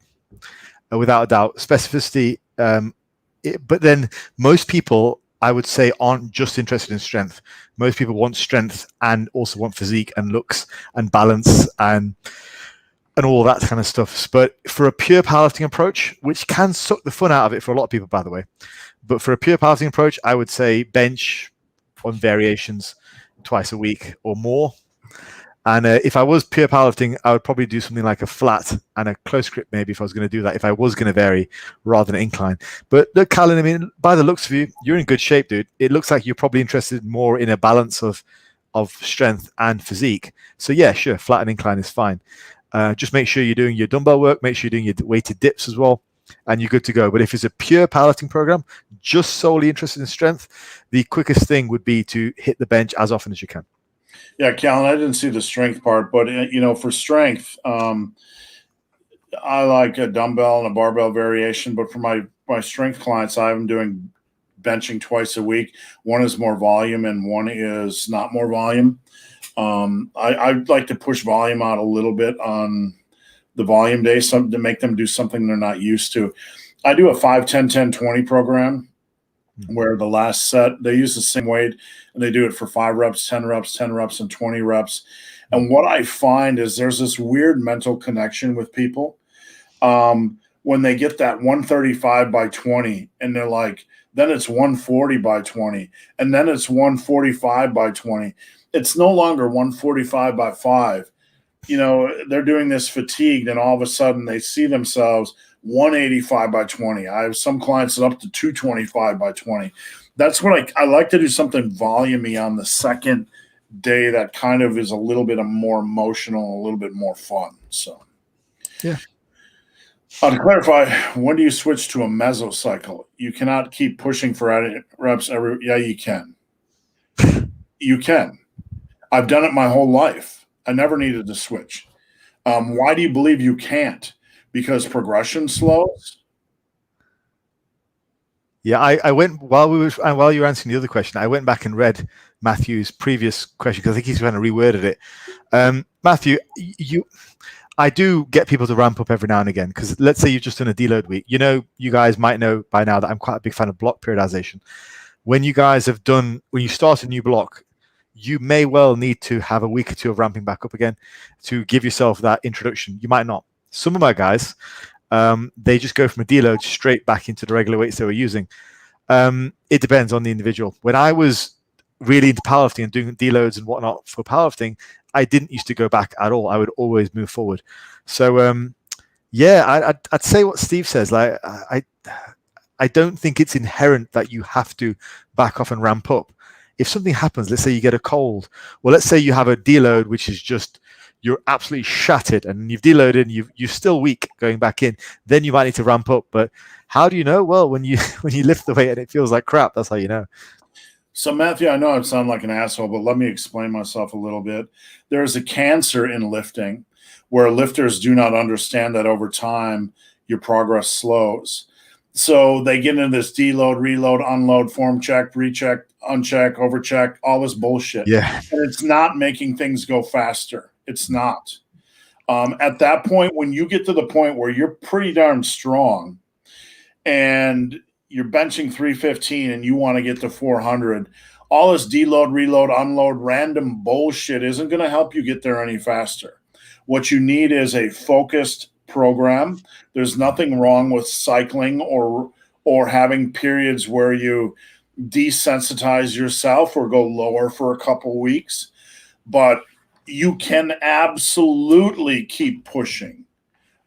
without a doubt. Specificity, but then most people, I would say, aren't just interested in strength. Most people want strength and also want physique and looks and balance and all that kind of stuff. But for a pure powerlifting approach, which can suck the fun out of it for a lot of people, by the way, but for a pure powerlifting approach, I would say bench on variations twice a week or more. And if I was pure powerlifting, I would probably do something like a flat and a close grip, maybe, if I was going to do that, if I was going to vary rather than incline. But look, Callan, I mean, by the looks of you, you're in good shape, dude. It looks like you're probably interested more in a balance of strength and physique. So yeah, sure, flat and incline is fine. Just make sure you're doing your dumbbell work, make sure you're doing your weighted dips as well, and you're good to go. But if it's a pure powerlifting program, just solely interested in strength, the quickest thing would be to hit the bench as often as you can. Yeah, Callan, I didn't see the strength part, but for strength, I like a dumbbell and a barbell variation. But for my strength clients, I'm doing benching twice a week. One is more volume and one is not more volume. I like to push volume out a little bit on the volume day, to make them do something they're not used to. I do a 5, 10, 10, 20 program where the last set, they use the same weight and they do it for 5 reps, 10 reps, 10 reps, and 20 reps. And what I find is there's this weird mental connection with people. When they get that 135 by 20 and they're like, then it's 140 by 20, and then it's 145 by 20. It's no longer 145 by 5. They're doing this fatigued, and all of a sudden they see themselves 185 by 20. I have some clients that up to 225 by 20. That's what I like to do, something volumey on the second day that kind of is a little bit more emotional, a little bit more fun. So, yeah. To clarify, when do you switch to a mesocycle? You cannot keep pushing for reps yeah, you can. You can. I've done it my whole life. I never needed to switch. Why do you believe you can't? Because progression slows? Yeah, I went while you were answering the other question, I went back and read Matthew's previous question because I think he's kind of reworded it. Matthew, I do get people to ramp up every now and again because let's say you've just done a deload week. You guys might know by now that I'm quite a big fan of block periodization. When you start a new block, you may well need to have a week or two of ramping back up again to give yourself that introduction. You might not. Some of my guys, they just go from a deload straight back into the regular weights they were using. It depends on the individual. When I was really into powerlifting and doing deloads and whatnot for powerlifting, I didn't used to go back at all. I would always move forward. So yeah, I'd say what Steve says. Like I don't think it's inherent that you have to back off and ramp up. If something happens, let's say you get a cold, well, let's say you have a deload, which is just you're absolutely shattered and you've deloaded and you're still weak going back in, then you might need to ramp up. But how do you know? Well, when you lift the weight and it feels like crap, that's how you know. So, Matthew, I know I sound like an asshole, but let me explain myself a little bit. There is a cancer in lifting where lifters do not understand that over time your progress slows. So they get into this deload, reload, unload, form check, recheck, uncheck, overcheck, all this bullshit. Yeah. And it's not making things go faster. It's not. At that point, when you get to the point where you're pretty darn strong and you're benching 315 and you want to get to 400, all this deload, reload, unload, random bullshit isn't going to help you get there any faster. What you need is a focused program. There's nothing wrong with cycling or having periods where you desensitize yourself or go lower for a couple weeks, but you can absolutely keep pushing.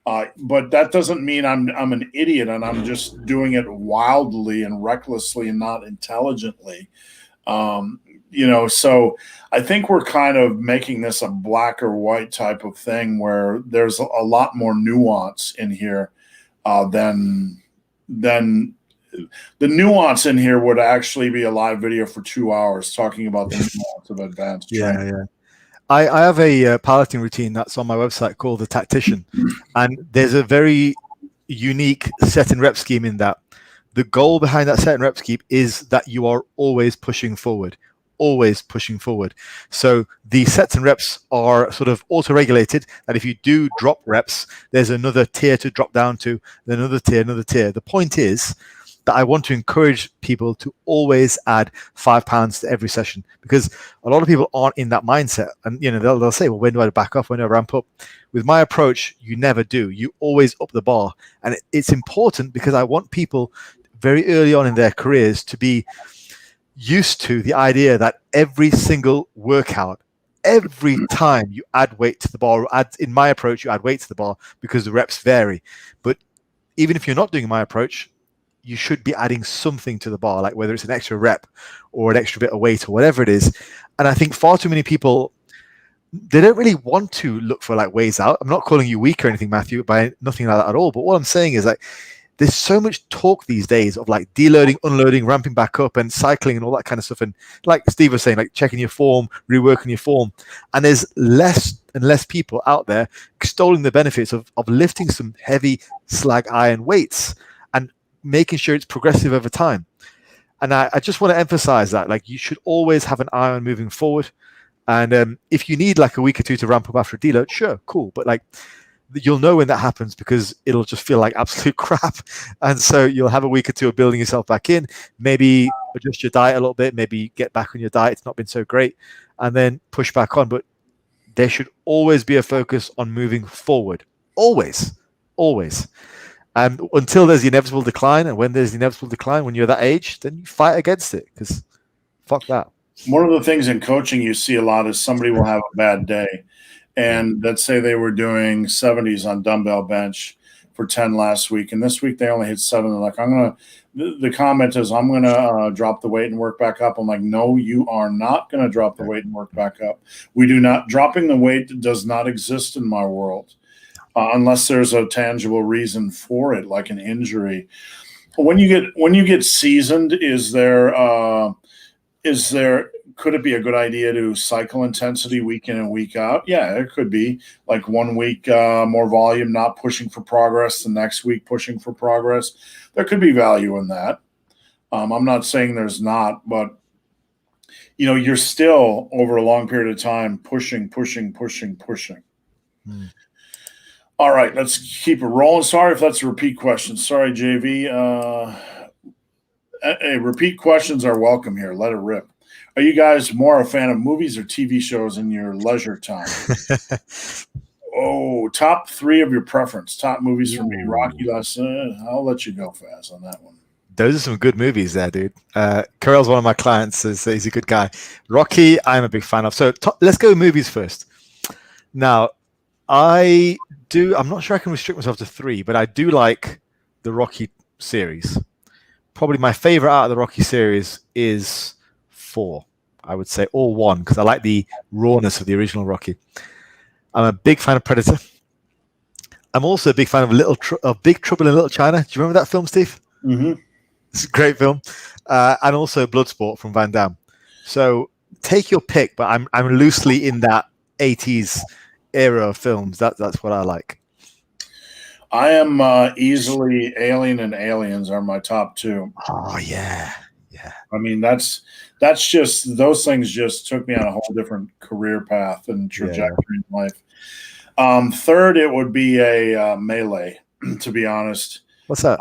But that doesn't mean I'm an idiot and I'm just doing it wildly and recklessly and not intelligently. So I think we're kind of making this a black or white type of thing where there's a lot more nuance in here than the nuance in here would actually be a live video for 2 hours talking about the nuance of advanced training. Yeah. I have a powerlifting routine that's on my website called The Tactician, and there's a very unique set and rep scheme in that. The goal behind that set and rep scheme is that you are always pushing forward. So the sets and reps are sort of auto-regulated, that if you do drop reps, there's another tier to drop down to, then another tier. The point is that I want to encourage people to always add 5 pounds to every session, because a lot of people aren't in that mindset. And they'll say, well, when do I back off? When do I ramp up? With my approach, you never do. You always up the bar. And it's important because I want people very early on in their careers to be used to the idea that every single workout, every time you add weight to the bar, in my approach, you add weight to the bar because the reps vary. But even if you're not doing my approach, you should be adding something to the bar, like whether it's an extra rep or an extra bit of weight or whatever it is. And I think far too many people, they don't really want to look for like ways out. I'm not calling you weak or anything, Matthew, by nothing like that at all. But what I'm saying is like, there's so much talk these days of like deloading, unloading, ramping back up and cycling and all that kind of stuff. And like Steve was saying, like checking your form, reworking your form. And there's less and less people out there extolling the benefits of lifting some heavy slag iron weights and making sure it's progressive over time. And I just want to emphasize that, like, you should always have an eye on moving forward. And if you need like a week or two to ramp up after a deload, sure, cool. But like, you'll know when that happens because it'll just feel like absolute crap. And so you'll have a week or two of building yourself back in, maybe adjust your diet a little bit, maybe get back on your diet. It's not been so great, and then push back on. But there should always be a focus on moving forward. Always. And until there's the inevitable decline, and when there's the inevitable decline, when you're that age, then you fight against it because fuck that. One of the things in coaching you see a lot is somebody will have a bad day. And let's say they were doing 70s on dumbbell bench for 10 last week, and this week they only hit 7. They're like, the comment is, I'm going to drop the weight and work back up. I'm like, no, you are not going to drop the weight and work back up. We do not. Dropping the weight does not exist in my world unless there's a tangible reason for it, like an injury. When you get seasoned, could it be a good idea to cycle intensity week in and week out? Yeah, it could be. Like 1 week more volume, not pushing for progress. The next week pushing for progress. There could be value in that. I'm not saying there's not, but you're still over a long period of time pushing. Hmm. All right, let's keep it rolling. Sorry if that's a repeat question. Sorry, JV. Hey, repeat questions are welcome here. Let it rip. Are you guys more a fan of movies or TV shows in your leisure time? Oh, top 3 of your preference. Top movies for me. Rocky, I'll let you go fast on that one. Those are some good movies there, dude. Karel's one of my clients. He's a good guy. Rocky, I'm a big fan of. So let's go movies first. Now, I'm not sure I can restrict myself to 3, but I do like the Rocky series. Probably my favorite out of the Rocky series is 4, I would say, or 1, because I like the rawness of the original Rocky. I'm a big fan of Predator. I'm also a big fan of Big Trouble in Little China. Do you remember that film, Steve? Mm-hmm. It's a great film. And also Bloodsport from Van Damme. So take your pick, but I'm loosely in that 80s era of films. That's what I like. I am easily Alien and Aliens are my top 2. Oh yeah. I mean, that's just, those things just took me on a whole different career path and trajectory in life. Third, it would be a Melee, to be honest. What's that?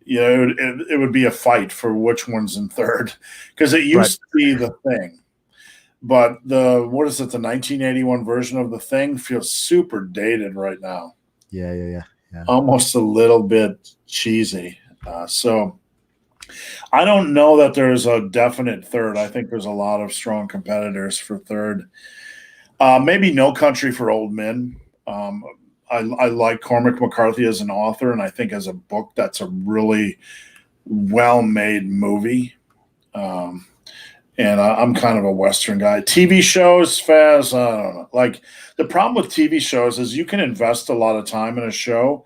It would be a fight for which one's in third, because it used to be The Thing, but the 1981 version of The Thing feels super dated right now. Yeah. Almost a little bit cheesy. So I don't know that there's a definite third. I think there's a lot of strong competitors for third. Maybe No Country for Old Men. I like Cormac McCarthy as an author, and I think as a book, that's a really well-made movie. And I'm kind of a Western guy. TV shows, Faz, I don't know. Like, the problem with TV shows is you can invest a lot of time in a show,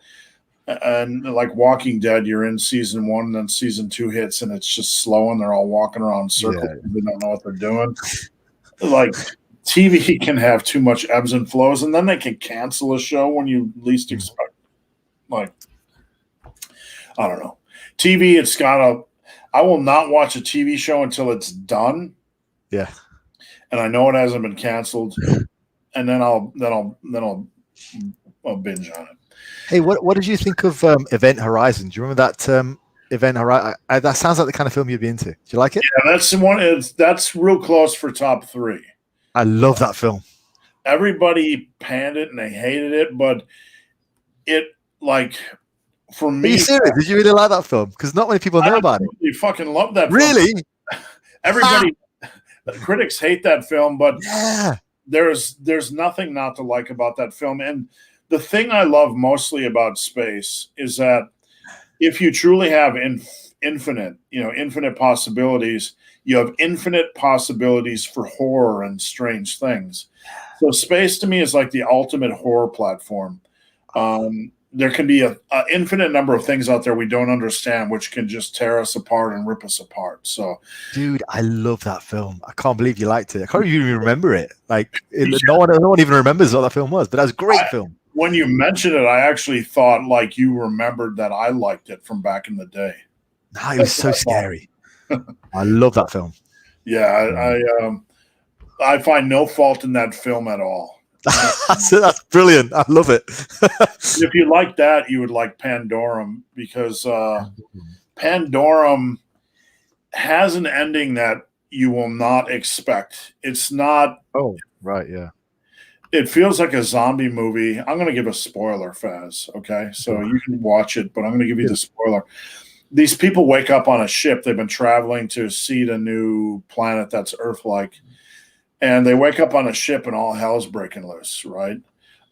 and like Walking Dead, you're in season 1, and then season 2 hits, and it's just slow, and they're all walking around in circles. Yeah. They don't know what they're doing. Like, TV can have too much ebbs and flows, and then they can cancel a show when you least expect. Like, I don't know. TV, it's got I will not watch a TV show until it's done. Yeah. And I know it hasn't been canceled, and then I'll binge on it. Hey, what did you think of Event Horizon? Do you remember that Event Horizon? That sounds like the kind of film you'd be into. Do you like it? Yeah, that's the one. That's real close for top 3. I love that film. Everybody panned it and they hated it, but it, like, for me. Are you serious? Did you really like that film? Because not many people know about it. You fucking love that film. Really? Everybody, critics hate that film, but there's nothing not to like about that film. And the thing I love mostly about space is that if you truly have infinite possibilities, you have infinite possibilities for horror and strange things. So space to me is like the ultimate horror platform. There can be an infinite number of things out there we don't understand, which can just tear us apart and rip us apart. So, dude, I love that film. I can't believe you liked it. I can't even remember it. Like, no one even remembers what that film was, but that was a great film. When you mentioned it, I actually thought like you remembered that I liked it from back in the day. No, it was so scary. I love that film. Yeah, I find no fault in that film at all. That's brilliant. I love it. If you like that, you would like Pandorum, because Pandorum has an ending that you will not expect. It's not. Oh, right, yeah. It feels like a zombie movie. I'm going to give a spoiler, Faz. Okay, so you can watch it, but I'm going to give you the spoiler. These people wake up on a ship. They've been traveling to seed a new planet that's Earth-like. And they wake up on a ship and all hell's breaking loose, right?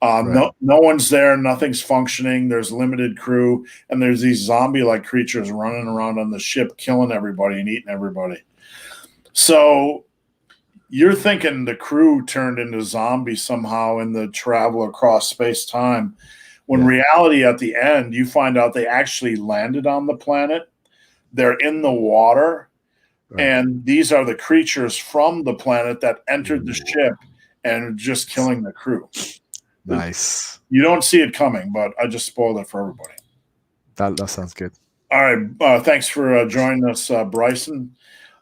No one's there. Nothing's functioning. There's limited crew. And there's these zombie-like creatures running around on the ship, killing everybody and eating everybody. So you're thinking the crew turned into zombies somehow in the travel across space-time. When reality at the end, you find out they actually landed on the planet. They're in the water. Right. And these are the creatures from the planet that entered the ship and are just killing the crew. Nice. You don't see it coming, but I just spoiled it for everybody. That sounds good. All right. Thanks for joining us, Bryson.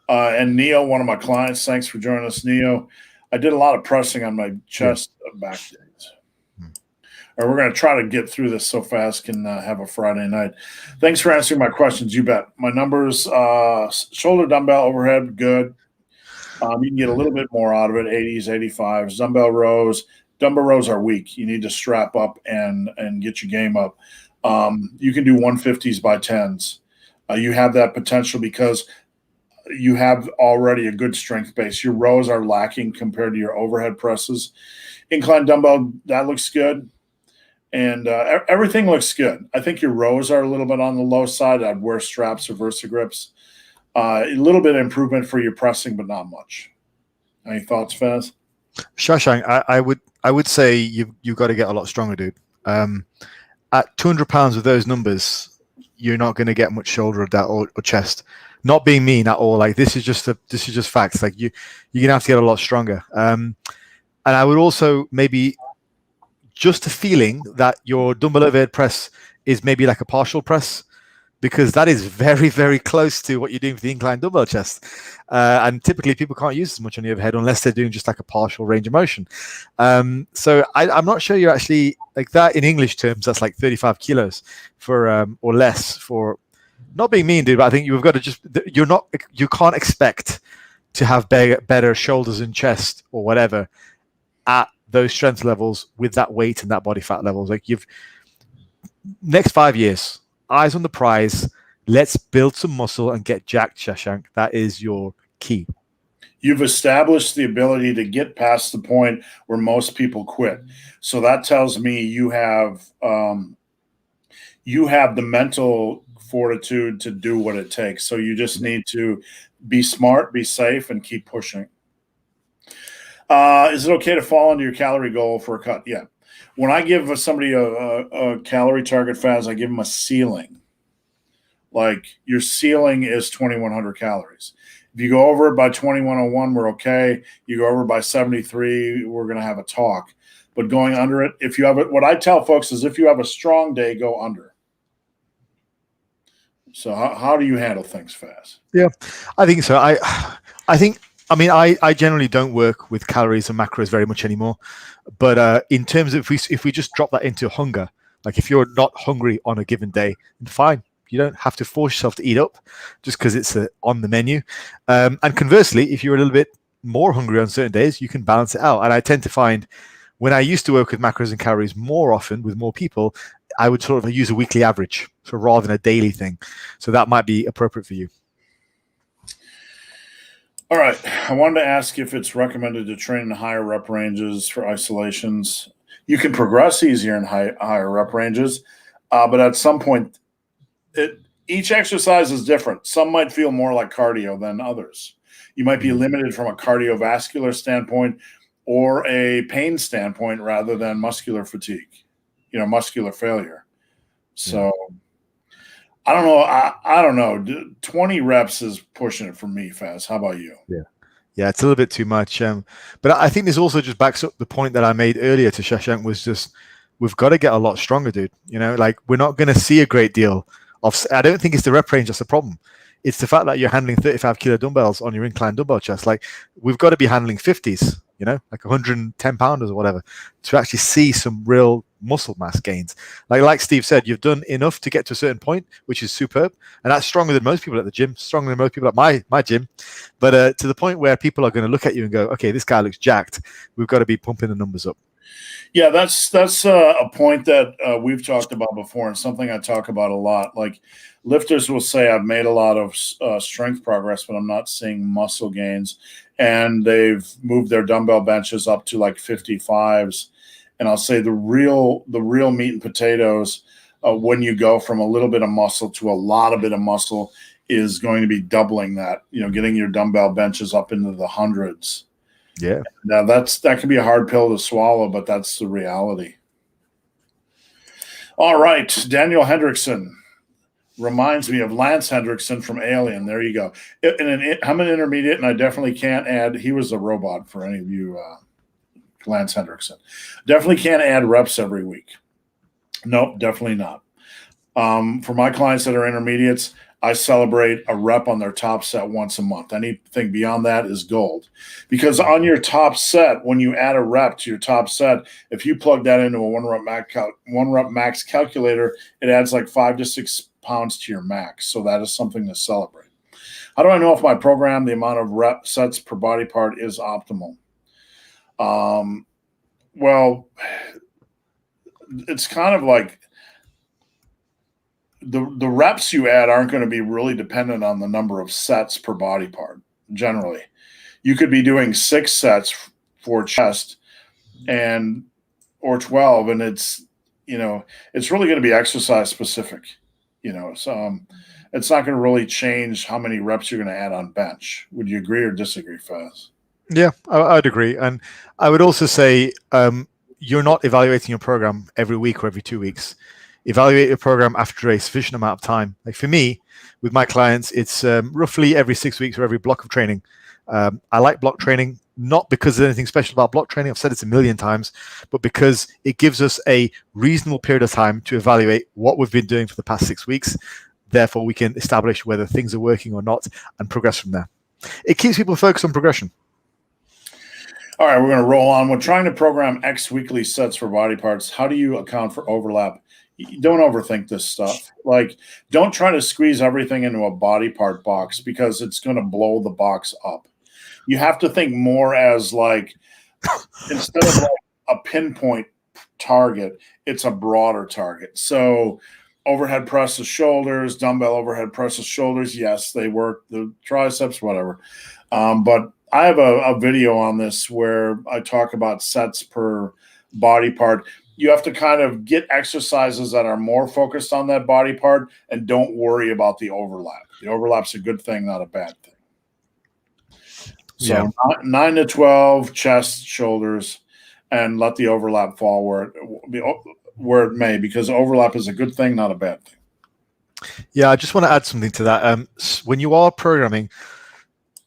And Neo, one of my clients. Thanks for joining us, Neo. I did a lot of pressing on my chest back days. All right, we're going to try to get through this so fast can have a Friday night. Thanks for answering my questions. You bet. My numbers, shoulder dumbbell overhead, good. You can get a little bit more out of it, 80s, 85s. Dumbbell rows. Dumbbell rows are weak. You need to strap up and get your game up. You can do 150s by 10s. You have that potential because you have already a good strength base. Your rows are lacking compared to your overhead presses. Incline dumbbell, that looks good. And everything looks good. I think your rows are a little bit on the low side. I'd wear straps or VersaGrips. A little bit of improvement for your pressing, but not much. Any thoughts, Faz? Shashank, I would say you've got to get a lot stronger, dude. At 200 pounds with those numbers, you're not going to get much shoulder or chest. Not being mean at all. Like this is just facts. Like you're gonna have to get a lot stronger. And I would also maybe just a feeling that your dumbbell overhead press is maybe like a partial press, because that is very, very close to what you're doing for the incline dumbbell chest. And typically people can't use as much on the overhead unless they're doing just like a partial range of motion. So I'm not sure you're actually like that in English terms. That's like 35 kilos for or less for, not being mean, dude, but I think you've got to you can't expect to have better shoulders and chest or whatever at those strength levels with that weight and that body fat levels. Like next 5 years, eyes on the prize. Let's build some muscle and get jacked, Shashank. That is your key. You've established the ability to get past the point where most people quit. So that tells me you have the mental fortitude to do what it takes. So you just need to be smart, be safe, and keep pushing. Is it okay to fall into your calorie goal for a cut? Yeah. When I give somebody a calorie target, Faz, I give them a ceiling. Like your ceiling is 2,100 calories. If you go over it by 2,101, we're okay. You go over by 73, we're going to have a talk. But going under it, if you have it, what I tell folks is if you have a strong day, go under. So how do you handle things, Faz? Yeah, I think so. I generally don't work with calories and macros very much anymore. But in terms of if we just drop that into hunger, like if you're not hungry on a given day, then fine. You don't have to force yourself to eat up just because it's on the menu. And conversely, if you're a little bit more hungry on certain days, you can balance it out. And I tend to find when I used to work with macros and calories more often with more people, I would sort of use a weekly average, so rather than a daily thing. So that might be appropriate for you. All right. I wanted to ask if it's recommended to train in higher rep ranges for isolations. You can progress easier in higher rep ranges, but at some point, each exercise is different. Some might feel more like cardio than others. You might be limited from a cardiovascular standpoint or a pain standpoint rather than muscular fatigue, muscular failure. So I don't know. I don't know. 20 reps is pushing it for me, Faz. How about you? Yeah, it's a little bit too much. But I think this also just backs up the point that I made earlier to Shashank, was just we've got to get a lot stronger, dude. Like we're not going to see a great deal of. I don't think it's the rep range that's the problem. It's the fact that you're handling 35 kilo dumbbells on your incline dumbbell chest. Like we've got to be handling 50s, like 110 pounders or whatever, to actually see some real muscle mass gains. Like Steve said, you've done enough to get to a certain point, which is superb, and that's stronger than most people at the gym, stronger than most people at my gym. But to the point where people are going to look at you and go, okay, this guy looks jacked. We've got to be pumping the numbers up. Yeah, that's a point that we've talked about before, and something I talk about a lot. Like lifters will say, I've made a lot of strength progress, but I'm not seeing muscle gains. And they've moved their dumbbell benches up to like 55s. And I'll say the real meat and potatoes, when you go from a little bit of muscle to a lot of muscle, is going to be doubling that, getting your dumbbell benches up into the hundreds. Yeah. Now that can be a hard pill to swallow, but that's the reality. All right. Daniel Hendrickson reminds me of Lance Hendrickson from Alien. There you go. I'm an intermediate, and I definitely can't add. He was a robot for any of you, Lance Hendrickson. Definitely can't add reps every week. Nope, definitely not. For my clients that are intermediates, I celebrate a rep on their top set once a month. Anything beyond that is gold. Because on your top set, when you add a rep to your top set, if you plug that into a one rep max calculator, it adds like 5 to 6 pounds to your max. So that is something to celebrate. How do I know if my program, the amount of rep sets per body part, is optimal? Well, it's kind of like the reps you add aren't going to be really dependent on the number of sets per body part. Generally, you could be doing 6 sets for chest or 12, and it's really going to be exercise specific. So it's not going to really change how many reps you're going to add on bench. Would you agree or disagree, Faz? Yeah, I'd agree. And I would also say you're not evaluating your program every week or every 2 weeks. Evaluate your program after a sufficient amount of time. Like for me, with my clients, it's roughly every 6 weeks or every block of training. I like block training, not because there's anything special about block training. I've said it a million times, but because it gives us a reasonable period of time to evaluate what we've been doing for the past 6 weeks. Therefore, we can establish whether things are working or not and progress from there. It keeps people focused on progression. All right, we're going to roll on. When trying to program X weekly sets for body parts, how do you account for overlap? Don't overthink this stuff. Like, don't try to squeeze everything into a body part box because it's going to blow the box up. You have to think more as like, instead of like a pinpoint target, it's a broader target. So overhead presses, shoulders, dumbbell overhead presses, shoulders. Yes, they work, the triceps, whatever. But I have a video on this where I talk about sets per body part. You have to kind of get exercises that are more focused on that body part and don't worry about the overlap. The overlap's a good thing, not a bad thing. So 9 to 12, chest, shoulders, and let the overlap fall where it may, because overlap is a good thing, not a bad thing. Yeah, I just want to add something to that. When you are programming,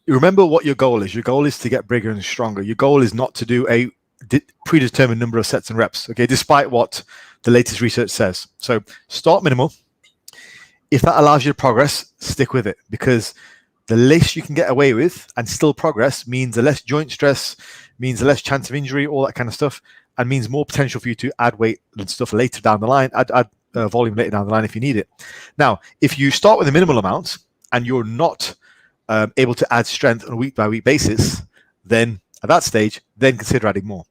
remember what your goal is. Your goal is to get bigger and stronger. Your goal is not to do a predetermined number of sets and reps, okay, despite what the latest research says. So start minimal. If that allows you to progress, stick with it, because the less you can get away with and still progress means the less joint stress, means the less chance of injury, all that kind of stuff, and means more potential for you to add weight and stuff later down the line, add volume later down the line if you need it. Now, if you start with a minimal amount and you're not able to add strength on a week-by-week basis, then at that stage, then consider adding more.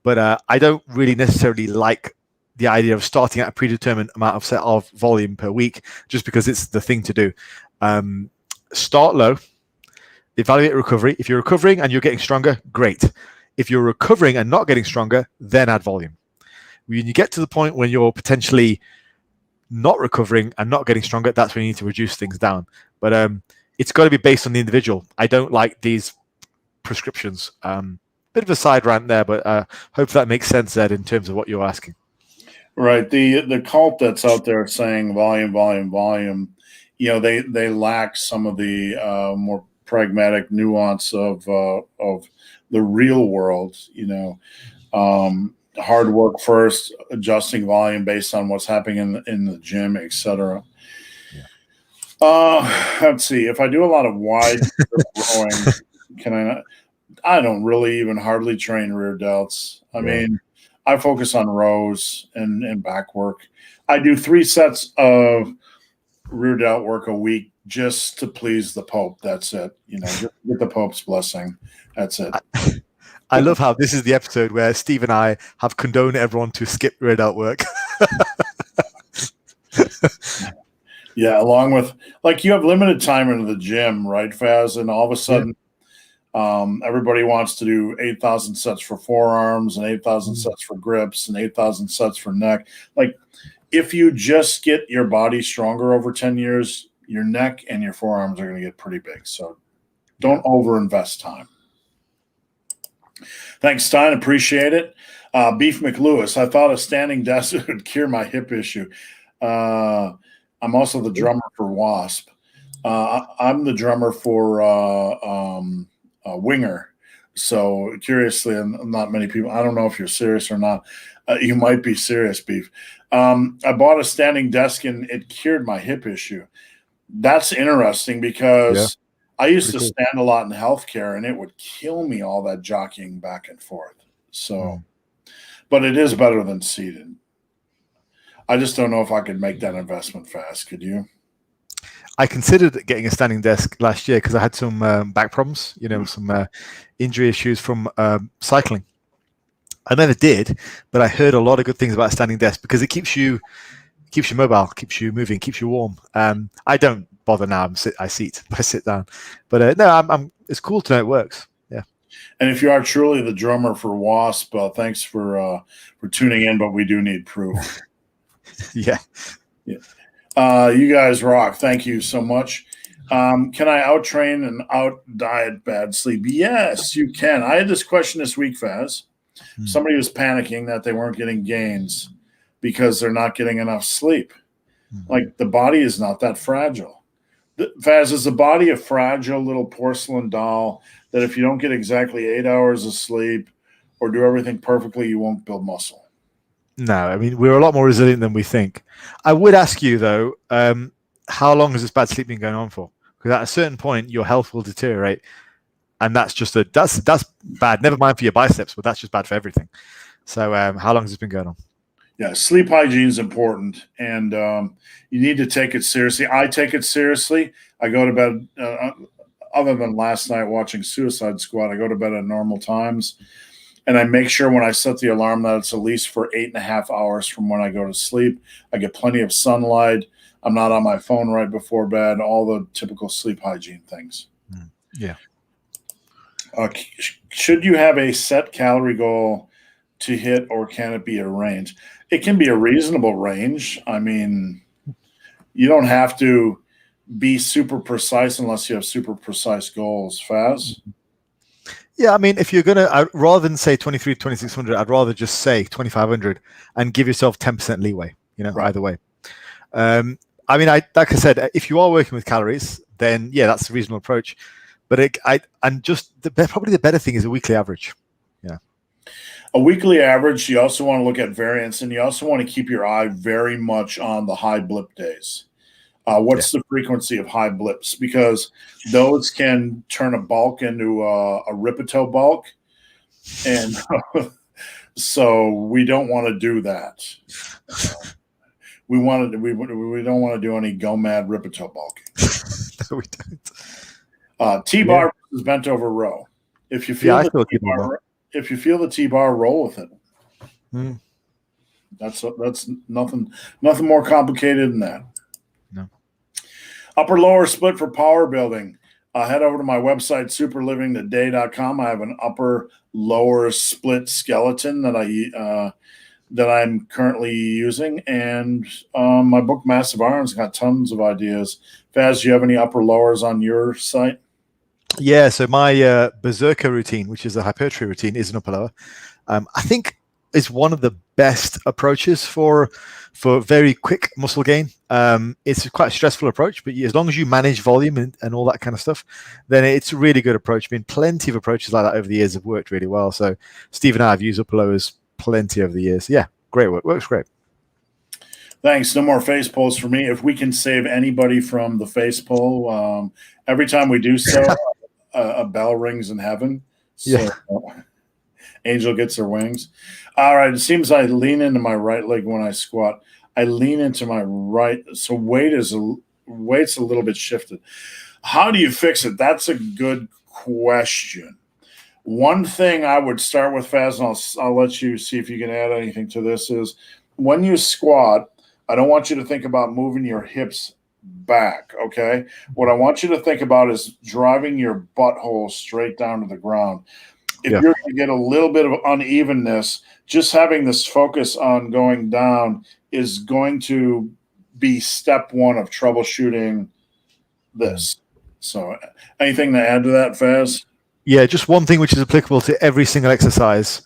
But I don't really necessarily like the idea of starting at a predetermined amount of set of volume per week just because it's the thing to do. Start low, evaluate recovery. If you're recovering and you're getting stronger, great. If you're recovering and not getting stronger, then add volume. When you get to the point when you're potentially not recovering and not getting stronger, that's when you need to reduce things down. But it's got to be based on the individual. I don't like these prescriptions. Bit of a side rant there, but hope that makes sense, Ed, in terms of what you're asking. Right. The cult that's out there saying volume, volume, volume, they lack some of the more pragmatic nuance of the real world. Hard work first, adjusting volume based on what's happening in the gym, etc. Let's see. If I do a lot of wide rowing, can I not? I don't really even hardly train rear delts. I mean, I focus on rows and back work. I do 3 sets of rear delt work a week just to please the Pope. That's it. Just get the Pope's blessing. That's it. I love how this is the episode where Steve and I have condoned everyone to skip rear delt work. Yeah, along with, like, you have limited time into the gym, right, Faz? And all of a sudden, everybody wants to do 8,000 sets for forearms and 8,000 sets for grips and 8,000 sets for neck. Like, if you just get your body stronger over 10 years, your neck and your forearms are going to get pretty big. So don't overinvest time. Thanks, Stein. Appreciate it. Beef McLewis, I thought a standing desk would cure my hip issue. I'm also the drummer for Wasp. I'm the drummer for Winger. So curiously, and not many people, I don't know if you're serious or not. You might be serious, Beef. I bought a standing desk and it cured my hip issue. That's interesting because I used to stand a lot in healthcare and it would kill me, all that jockeying back and forth. So, but it is better than seated. I just don't know if I could make that investment fast. Could you? I considered getting a standing desk last year because I had some back problems, some injury issues from cycling. I never did, but I heard a lot of good things about a standing desk because it keeps you mobile, keeps you moving, keeps you warm. I don't bother now. I sit down, but no, it's cool to know it works. Yeah. And if you are truly the drummer for Wasp, thanks for tuning in. But we do need proof. Yeah. You guys rock. Thank you so much. Can I out-train and out-diet bad sleep? Yes, you can. I had this question this week, Faz. Somebody was panicking that they weren't getting gains because they're not getting enough sleep. Like, the body is not that fragile. Faz, is the body a fragile little porcelain doll that if you don't get exactly 8 hours of sleep or do everything perfectly, you won't build muscle? No, I mean, we're a lot more resilient than we think. I would ask you, though, how long has this bad sleep been going on for? Because at a certain point, your health will deteriorate. And that's just that's bad. Never mind for your biceps, but that's just bad for everything. So how long has this been going on? Yeah, sleep hygiene is important, and you need to take it seriously. I take it seriously. I go to bed, other than last night watching Suicide Squad, I go to bed at normal times. And I make sure when I set the alarm that it's at least for 8.5 hours from when I go to sleep. I get plenty of sunlight. I'm not on my phone right before bed, all the typical sleep hygiene things. Yeah. Should you have a set calorie goal to hit, or can it be a range? It can be a reasonable range. I mean, you don't have to be super precise unless you have super precise goals. Faz? Yeah, I mean, if you're going to, rather than say 2,600, I'd rather just say 2,500 and give yourself 10% leeway, Right. Either way. I mean, like I said, if you are working with calories, then yeah, that's a reasonable approach. But probably the better thing is a weekly average. Yeah. A weekly average, you also want to look at variance, and you also want to keep your eye very much on the high blip days. What's the frequency of high blips? Because those can turn a bulk into a Ripito bulk. And so we don't want to do that. We don't want to do any go mad Ripito bulking. No, we don't. T-bar versus bent over row. If you feel the T-bar, roll with it. That's nothing more complicated than that. No. Upper lower split for power building. Head over to my website, superlivingtoday.com. I have an upper lower split skeleton that I'm currently using, and my book Massive Iron's got tons of ideas. Faz, do you have any upper lowers on your site? Yeah, so my berserker routine, which is a hypertrophy routine, is an upper lower. I think is one of the best approaches for very quick muscle gain. It's quite a stressful approach, but as long as you manage volume and all that kind of stuff, then it's a really good approach. I mean, plenty of approaches like that over the years have worked really well. So Steve and I have used upper lowers plenty over the years. Yeah, great work. Works great. Thanks. No more face pulls for me. If we can save anybody from the face pull, every time we do so, a bell rings in heaven. So Angel gets her wings. All right. It seems I lean into my right leg when I squat. I lean into my right. So weight's a little bit shifted. How do you fix it? That's a good question. One thing I would start with, Faz, and I'll let you see if you can add anything to this, is when you squat, I don't want you to think about moving your hips back, okay? What I want you to think about is driving your butthole straight down to the ground. If you're going to get a little bit of unevenness, just having this focus on going down is going to be step one of troubleshooting this. So anything to add to that, Faz? Yeah, just one thing which is applicable to every single exercise.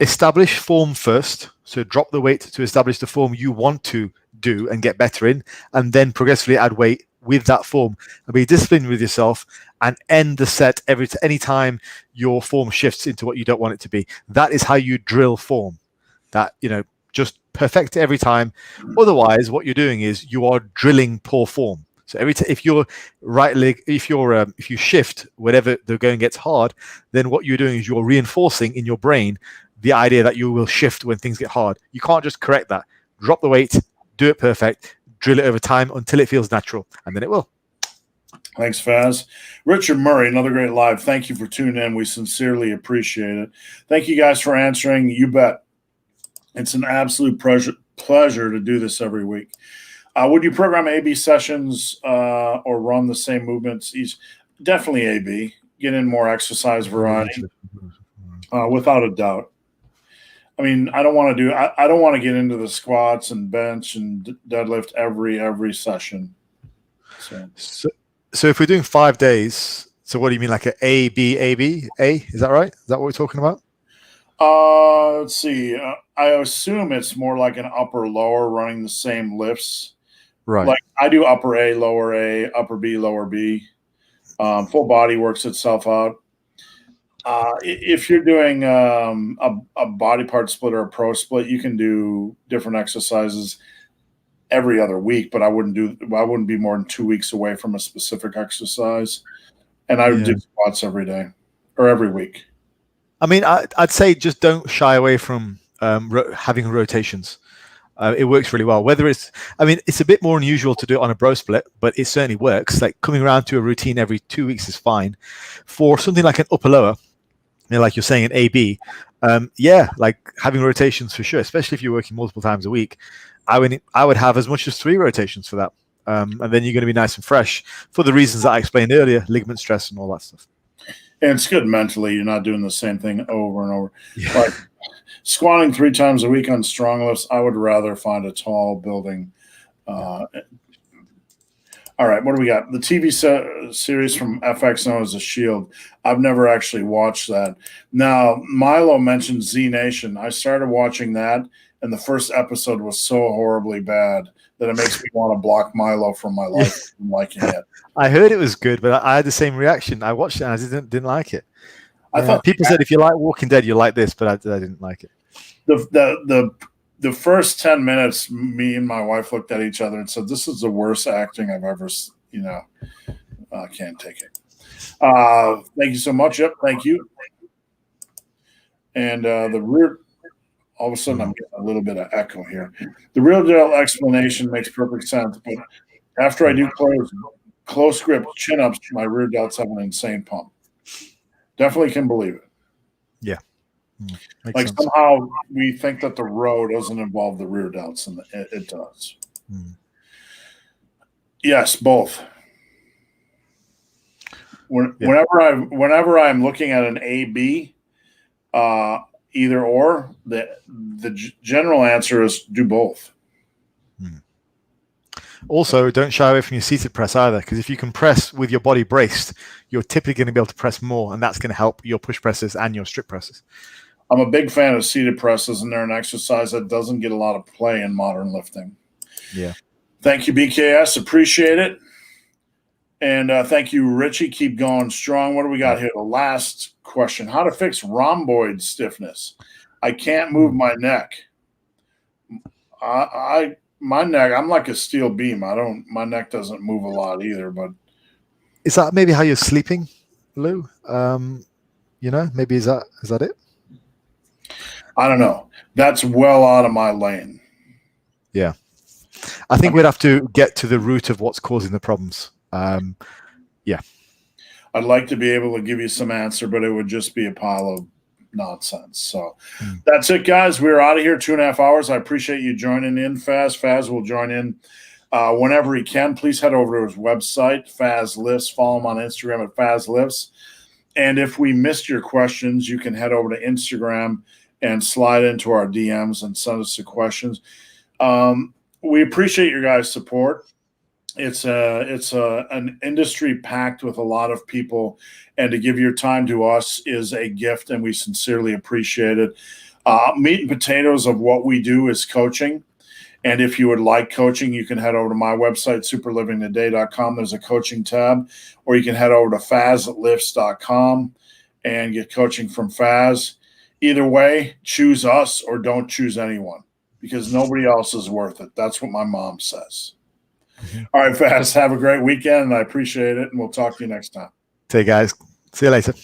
Establish form first. So drop the weight to establish the form you want to do and get better in, and then progressively add weight with that form and be disciplined with yourself and end the set any time your form shifts into what you don't want it to be. That is how you drill form. That, just perfect it every time. Otherwise, what you're doing is you are drilling poor form. So if your right leg, if you shift whenever the going gets hard, then what you're doing is you're reinforcing in your brain the idea that you will shift when things get hard. You can't just correct that. Drop the weight, do it perfect, drill it over time until it feels natural, and then it will. Thanks, Faz. Richard Murray, another great live. Thank you for tuning in. We sincerely appreciate it. Thank you guys for answering. You bet. It's an absolute pleasure to do this every week. Would you program AB sessions or run the same movements each? Definitely AB. Get in more exercise variety, without a doubt. I mean, I don't want to get into the squats and bench and deadlift every session. So if we're doing 5 days, so what do you mean, like an A, B, A, B, A? Is that right? Is that what we're talking about? Let's see. I assume it's more like an upper lower running the same lifts. Right. Like I do upper A, upper B, lower B. Full body works itself out. If you're doing a body part split or a pro split, you can do different exercises every other week, but I wouldn't be more than 2 weeks away from a specific exercise. And I would do squats every day or every week. I mean, I'd say just don't shy away from having rotations. It works really well. It's a bit more unusual to do it on a bro split, but it certainly works. Like coming around to a routine every 2 weeks is fine. For something like an upper lower, like you're saying, an AB, like having rotations for sure, especially if you're working multiple times a week. I would have as much as 3 rotations for that. And then you're going to be nice and fresh for the reasons that I explained earlier, ligament stress and all that stuff. And it's good mentally. You're not doing the same thing over and over. Yeah. Like squatting 3 times a week on strong lifts, I would rather find a tall building. All right, what do we got? The TV series from FX known as The Shield. I've never actually watched that. Now, Milo mentioned Z Nation. I started watching that, and the first episode was so horribly bad that it makes me want to block Milo from my life from liking it. I heard it was good, but I had the same reaction. I watched it and I didn't like it. I thought people said if you like Walking Dead, you like this, but I didn't like it. The first 10 minutes, me and my wife looked at each other and said, "This is the worst acting I've ever, I can't take it." Thank you so much. Yep, thank you. And all of a sudden I'm getting a little bit of echo here. The real deal explanation makes perfect sense, but after I do close grip chin-ups, my rear delts have an insane pump. Definitely can believe it. Yeah. Like sense. Somehow we think that the row doesn't involve the rear delts, and it does. Yes, both. Whenever I'm looking at an A/B, either or, the general answer is do both. Also, don't shy away from your seated press either, because if you can press with your body braced, you're typically going to be able to press more, and that's going to help your push presses and your strip presses. I'm a big fan of seated presses, and they're an exercise that doesn't get a lot of play in modern lifting. Yeah. Thank you, BKS. Appreciate it. And thank you, Richie. Keep going strong. What do we got here? The last question. How to fix rhomboid stiffness? I can't move my neck. My neck, I'm like a steel beam. My neck doesn't move a lot either, but is that maybe how you're sleeping, Lou? Maybe is that it? I don't know. That's well out of my lane. Yeah. I think we'd have to get to the root of what's causing the problems. Yeah. I'd like to be able to give you some answer, but it would just be a pile of nonsense. So that's it, guys. We're out of here 2.5 hours. I appreciate you joining in. Faz will join in whenever he can. Please head over to his website, FAZLIFTS. Follow him on Instagram at FAZLIFTS. And if we missed your questions, you can head over to Instagram and slide into our DMs and send us the questions. We appreciate your guys' support. It's an industry packed with a lot of people, and to give your time to us is a gift, and we sincerely appreciate it. Meat and potatoes of what we do is coaching, And if you would like coaching, you can head over to my website, superlivingtoday.com. There's a coaching tab, or you can head over to FAZLIFTS.com and get coaching from Faz. Either way, choose us or don't choose anyone, because nobody else is worth it. That's what my mom says. All right, Faz, have a great weekend, and I appreciate it, and we'll talk to you next time. See you guys. See you later.